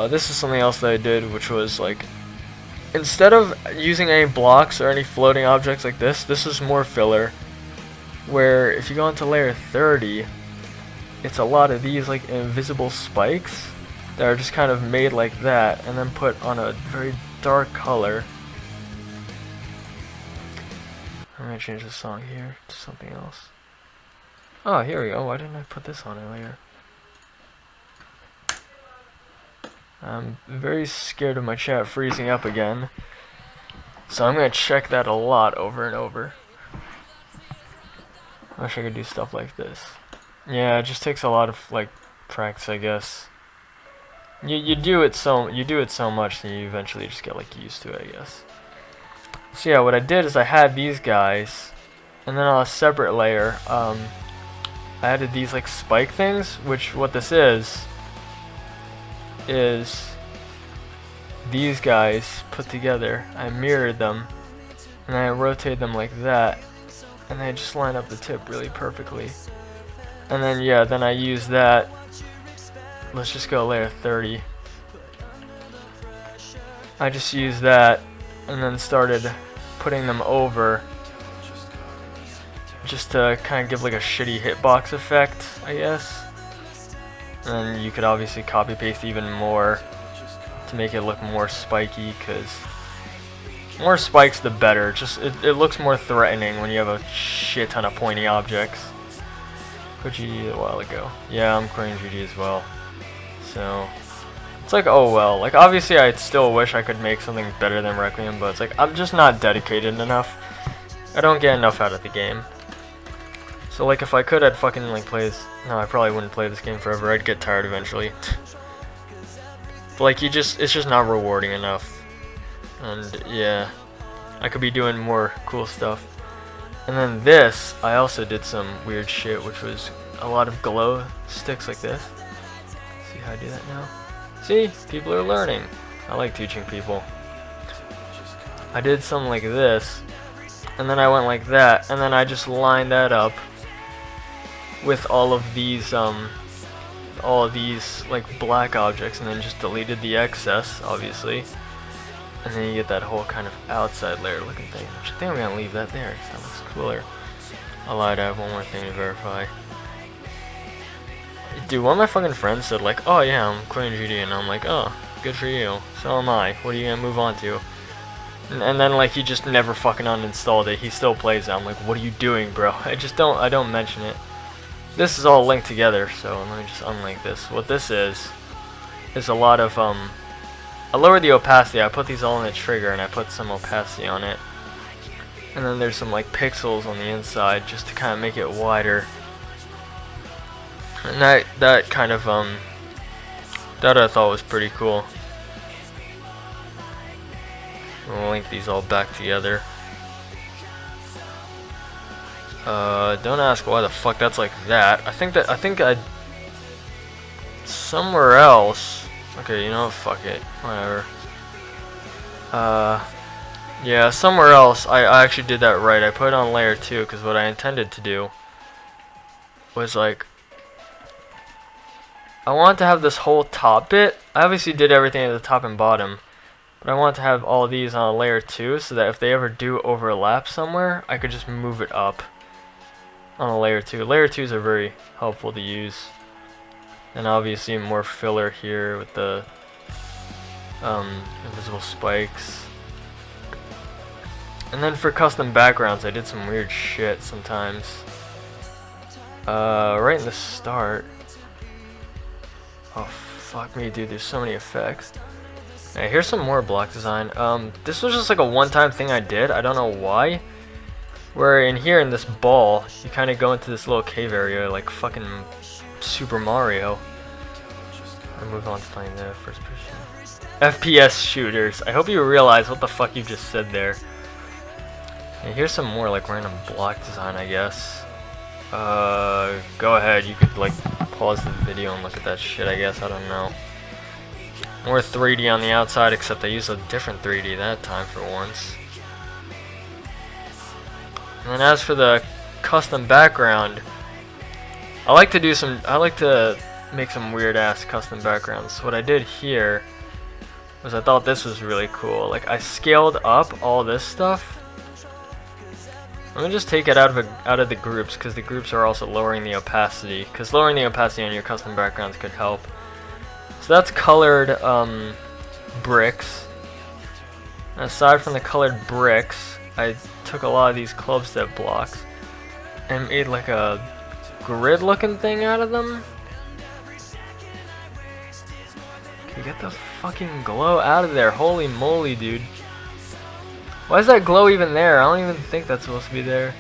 This is something else that I did, which was like, instead of using any blocks or any floating objects like this is more filler. Where if you go into layer 30, it's a lot of these like invisible spikes that are just kind of made like that and then put on a very dark color. I'm gonna change the song here to something else. Oh, here we go. Why didn't I put this on earlier? I'm very scared of my chat freezing up again, so I'm gonna check that a lot over and over. I wish I could do stuff like this. Yeah, it just takes a lot of like practice, I guess. You do it so much that you eventually just get like used to it, I guess. So yeah, what I did is I had these guys, and then on a separate layer, I added these like spike things, which what this is these guys put together. I mirrored them, and I rotate them like that, and they just line up the tip really perfectly. And then yeah, then I use that. Let's just go layer 30. I just used that and then started putting them over just to kind of give like a shitty hitbox effect, I guess. And then you could obviously copy paste even more to make it look more spiky, because more spikes the better. Just it looks more threatening when you have a shit ton of pointy objects. Quit GD a while ago. Yeah, I'm quitting GD as well. So it's like, oh well. Like obviously I still wish I could make something better than Requiem, but it's like I'm just not dedicated enough. I don't get enough out of the game. So like if I could, I'd fucking like play this. No, I probably wouldn't play this game forever. I'd get tired eventually. But like it's just not rewarding enough. And yeah, I could be doing more cool stuff. And then this, I also did some weird shit, which was a lot of glow sticks like this. See how I do that now? See, people are learning. I like teaching people. I did something like this, and then I went like that, and then I just lined that up with all of these like black objects, and then just deleted the excess, obviously. And then you get that whole kind of outside layer looking thing, which I think I'm gonna leave that there because that looks cooler. I lied, I have one more thing to verify. Dude, one of my fucking friends said like, oh yeah, I'm quitting GD, and I'm like, oh, good for you. So am I. What are you gonna move on to? And then like he just never fucking uninstalled it. He still plays it. I'm like, what are you doing, bro? I don't mention it. This is all linked together, so let me just unlink this. What this is a lot of I lowered the opacity. I put these all in the trigger, and I put some opacity on it. And then there's some like pixels on the inside just to kind of make it wider. And that kind of that I thought was pretty cool. We'll link these all back together. Don't ask why the fuck that's like that. I think I somewhere else. Okay, you know what, fuck it. Whatever. Yeah, somewhere else I actually did that right. I put it on layer 2 because what I intended to do was like I wanted to have this whole top bit. I obviously did everything at the top and bottom, but I want to have all these on layer 2 so that if they ever do overlap somewhere, I could just move it up on a layer 2. Layer 2s are very helpful to use. And obviously more filler here with the invisible spikes. And then for custom backgrounds, I did some weird shit sometimes. Right in the start. Oh fuck me, dude, there's so many effects. Hey, here's some more block design. This was just like a one-time thing I did. I don't know why. Where in here in this ball, you kind of go into this little cave area like fucking Super Mario. I move on to playing the first person FPS shooters. I hope you realize what the fuck you just said there. And here's some more like random block design, I guess. Go ahead. You could like pause the video and look at that shit, I guess. I don't know. More 3D on the outside, except I used a different 3D that time for once. And then as for the custom background, I like to make some weird ass custom backgrounds. What I did here was I thought this was really cool. Like I scaled up all this stuff Let me just take it out of the groups, because the groups are also lowering the opacity. Because lowering the opacity on your custom backgrounds could help. So that's colored bricks. Aside from the colored bricks, I took a lot of these club step blocks and made like a grid looking thing out of them. Okay, get the fucking glow out of there. Holy moly, dude. Why is that glow even there? I don't even think that's supposed to be there.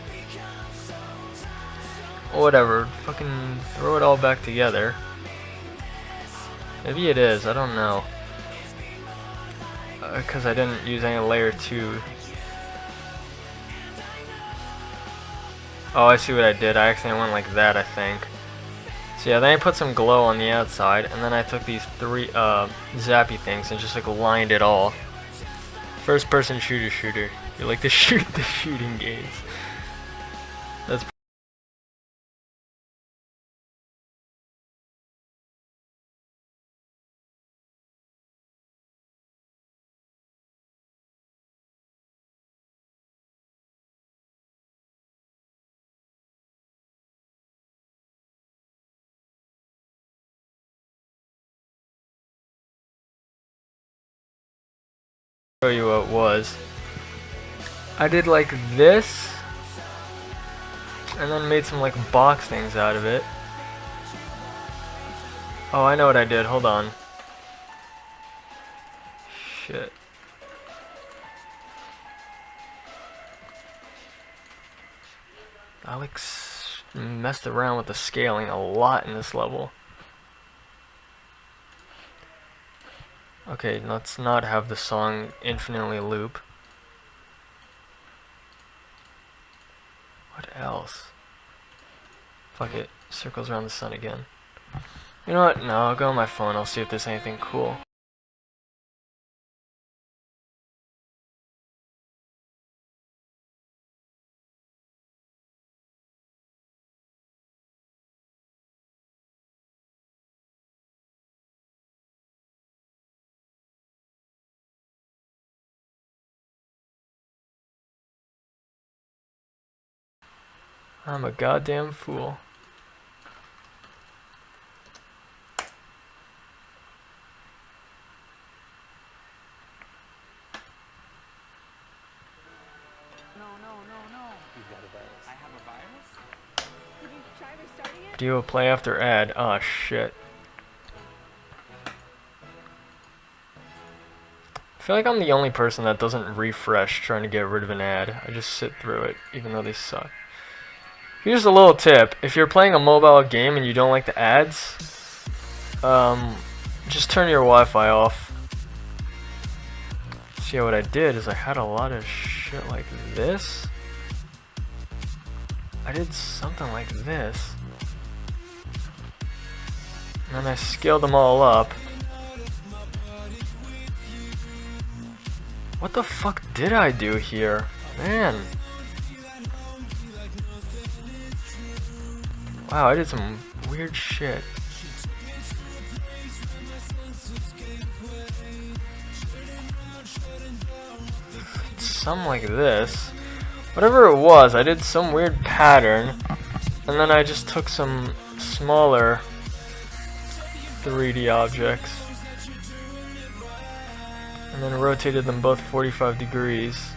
Whatever. Fucking throw it all back together. Maybe it is. I don't know. Because I didn't use any layer 2. Oh, I see what I did. I accidentally went like that, I think. So yeah, then I put some glow on the outside, and then I took these 3 zappy things and just like lined it all. First person shooter. You like to shoot the shooting games. That's show you what it was. I did like this, and then made some like box things out of it. Oh, I know what I did. Hold on. Shit. I like messed around with the scaling a lot in this level. Okay, let's not have the song infinitely loop. What else? Fuck it. Circles around the sun again. You know what? No, I'll go on my phone. I'll see if there's anything cool. I'm a goddamn fool. No. You've got a virus. I have a virus? Did you try restarting it? Do a play after ad. Oh shit. I feel like I'm the only person that doesn't refresh trying to get rid of an ad. I just sit through it, even though they suck. Here's a little tip. If you're playing a mobile game and you don't like the ads, just turn your Wi-Fi off. See, what I did is I had a lot of shit like this. I did something like this. And then I scaled them all up. What the fuck did I do here? Man. Wow, I did some weird shit. Something like this. Whatever it was, I did some weird pattern. And then I just took some smaller 3D objects. And then rotated them both 45 degrees.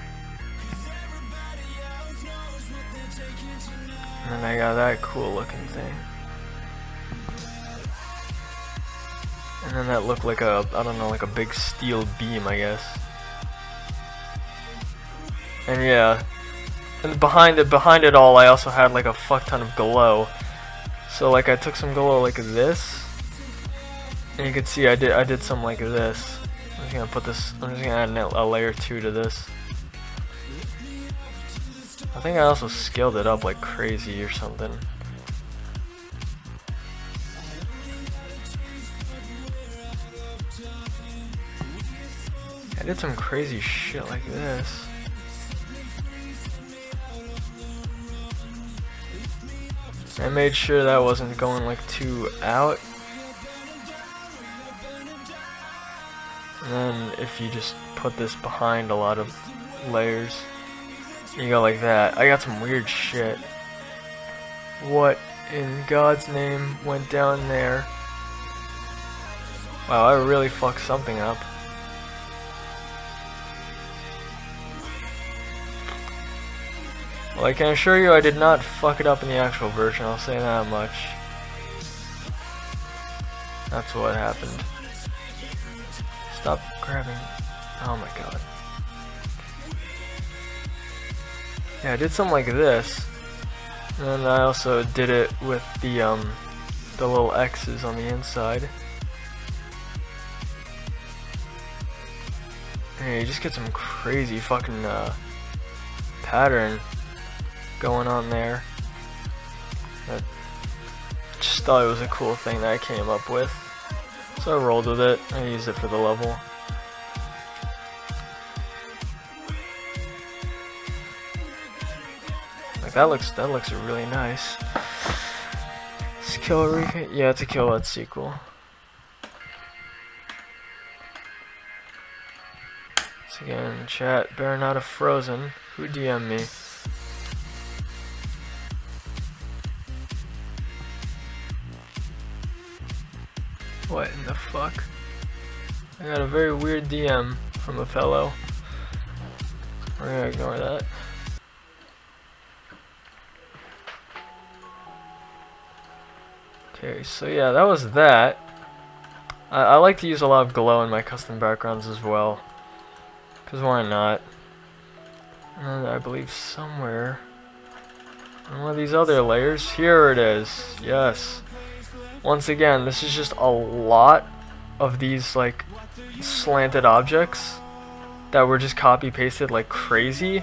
And then I got that cool looking thing. And then that looked like a, I don't know, like a big steel beam, I guess. And yeah. And behind it all, I also had like a fuck ton of glow. So like I took some glow like this. And you can see I did some like this. I'm just gonna put this, I'm just gonna add a layer 2 to this. I think I also scaled it up like crazy or something. I did some crazy shit like this. I made sure that wasn't going like too out. And then if you just put this behind a lot of layers, You go like that. I got some weird shit. What in God's name went down there? Wow, I really fucked something up. Well, I can assure you I did not fuck it up in the actual version, I'll say that much. That's what happened. Stop grabbing. Oh my god. Yeah, I did something like this. And then I also did it with the little X's on the inside. And you just get some crazy fucking pattern going on there. I just thought it was a cool thing that I came up with. So I rolled with it. I used it for the level. Like that looks really nice. Skill recon, yeah, it's a killbot sequel. So again, chat, better not have frozen. Who DM'd me? What in the fuck? I got a very weird DM from a fellow. We're gonna ignore that. Okay, so yeah, that was that. I like to use a lot of glow in my custom backgrounds as well. Cause why not? And I believe somewhere on one of these other layers, here it is. Yes. Once again, this is just a lot of these like slanted objects that were just copy pasted like crazy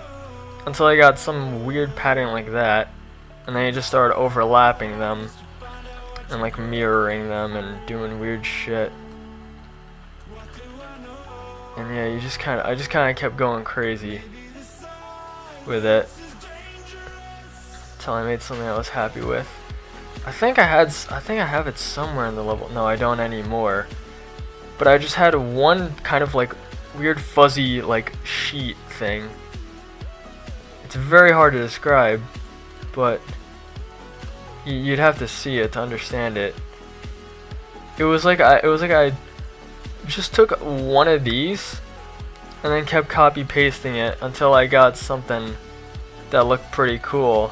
until I got some weird pattern like that, and then I just started overlapping them and like mirroring them and doing weird shit. And yeah, I just kind of kept going crazy with it until I made something I was happy with. I think I have it somewhere in the level. No, I don't anymore. But I just had one kind of like weird fuzzy like sheet thing. It's very hard to describe, but you'd have to see it to understand it. It was like I just took one of these and then kept copy pasting it until I got something that looked pretty cool.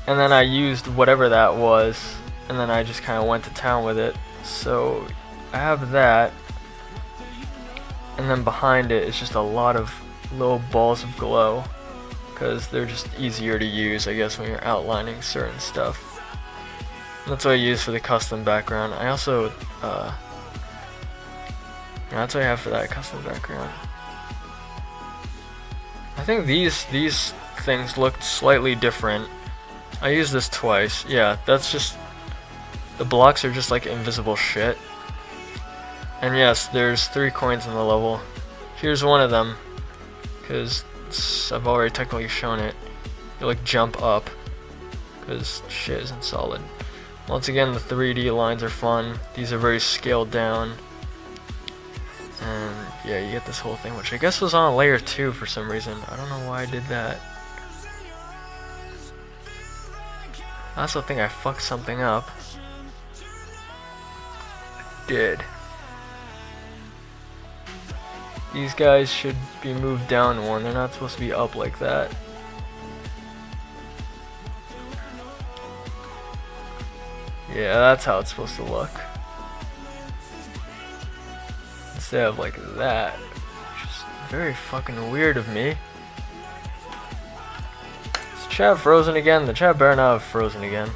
And then I used whatever that was, and then I just kind of went to town with it. So I have that, and then behind it is just a lot of little balls of glow, because they're just easier to use, I guess, when you're outlining certain stuff. And that's what I use for the custom background. I also, that's what I have for that custom background. I think these things looked slightly different. I used this twice. Yeah, that's just... the blocks are just like invisible shit. And yes, there's 3 coins in the level. Here's one of them, because I've already technically shown it. You like jump up, because shit isn't solid. Once again, the 3D lines are fun. These are very scaled down. And yeah, you get this whole thing, which I guess was on layer 2 for some reason. I don't know why I did that. I also think I fucked something up. I did. These guys should be moved down one. They're not supposed to be up like that. Yeah, that's how it's supposed to look. Instead of like that. Which is very fucking weird of me. Chat frozen again. The chat better not have frozen again.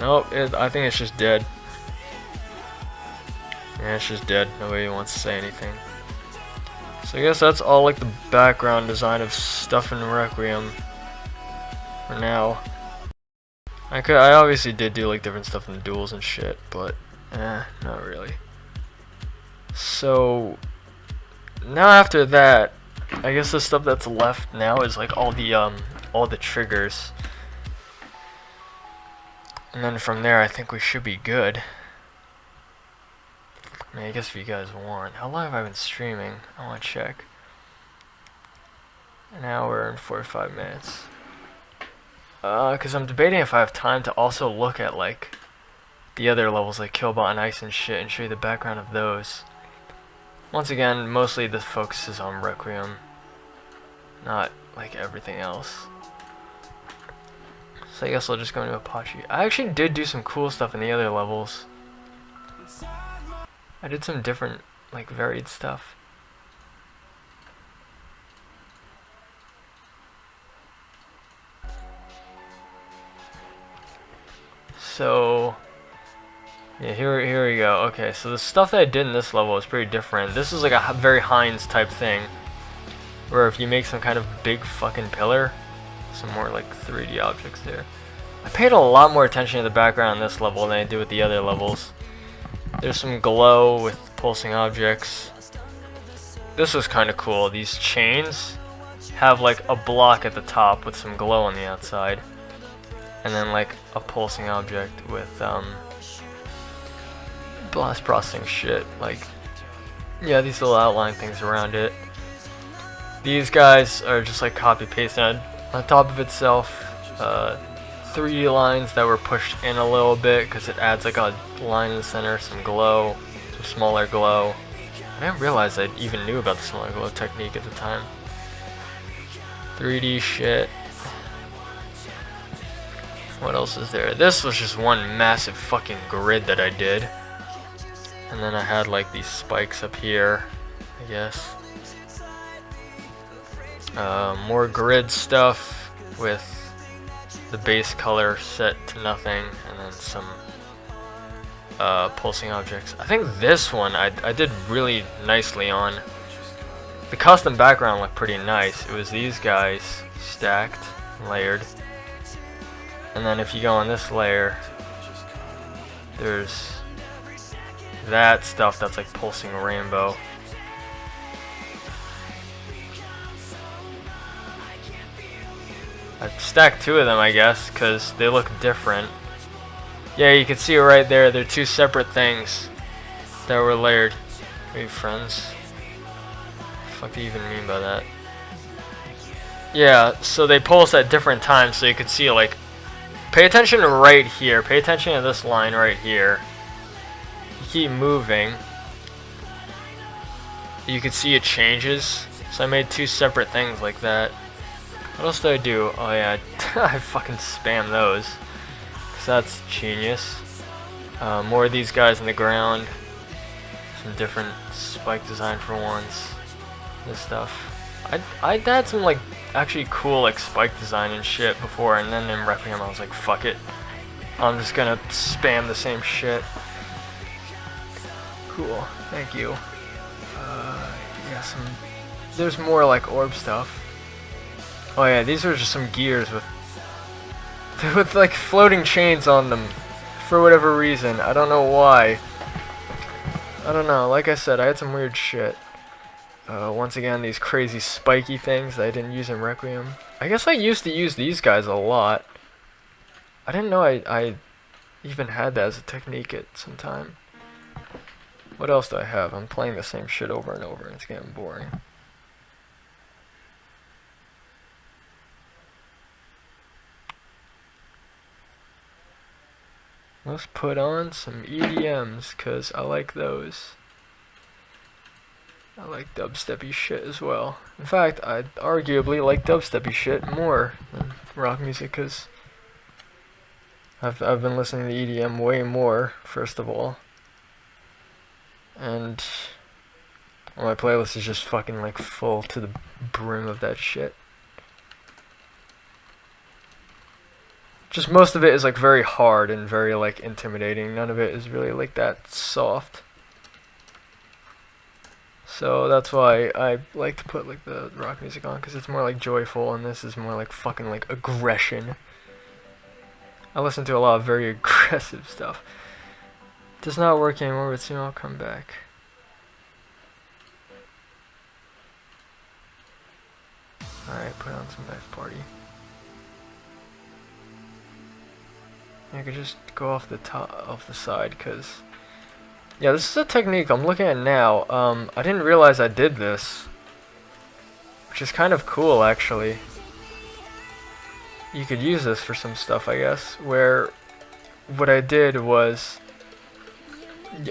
Nope, I think it's just dead. Yeah, it's just dead. Nobody wants to say anything. So I guess that's all like the background design of stuff in Requiem for now. I obviously did do like different stuff in the duels and shit, but not really. So now after that, I guess the stuff that's left now is like all the triggers. And then from there I think we should be good. I mean, I guess if you guys want. How long have I been streaming? I want to check. An hour and 45 minutes. Because I'm debating if I have time to also look at, like, the other levels, like Killbot and Ice and shit, and show you the background of those. Once again, mostly the focus is on Requiem. Not, like, everything else. So I guess I'll just go into Apache. I actually did do some cool stuff in the other levels. I did some different, like, varied stuff. So, yeah, here we go. Okay, so the stuff that I did in this level is pretty different. This is like a very Heinz type thing, where if you make some kind of big fucking pillar, some more like 3D objects there. I paid a lot more attention to the background in this level than I did with the other levels. There's some glow with pulsing objects. This was kind of cool. These chains have like a block at the top with some glow on the outside, and then like a pulsing object with blast processing shit. Like, yeah, these little outline things around it. These guys are just like copy pasted on top of itself. 3D lines that were pushed in a little bit because it adds like a line in the center, some glow, some smaller glow. I didn't realize I even knew about the smaller glow technique at the time. 3D shit. What else is there? This was just one massive fucking grid that I did. And then I had like these spikes up here, I guess. More grid stuff with the base color set to nothing, and then some pulsing objects. I think this one I did really nicely on. The custom background looked pretty nice. It was these guys stacked, layered. And then if you go on this layer, there's that stuff that's like pulsing rainbow. I stacked two of them, I guess, because they look different. Yeah, you can see it right there. They're two separate things that were layered. Are you friends? What the fuck do you even mean by that? Yeah, so they pulse at different times, so you can see, like, pay attention right here. Pay attention to this line right here. You keep moving. You can see it changes. So I made two separate things like that. What else did I do? Oh yeah, I fucking spam those. Cause that's genius. More of these guys in the ground. Some different spike design for once. This stuff. I had some like actually cool like spike design and shit before, and then in Requiem I was like, fuck it. I'm just gonna spam the same shit. Cool, thank you. Yeah, there's more like orb stuff. Oh yeah, these are just some gears with like floating chains on them for whatever reason. I don't know why. I don't know. Like I said, I had some weird shit. Once again, these crazy spiky things that I didn't use in Requiem. I guess I used to use these guys a lot. I didn't know I even had that as a technique at some time. What else do I have? I'm playing the same shit over and over and it's getting boring. Let's put on some EDMs, cause I like those. I like dubsteppy shit as well. In fact, I arguably like dubsteppy shit more than rock music, cause I've been listening to EDM way more, first of all. And my playlist is just fucking like full to the brim of that shit. Just most of it is like very hard and very like intimidating. None of it is really like that soft. So that's why I like to put like the rock music on, because it's more like joyful, and this is more like fucking like aggression. I listen to a lot of very aggressive stuff. Does not work anymore, but soon I'll come back. Alright, put on some Knife Party. I could just go off the top, off the side, because Yeah, this is a technique I'm looking at now. I didn't realize I did this, which is kind of cool actually. You could use this for some stuff, I guess, where what I did was,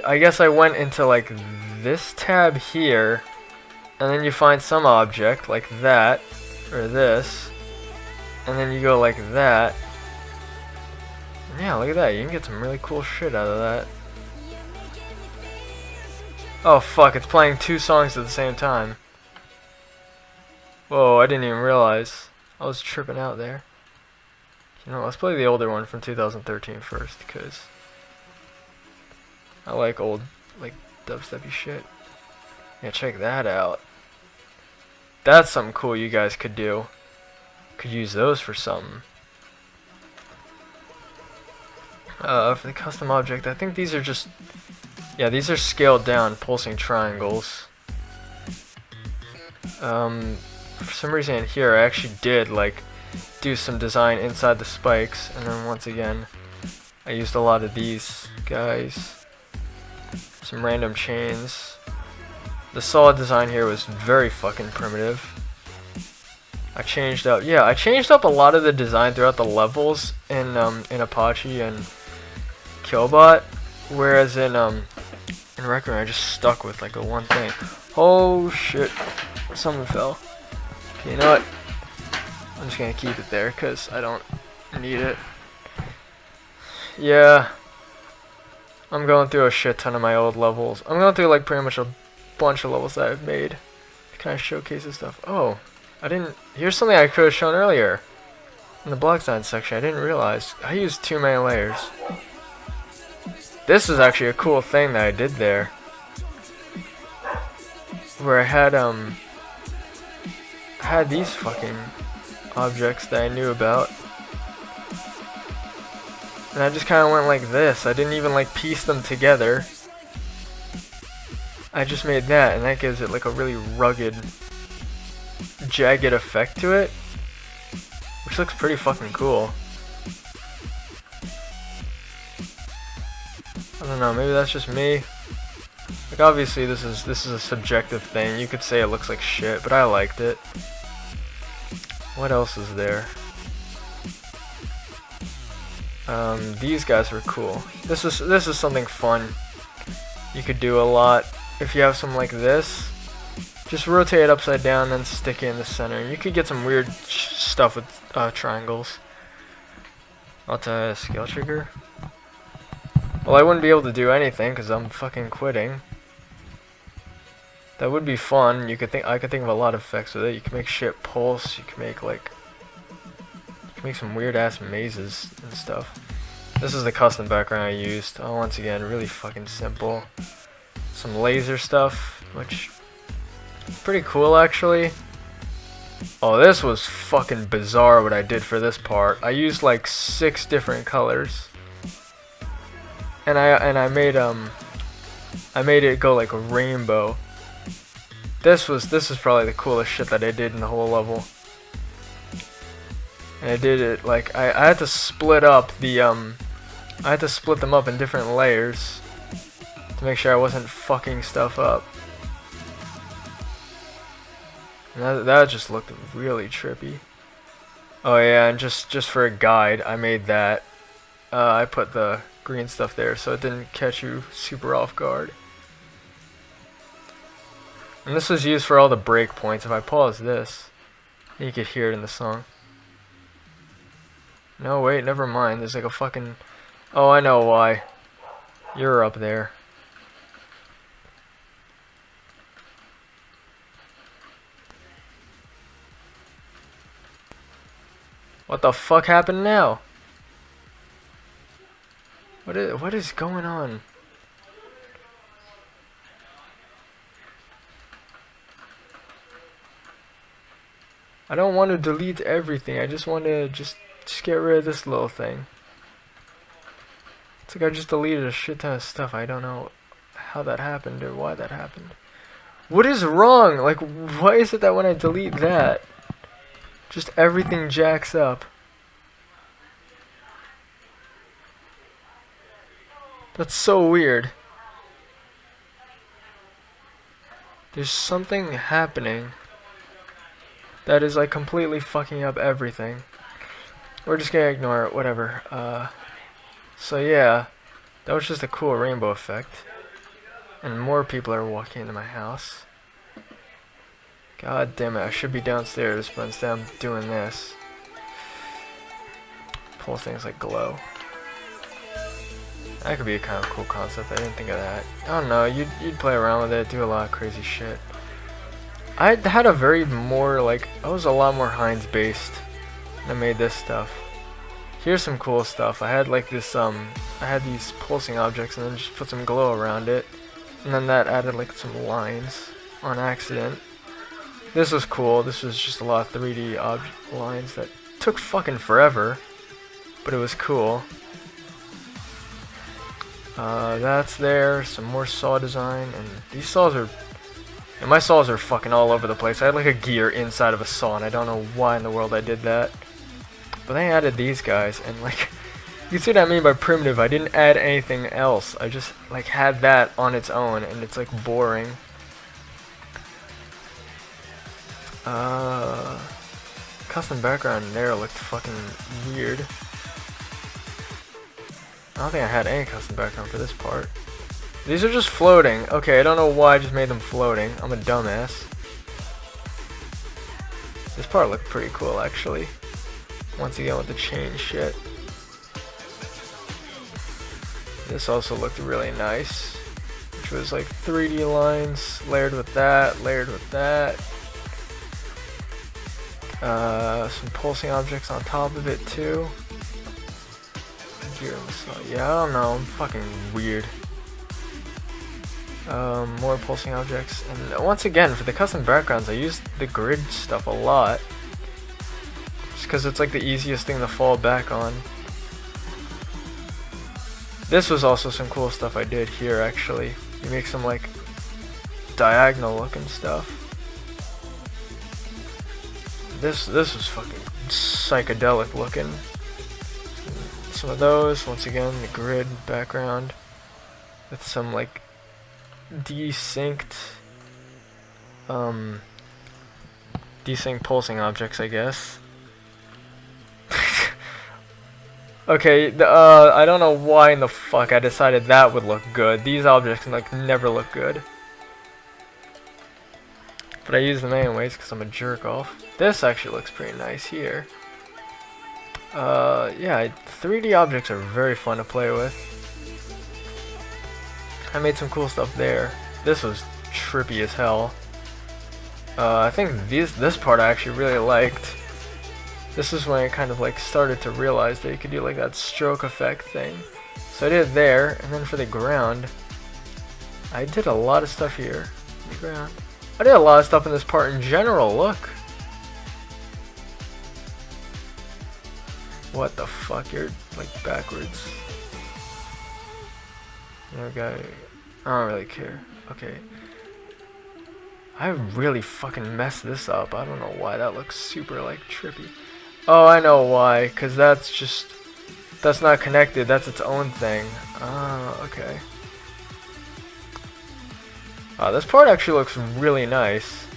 I guess I went into like this tab here, and then you find some object like that, or this, and then you go like that. Yeah, look at that, you can get some really cool shit out of that. Oh fuck, it's playing 2 songs at the same time. Whoa, I didn't even realize. I was tripping out there. You know, let's play the older one from 2013 first, because I like old, like, dubsteppy shit. Yeah, check that out. That's something cool you guys could do. Could use those for something. For the custom object, I think these are just... Yeah, these are scaled down pulsing triangles. For some reason in here I actually did, like, do some design inside the spikes, and then once again I used a lot of these guys, some random chains. The solid design here was very fucking primitive. I changed up a lot of the design throughout the levels in Apache and Killbot, whereas in Requiem I just stuck with like the one thing. Oh shit, something fell. Okay, you know what? I'm just gonna keep it there because I don't need it. Yeah, I'm going through a shit ton of my old levels. I'm going through like pretty much a bunch of levels that I've made to kind of showcase this stuff. Oh, I didn't. Here's something I could have shown earlier in the block design section. I didn't realize I used too many layers. This is actually a cool thing that I did there, where I had these fucking objects that I knew about, and I just kind of went like this. I didn't even like piece them together. I just made that, and that gives it like a really rugged, jagged effect to it, which looks pretty fucking cool. I don't know, maybe that's just me. Like, obviously this is a subjective thing. You could say it looks like shit, but I liked it. What else is there? These guys were cool. This is something fun you could do a lot. If you have something like this, just rotate it upside down and stick it in the center. You could get some weird stuff with triangles. Scale trigger. Well, I wouldn't be able to do anything because I'm fucking quitting. That would be fun. I could think of a lot of effects with it. You can make shit pulse. You can make some weird ass mazes and stuff. This is the custom background I used. Oh, once again, really fucking simple. Some laser stuff, which is pretty cool actually. Oh, this was fucking bizarre what I did for this part. I used like 6 different colors. And I made it go like a rainbow. This was probably the coolest shit that I did in the whole level. And I did it like I had to split up the I had to split them up in different layers to make sure I wasn't fucking stuff up. And that just looked really trippy. Oh yeah, and just for a guide, I made that. I put the green stuff there so it didn't catch you super off guard. And this was used for all the breakpoints. If I pause this, you could hear it in the song. No, wait, never mind. There's like a fucking... Oh, I know why. You're up there. What the fuck happened now? What is going on? I don't want to delete everything. I just want to just get rid of this little thing. It's like I just deleted a shit ton of stuff. I don't know how that happened or why that happened. What is wrong? Like, why is it that when I delete that, just everything jacks up? That's so weird. There's something happening that is like completely fucking up everything. We're just gonna ignore it, whatever. So yeah, that was just a cool rainbow effect. And more people are walking into my house. God damn it, I should be downstairs, but instead I'm doing this. Pull things like glow. That could be a kind of cool concept, I didn't think of that. I don't know, you'd play around with it, do a lot of crazy shit. I had a very more, like, I was a lot more Heinz based when I made this stuff. Here's some cool stuff. I had like this, I had these pulsing objects and then just put some glow around it. And then that added like some lines on accident. This was cool. This was just a lot of 3D lines that took fucking forever. But it was cool. That's there. Some more saw design. And these saws are... And my saws are fucking all over the place. I had like a gear inside of a saw and I don't know why in the world I did that. But they added these guys and like... You see what I mean by primitive? I didn't add anything else. I just like had that on its own and it's like boring. Custom background there looked fucking weird. I don't think I had any custom background for this part. These are just floating. Okay, I don't know why I just made them floating. I'm a dumbass. This part looked pretty cool actually. Once again with the chain shit. This also looked really nice, which was like 3D lines layered with that, layered with that. Some pulsing objects on top of it too. Yeah, I don't know, I'm fucking weird. More pulsing objects, and once again for the custom backgrounds I used the grid stuff a lot. Just because it's like the easiest thing to fall back on. This was also some cool stuff I did here actually. You make some like diagonal looking stuff. This was fucking psychedelic looking. Some of those, once again, the grid background with some like desynced pulsing objects, I guess. Okay, I don't know why in the fuck I decided that would look good. These objects like never look good. But I use them anyways because I'm a jerk off. This actually looks pretty nice here. Yeah, 3D objects are very fun to play with. I made some cool stuff there. This was trippy as hell. I think this part I actually really liked. This is when I kind of like started to realize that you could do like that stroke effect thing. So I did it there, and then for the ground, I did a lot of stuff here. The ground. I did a lot of stuff in this part in general, look. What the fuck, you're like backwards. Okay, I don't really care. Okay. I really fucking messed this up. I don't know why that looks super like trippy. Oh, I know why, cause that's not connected, that's its own thing. Oh, okay. This part actually looks really nice.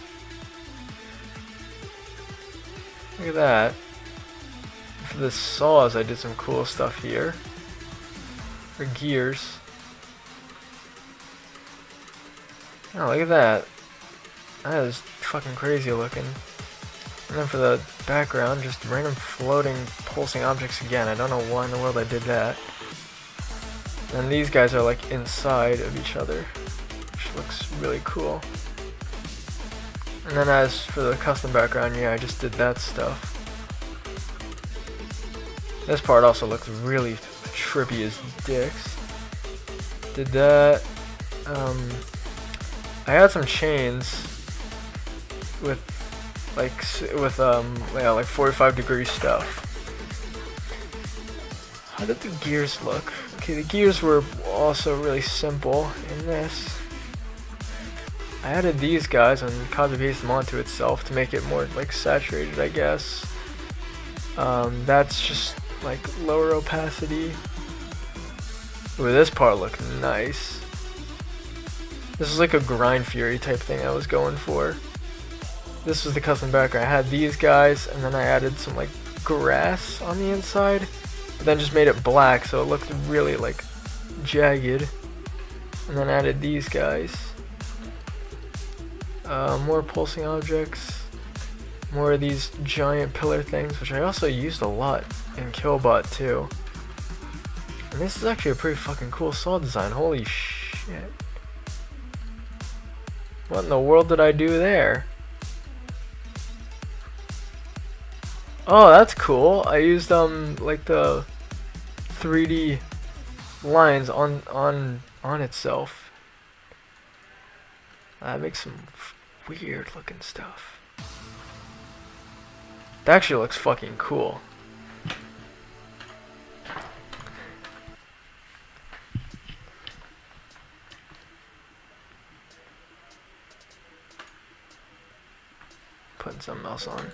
Look at that. For the saws, I did some cool stuff here. For gears. Oh, look at that. That is fucking crazy looking. And then for the background, just random floating, pulsing objects again. I don't know why in the world I did that. And these guys are like inside of each other, which looks really cool. And then as for the custom background, yeah, I just did that stuff. This part also looks really trippy as dicks. Did that. I had some chains with like 45 degree stuff. How did the gears look? Okay, the gears were also really simple in this. I added these guys and copy pasted them onto itself to make it more like saturated, I guess. That's just like lower opacity. Ooh, this part looked nice. This is like a grind fury type thing I was going for. This was the custom background. I had these guys, and then I added some like grass on the inside, but then just made it black so it looked really like jagged. And then added these guys. More pulsing objects. More of these giant pillar things, which I also used a lot in Killbot too. And this is actually a pretty fucking cool saw design. Holy shit. What in the world did I do there? Oh, that's cool. I used like the 3D lines on itself. That makes some weird looking stuff. That actually looks fucking cool. Putting something else on.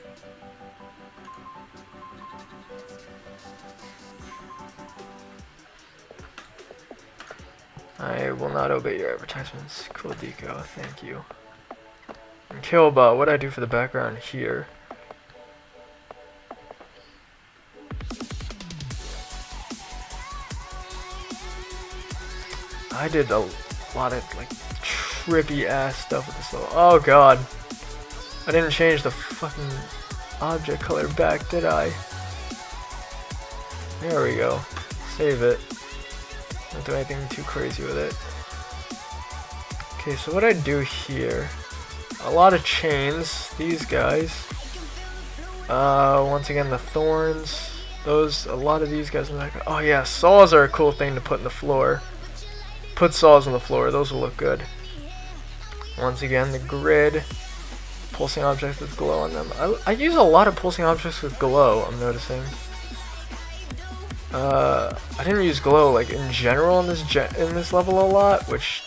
I will not obey your advertisements. Cool deco, thank you. And Killbot, what I do for the background here. I did a lot of like trippy ass stuff with this level. Oh god. I didn't change the fucking object color back, did I? There we go. Save it. Don't do anything too crazy with it. Okay, so what I do here, a lot of chains, these guys. Once again, the thorns, those, a lot of these guys in the back. Oh yeah, saws are a cool thing to put in the floor. Put saws on the floor, those will look good. Once again, the grid, pulsing objects with glow on them. I use a lot of pulsing objects with glow, I'm noticing. I didn't use glow like in general in this level a lot, which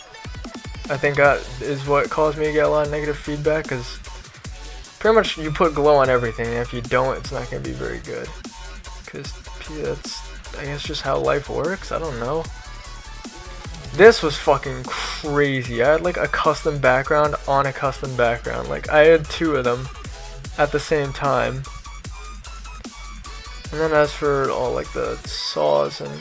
I think is what caused me to get a lot of negative feedback, because pretty much you put glow on everything, and if you don't, it's not going to be very good. Because that's, I guess, just how life works. I don't know. This was fucking crazy. I had like a custom background on a custom background. Like I had two of them at the same time. And then as for all like the saws and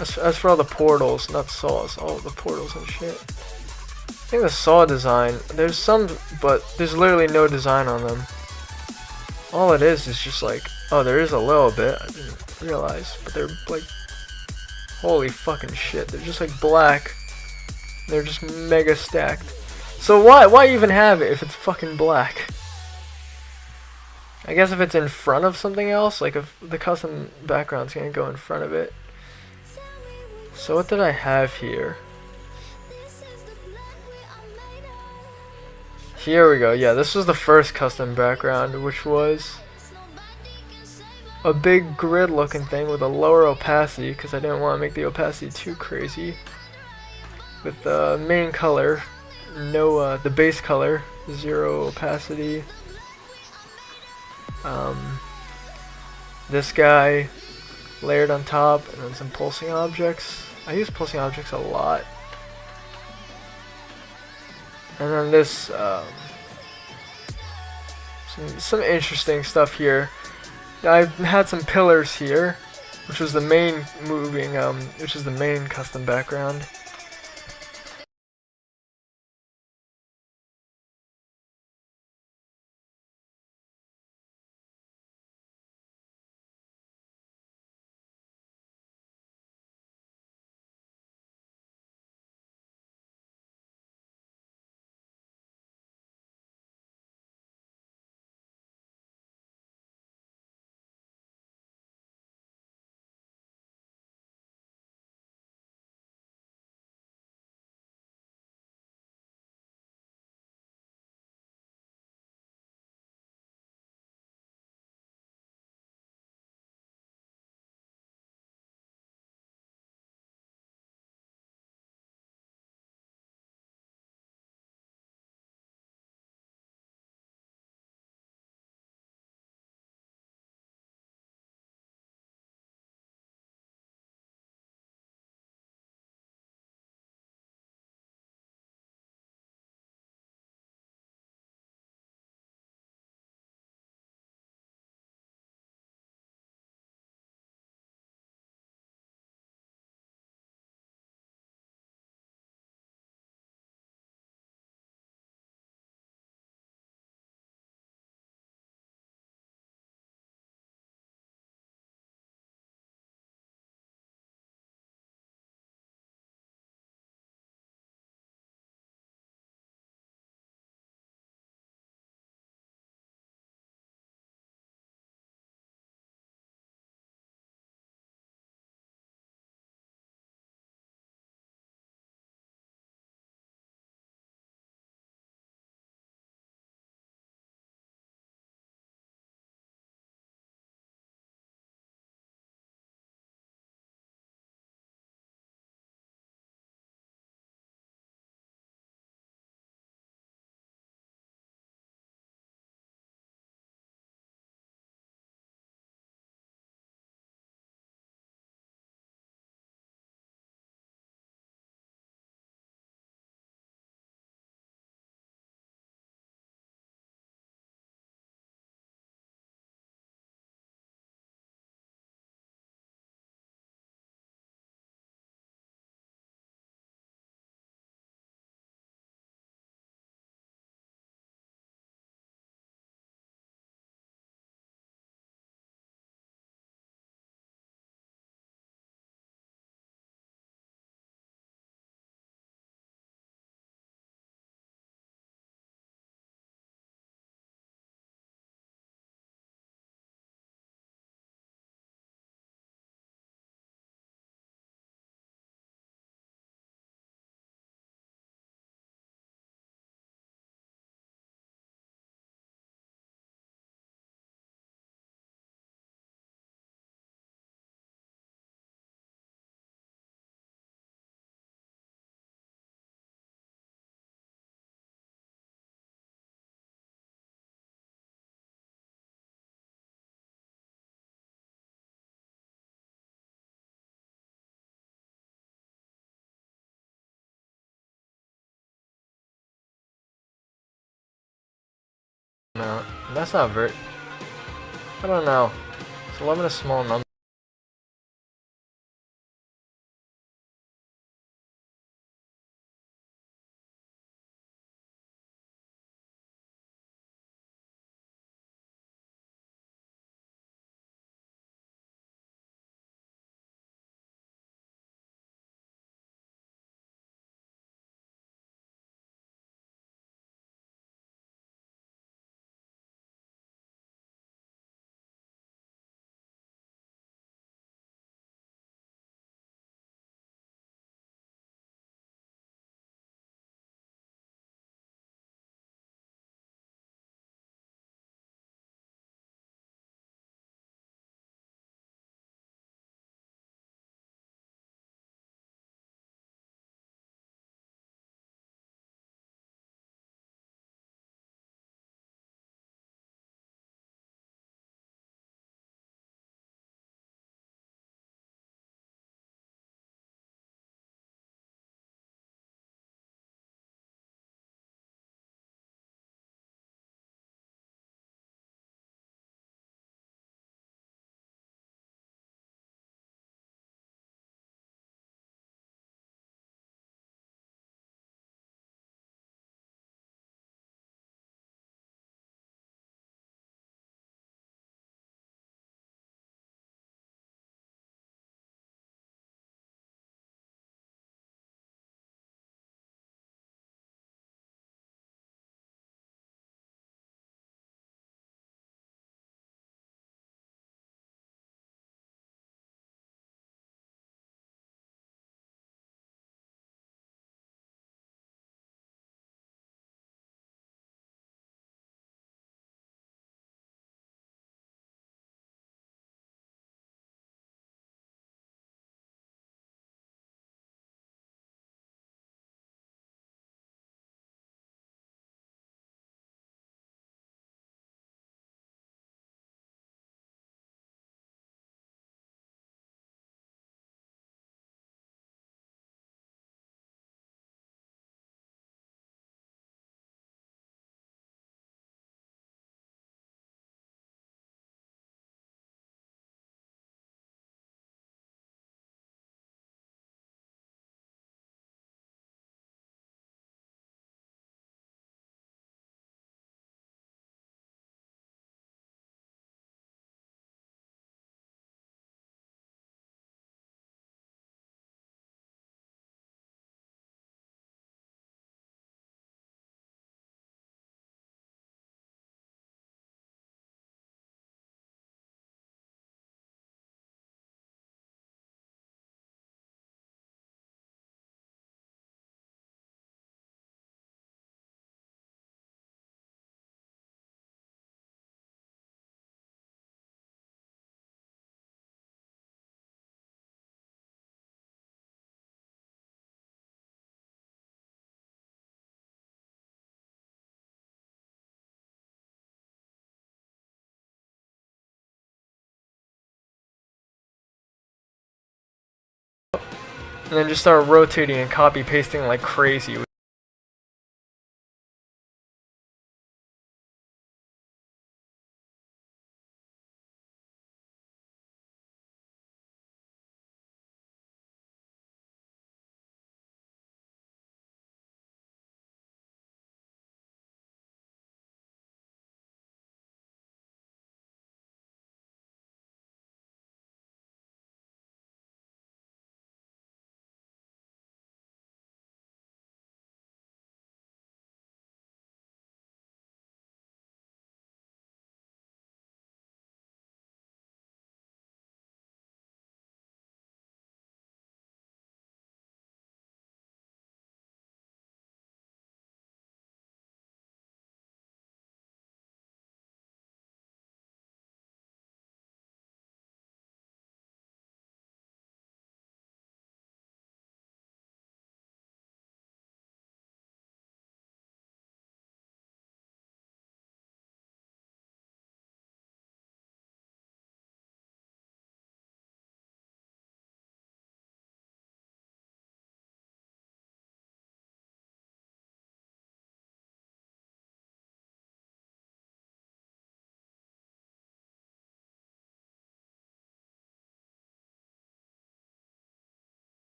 as for all the portals, not saws, all the portals and shit. I think the saw design, there's some, but there's literally no design on them. All it is just like, oh, there is a little bit, I didn't realize, but they're like, holy fucking shit, they're just like black. They're just mega stacked. So why even have it if it's fucking black? I guess if it's in front of something else, like if the custom background's gonna go in front of it. So what did I have here? Here we go. Yeah, this was the first custom background, which was a big grid looking thing with a lower opacity, because I didn't want to make the opacity too crazy. With the main color, no, the base color, 0 opacity. This guy layered on top, and then some pulsing objects. I use pulsing objects a lot. And then this, some interesting stuff here. I had some pillars here, which was the main which is the main custom background. That's not very... I don't know. Is 11 a small number? And then just start rotating and copy pasting like crazy.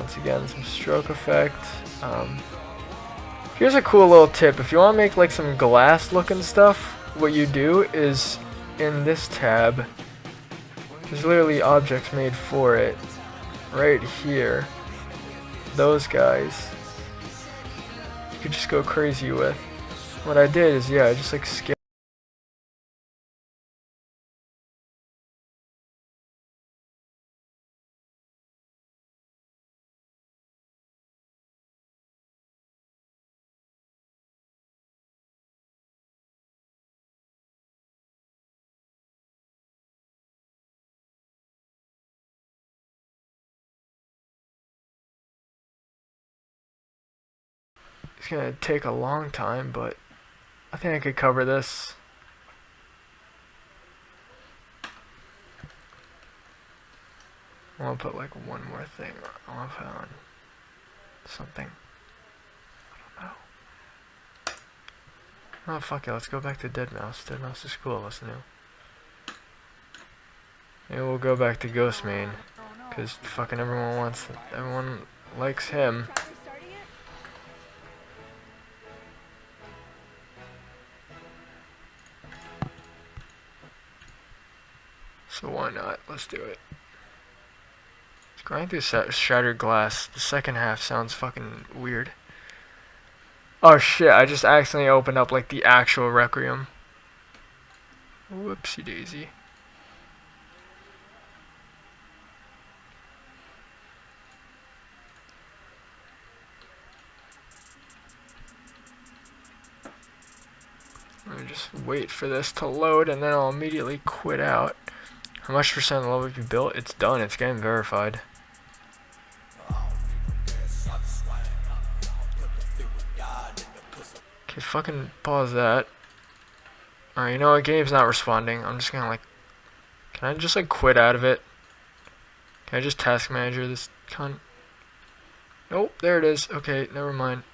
once again, some stroke effect. Here's a cool little tip. If you want to make like some glass looking stuff, what you do is in this tab, there's literally objects made for it right here. Those guys you could just go crazy with. What I did is, yeah, I just like scale. It's gonna take a long time, but I think I could cover this. I want to put like one more thing. I want to put on something. I don't know. Oh fuck it, let's go back to Dead Mouse. Dead Mouse is cool, what's new? Maybe we'll go back to Ghost Main, cause fucking everyone likes him. Try restarting it? So why not? Let's do it. Grind through shattered glass. The second half sounds fucking weird. Oh shit, I just accidentally opened up like the actual Requiem. Whoopsie daisy. Let me just wait for this to load and then I'll immediately quit out. How much percent of the level have you built? It's done, it's getting verified. Okay, fucking pause that. Alright, you know what? Game's not responding. I'm just gonna like... Can I just like quit out of it? Can I just task manager this cunt? Nope, there it is. Okay, never mind.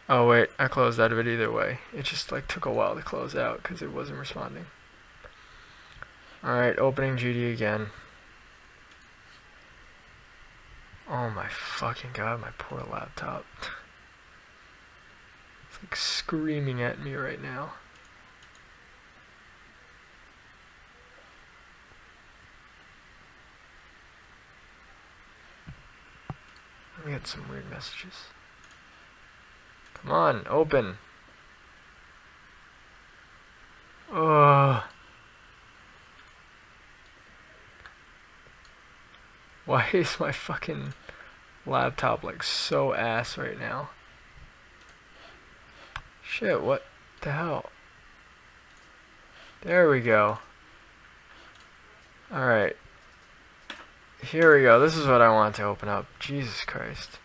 Oh wait, I closed out of it either way. It just like took a while to close out because it wasn't responding. Alright, opening GD again. Oh my fucking god, my poor laptop. It's like screaming at me right now. Let me get some weird messages. Come on, open. Ugh. Why is my fucking laptop like so ass right now? Shit, what the hell? There we go. Alright. Here we go. This is what I want to open up. Jesus Christ.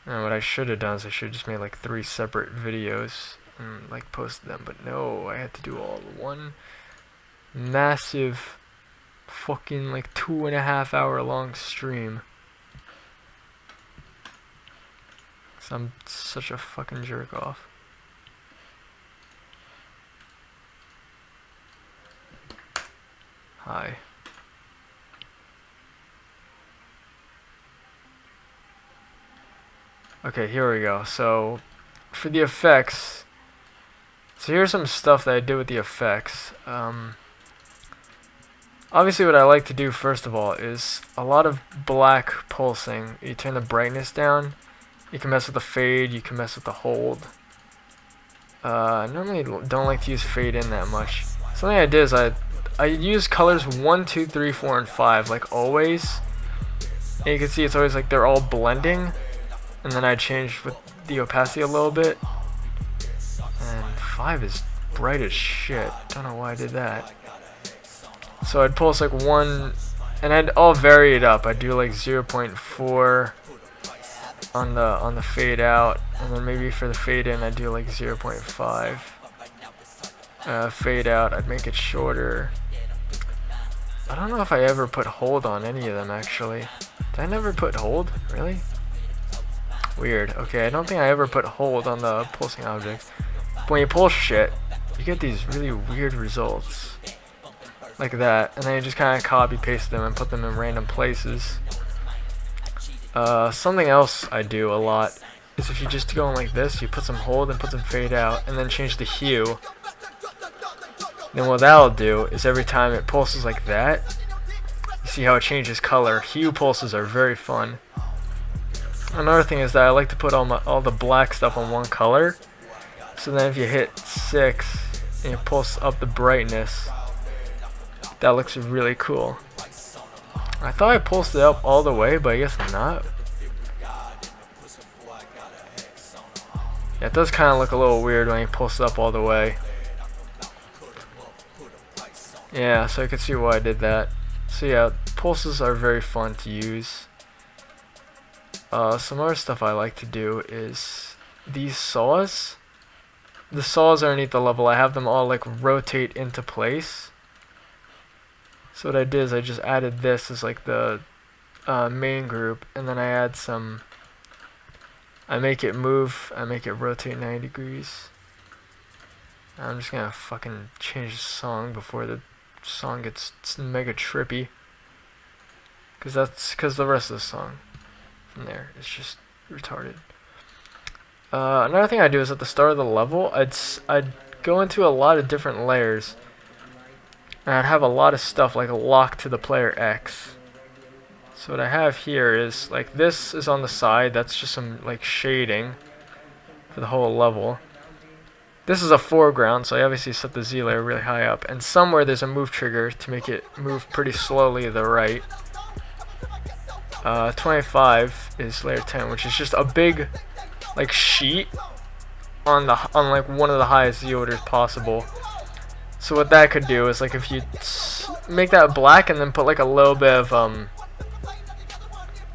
And what I should have done is I should have just made like 3 separate videos and like posted them, but no, I had to do all in one massive fucking like 2.5 hour long stream. 'Cause I'm such a fucking jerk off. Hi. Okay, here we go. So, for the effects, so here's some stuff that I did with the effects. Obviously what I like to do first of all is a lot of black pulsing. You turn the brightness down, you can mess with the fade, you can mess with the hold. I normally don't like to use fade in that much. Something I did is I use colors 1, 2, 3, 4, and 5 like always. And you can see it's always like they're all blending. And then I changed with the opacity a little bit. And 5 is bright as shit. Don't know why I did that. So I'd pulse like 1, and I'll vary it up. I'd do like 0.4 on the fade out, and then maybe for the fade in I'd do like 0.5. Fade out, I'd make it shorter. I don't know if I ever put hold on any of them actually. Did I never put hold? Really? Weird. Okay, I don't think I ever put hold on the pulsing object. But when you pulse shit, you get these really weird results. Like that. And then you just kind of copy paste them and put them in random places. Something else I do a lot is if you just go in like this, you put some hold and put some fade out, and then change the hue. Then what that'll do is every time it pulses like that, you see how it changes color. Hue pulses are very fun. Another thing is that I like to put all the black stuff on one color. So then if you hit 6 and you pulse up the brightness, that looks really cool. I thought I pulsed it up all the way, but I guess not. Yeah, it does kind of look a little weird when you pulse it up all the way. Yeah, so you can see why I did that. So yeah, pulses are very fun to use. Some other stuff I like to do is these saws. The saws underneath the level, I have them all like rotate into place. So what I did is I just added this as like the main group, and then I add some. I make it move. I make it rotate 90 degrees. I'm just gonna fucking change the song before the song gets mega trippy. Cause the rest of the song from there is just retarded. Another thing I do is at the start of the level, I'd go into a lot of different layers. And I'd have a lot of stuff like locked to the player X. So what I have here is like this is on the side. That's just some like shading for the whole level. This is a foreground, so I obviously set the Z layer really high up. And somewhere there's a move trigger to make it move pretty slowly to the right. 25 is layer 10, which is just a big like sheet on like one of the highest Z orders possible. So what that could do is like if you make that black and then put like a little bit of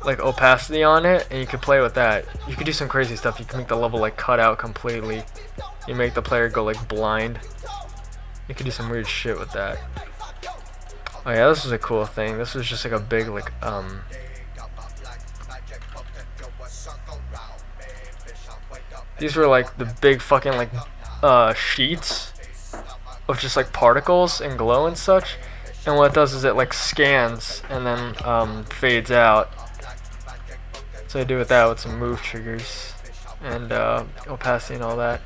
like opacity on it, and you could play with that. You could do some crazy stuff. You can make the level like cut out completely. You make the player go like blind. You could do some weird shit with that. Oh yeah, this was a cool thing. This was just like a big like these were like the big fucking like sheets of just like particles and glow and such, and what it does is it like scans and then fades out. So I do with that with some move triggers and opacity and all that.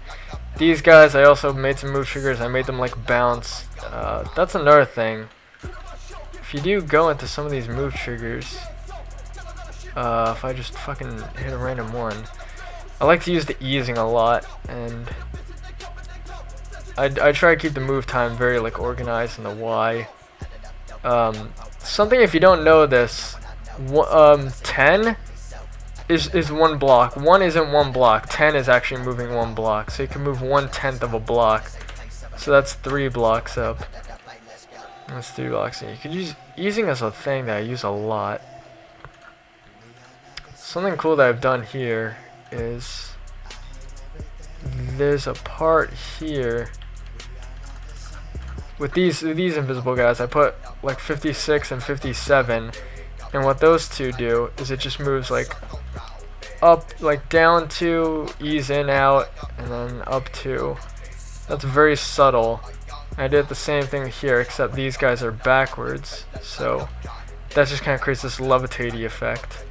These guys I also made some move triggers. I made them like bounce. That's another thing. If you do go into some of these move triggers, if I just fucking hit a random one, I like to use the easing a lot, and I try to keep the move time very like organized in the Y. Something if you don't know this, 10 is one block. 1 isn't one block. 10 is actually moving one block. So you can move 1/10 of a block. So that's 3 blocks up. That's 3 blocks. And you could use easing as a thing that I use a lot. Something cool that I've done here is there's a part here with these invisible guys. I put like 56 and 57, and what those two do is it just moves like up, like down 2, ease in, out, and then up 2. That's very subtle. I did the same thing here, except these guys are backwards, so that just kind of creates this levitatey effect.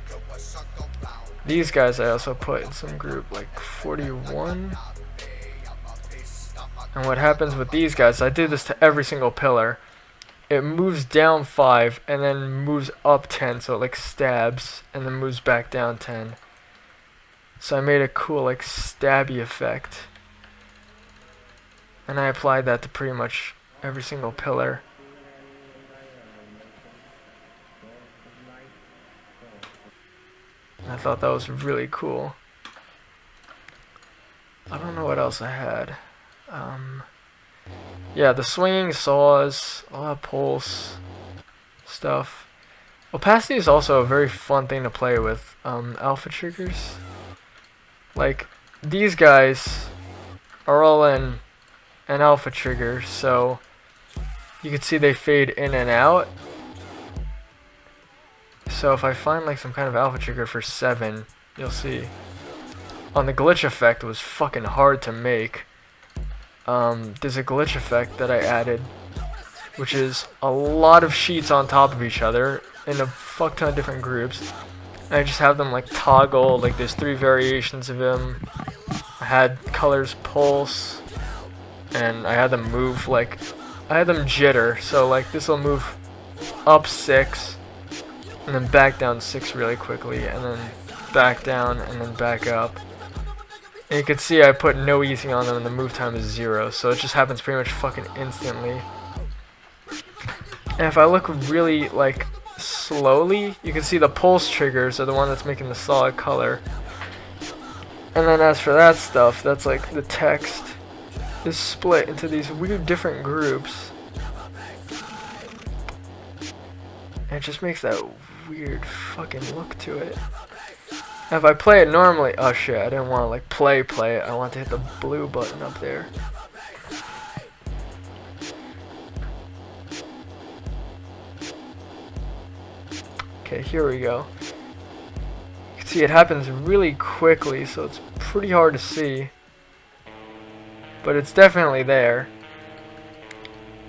These guys I also put in some group like 41. And what happens with these guys, I did this to every single pillar. It moves down 5 and then moves up 10, so it like stabs and then moves back down 10. So I made a cool like stabby effect. And I applied that to pretty much every single pillar. And I thought that was really cool. I don't know what else I had. Yeah, the swinging saws, a lot of pulse stuff. Opacity is also a very fun thing to play with. Alpha triggers. Like, these guys are all in an alpha trigger, so you can see they fade in and out. So if I find like some kind of alpha trigger for 7, you'll see. On the glitch effect, it was fucking hard to make. there's a glitch effect that I added, which is a lot of sheets on top of each other in a fuck ton of different groups. And I just have them like toggle, like there's 3 variations of him. I had colors pulse, and I had them move like, I had them jitter, so like this will move up 6, and then back down 6 really quickly, and then back down, and then back up. And you can see I put no easing on them, and the move time is 0, so it just happens pretty much fucking instantly. And if I look really like slowly, you can see the pulse triggers are the one that's making the solid color. And then as for that stuff, that's like the text is split into these weird different groups. And it just makes that weird fucking look to it. And if I play it normally, oh shit, I didn't want to like play it, I want to hit the blue button up there. Okay, here we go. You can see it happens really quickly, so it's pretty hard to see. But it's definitely there.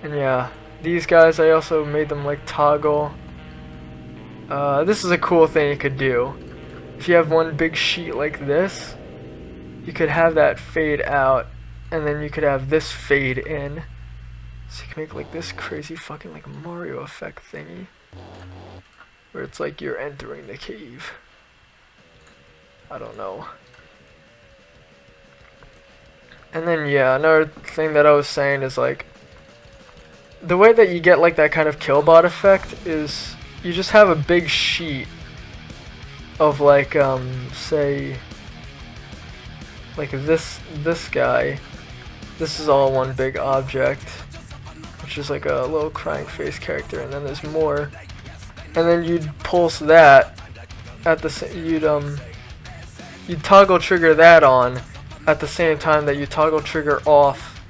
And yeah, these guys, I also made them like toggle. This is a cool thing you could do. If you have one big sheet like this, you could have that fade out, and then you could have this fade in. So you can make like this crazy fucking like Mario effect thingy, where it's like you're entering the cave. I don't know. And then yeah, another thing that I was saying is like, the way that you get like that kind of killbot effect is you just have a big sheet of like say like this guy. This is all one big object, which is like a little crying face character, and then there's more. And then you'd pulse that at the you'd toggle trigger that on at the same time that you toggle trigger off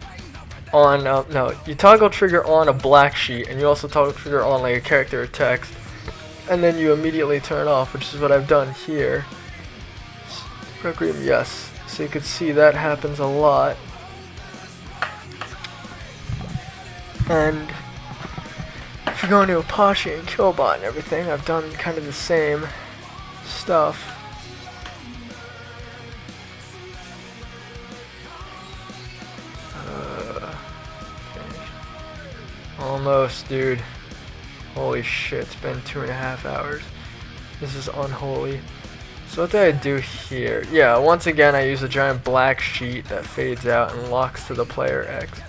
on no, you toggle trigger on a black sheet, and you also toggle trigger on like a character or text, and then you immediately turn off, which is what I've done here. Requiem, yes. So you could see that happens a lot. And if you go into Apache and Killbot and everything, I've done kind of the same stuff. Almost, dude. Holy shit, it's been 2.5 hours. This is unholy. So what did I do here? Yeah, once again I use a giant black sheet that fades out and locks to the player X.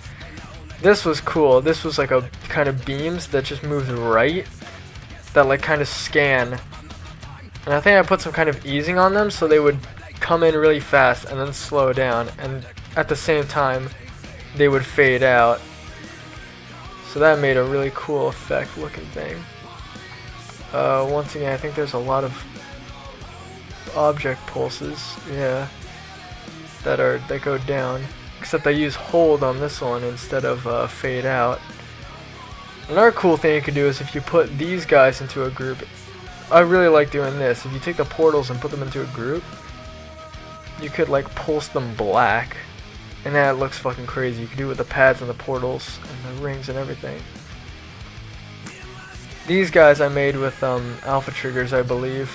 This was cool. This was like a kind of beams that just moves right, that like kind of scan. And I think I put some kind of easing on them so they would come in really fast and then slow down, and at the same time they would fade out. So that made a really cool effect looking thing. Once again, I think there's a lot of object pulses, yeah, that go down. Except I use hold on this one instead of fade out. Another cool thing you could do is if you put these guys into a group. I really like doing this. If you take the portals and put them into a group, you could like pulse them black, and that looks fucking crazy. You can do it with the pads and the portals and the rings and everything. These guys I made with alpha triggers, I believe.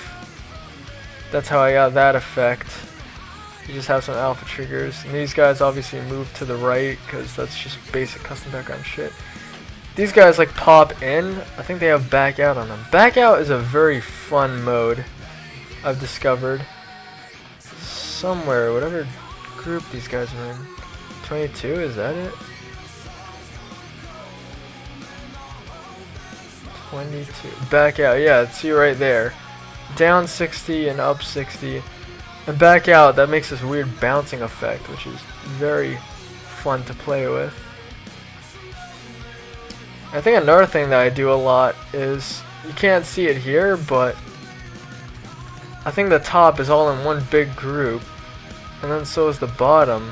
That's how I got that effect. You just have some alpha triggers, and these guys obviously move to the right because that's just basic custom background shit. These guys like pop in. I think they have back out on them. Back out is a very fun mode I've discovered. Somewhere, whatever group these guys are in. 22, is that it? 22. Back out, yeah, see right there. Down 60 and up 60. And back out, that makes this weird bouncing effect, which is very fun to play with. I think another thing that I do a lot is, you can't see it here, but I think the top is all in one big group, and then so is the bottom.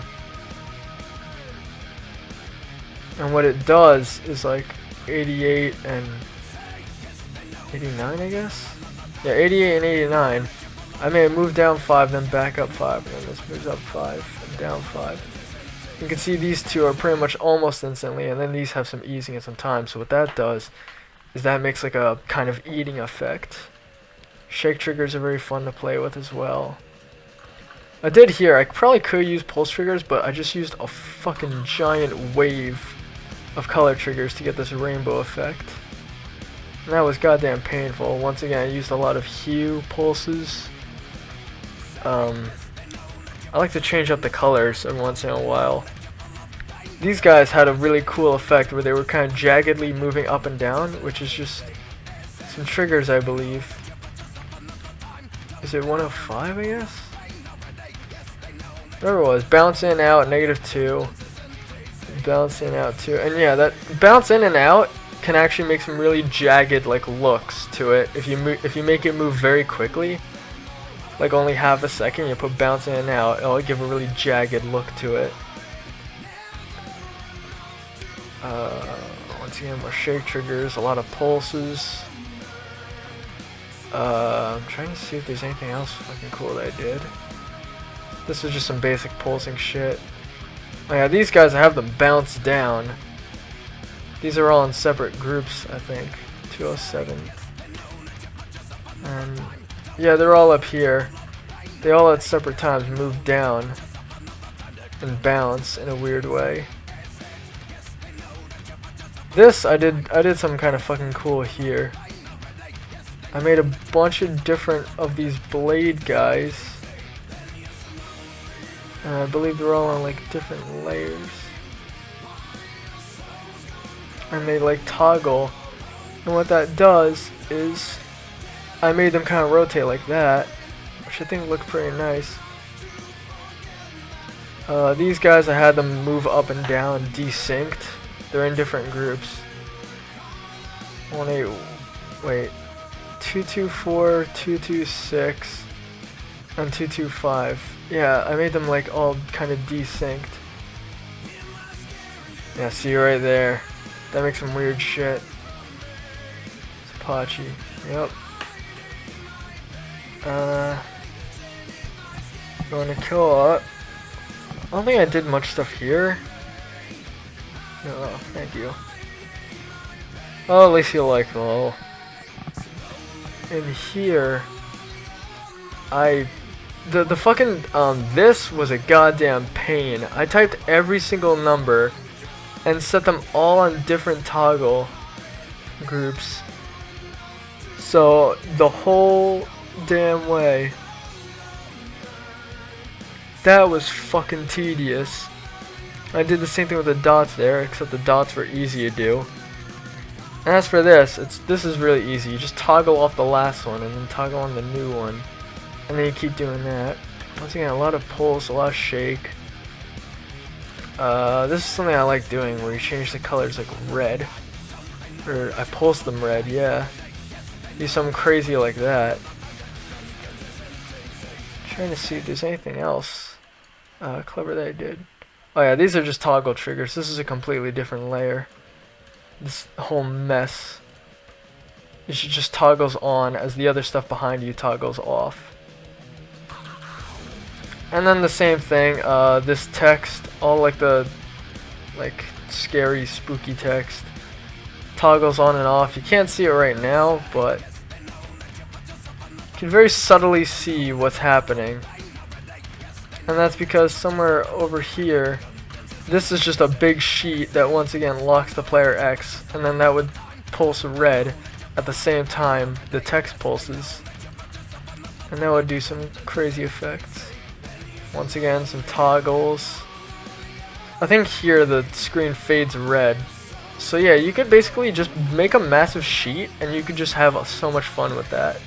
And what it does is like 88 and 89, I guess? Yeah, 88 and 89. I may move down 5, then back up 5, and then this moves up 5 and down 5. You can see these two are pretty much almost instantly, and then these have some easing and some time. So what that does is that makes like a kind of eating effect. Shake triggers are very fun to play with as well. I did here, I probably could use pulse triggers, but I just used a fucking giant wave of color triggers to get this rainbow effect. And that was goddamn painful. Once again, I used a lot of hue pulses. I like to change up the colors every once in a while. These guys had a really cool effect where they were kind of jaggedly moving up and down, which is just some triggers, I believe. Is it 105, I guess? Whatever it was. Bounce in, out, -2. Bounce in, out, 2. And yeah, that bounce in and out can actually make some really jagged like looks to it. If you make it move very quickly, like only half a second, you put bounce in and out, it'll give a really jagged look to it. Once again, more shake triggers, a lot of pulses. I'm trying to see if there's anything else fucking cool that I did. This is just some basic pulsing shit. Oh yeah, these guys, I have them bounce down. These are all in separate groups, I think. 207. And yeah, they're all up here. They all at separate times move down and bounce in a weird way. This I did something kind of fucking cool here. I made a bunch of different of these blade guys. And I believe they're all on like different layers. And they like toggle. And what that does is I made them kind of rotate like that, which I think looked pretty nice. These guys, I had them move up and down, desynced. They're in different groups. 224, 226, and 225. Yeah, I made them like all kind of desynced. Yeah, see right there. That makes some weird shit. It's Apache. Yep. Going to killbot. I don't think I did much stuff here. No, thank you. Oh, at least you like the level. In here, the fucking this was a goddamn pain. I typed every single number and set them all on different toggle groups. So the whole damn way. That was fucking tedious. I did the same thing with the dots there, except the dots were easy to do. And as for this, this is really easy. You just toggle off the last one and then toggle on the new one. And then you keep doing that. Once again, a lot of pulse, a lot of shake. This is something I like doing, where you change the colors like red. Or I pulse them red, yeah. Do something crazy like that. Trying to see if there's anything else clever that I did. Oh yeah, these are just toggle triggers. This is a completely different layer. This whole mess. It just toggles on as the other stuff behind you toggles off. And then the same thing, this text, all like the scary, spooky text, toggles on and off. You can't see it right now, but you can very subtly see what's happening. And that's because somewhere over here, this is just a big sheet that once again locks the player X, and then that would pulse red at the same time the text pulses. And that would do some crazy effects. Once again, some toggles. I think here the screen fades red. So yeah, you could basically just make a massive sheet and you could just have so much fun with that.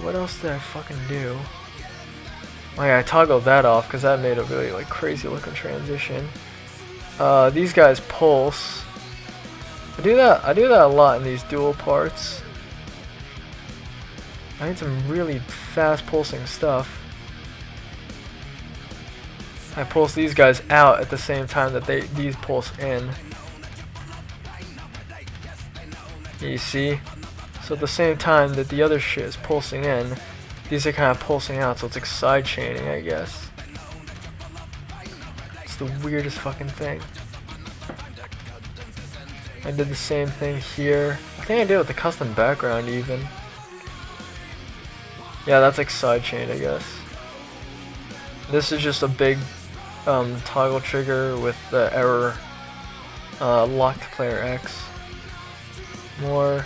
What else did I fucking do? Oh yeah, I toggled that off because that made a really like crazy looking transition. These guys pulse. I do that a lot in these dual parts. I need some really fast pulsing stuff. I pulse these guys out at the same time that these pulse in. You see? So at the same time that the other shit is pulsing in, these are kind of pulsing out, so it's like side chaining, I guess. the weirdest fucking thing. I did the same thing here. I think I did it with the custom background even. Yeah, that's like sidechained, I guess. This is just a big toggle trigger with the error locked to player X. More.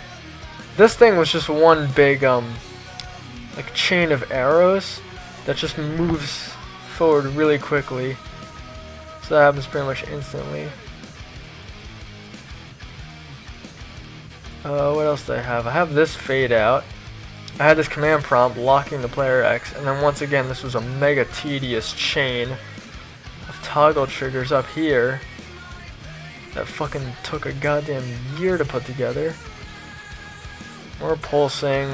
This thing was just one big like chain of arrows that just moves forward really quickly. So that happens pretty much instantly. What else do I have? I have this fade out. I had this command prompt locking the player X, and then once again this was a mega tedious chain of toggle triggers up here that fucking took a goddamn year to put together. More pulsing.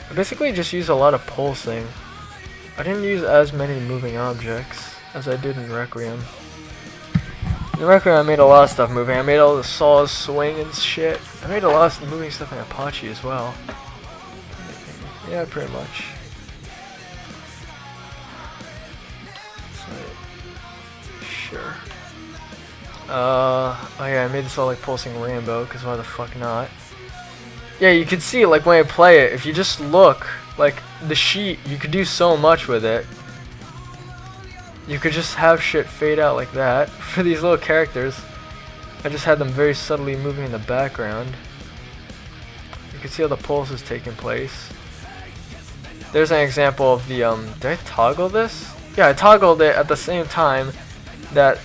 I basically just use a lot of pulsing. I didn't use as many moving objects as I did in Requiem. In Requiem I made a lot of stuff moving. I made all the saws swing and shit. I made a lot of moving stuff in Apache as well. Yeah, pretty much. So, sure. Oh yeah, I made this all like pulsing rainbow, because why the fuck not? Yeah, you can see like when I play it, if you just look, like the sheet, you could do so much with it. You could just have shit fade out like that. For these little characters, I just had them very subtly moving in the background. You can see how the pulse is taking place. There's an example of the, did I toggle this? Yeah, I toggled it at the same time that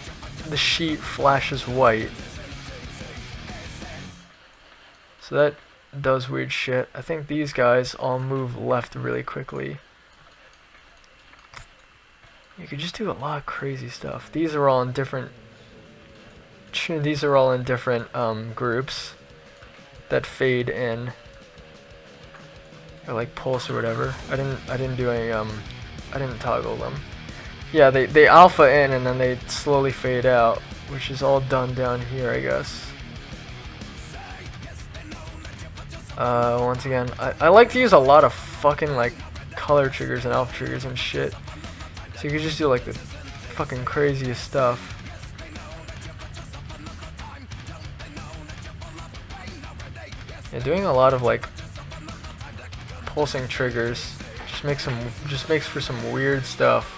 the sheet flashes white. So that does weird shit. I think these guys all move left really quickly. You could just do a lot of crazy stuff. These are all in different groups that fade in. Or like pulse or whatever. I didn't do any I didn't toggle them. Yeah, they alpha in and then they slowly fade out, which is all done down here, I guess. Once again, I like to use a lot of fucking like color triggers and alpha triggers and shit. So you can just do like the fucking craziest stuff. Yeah, doing a lot of like pulsing triggers just makes for some weird stuff.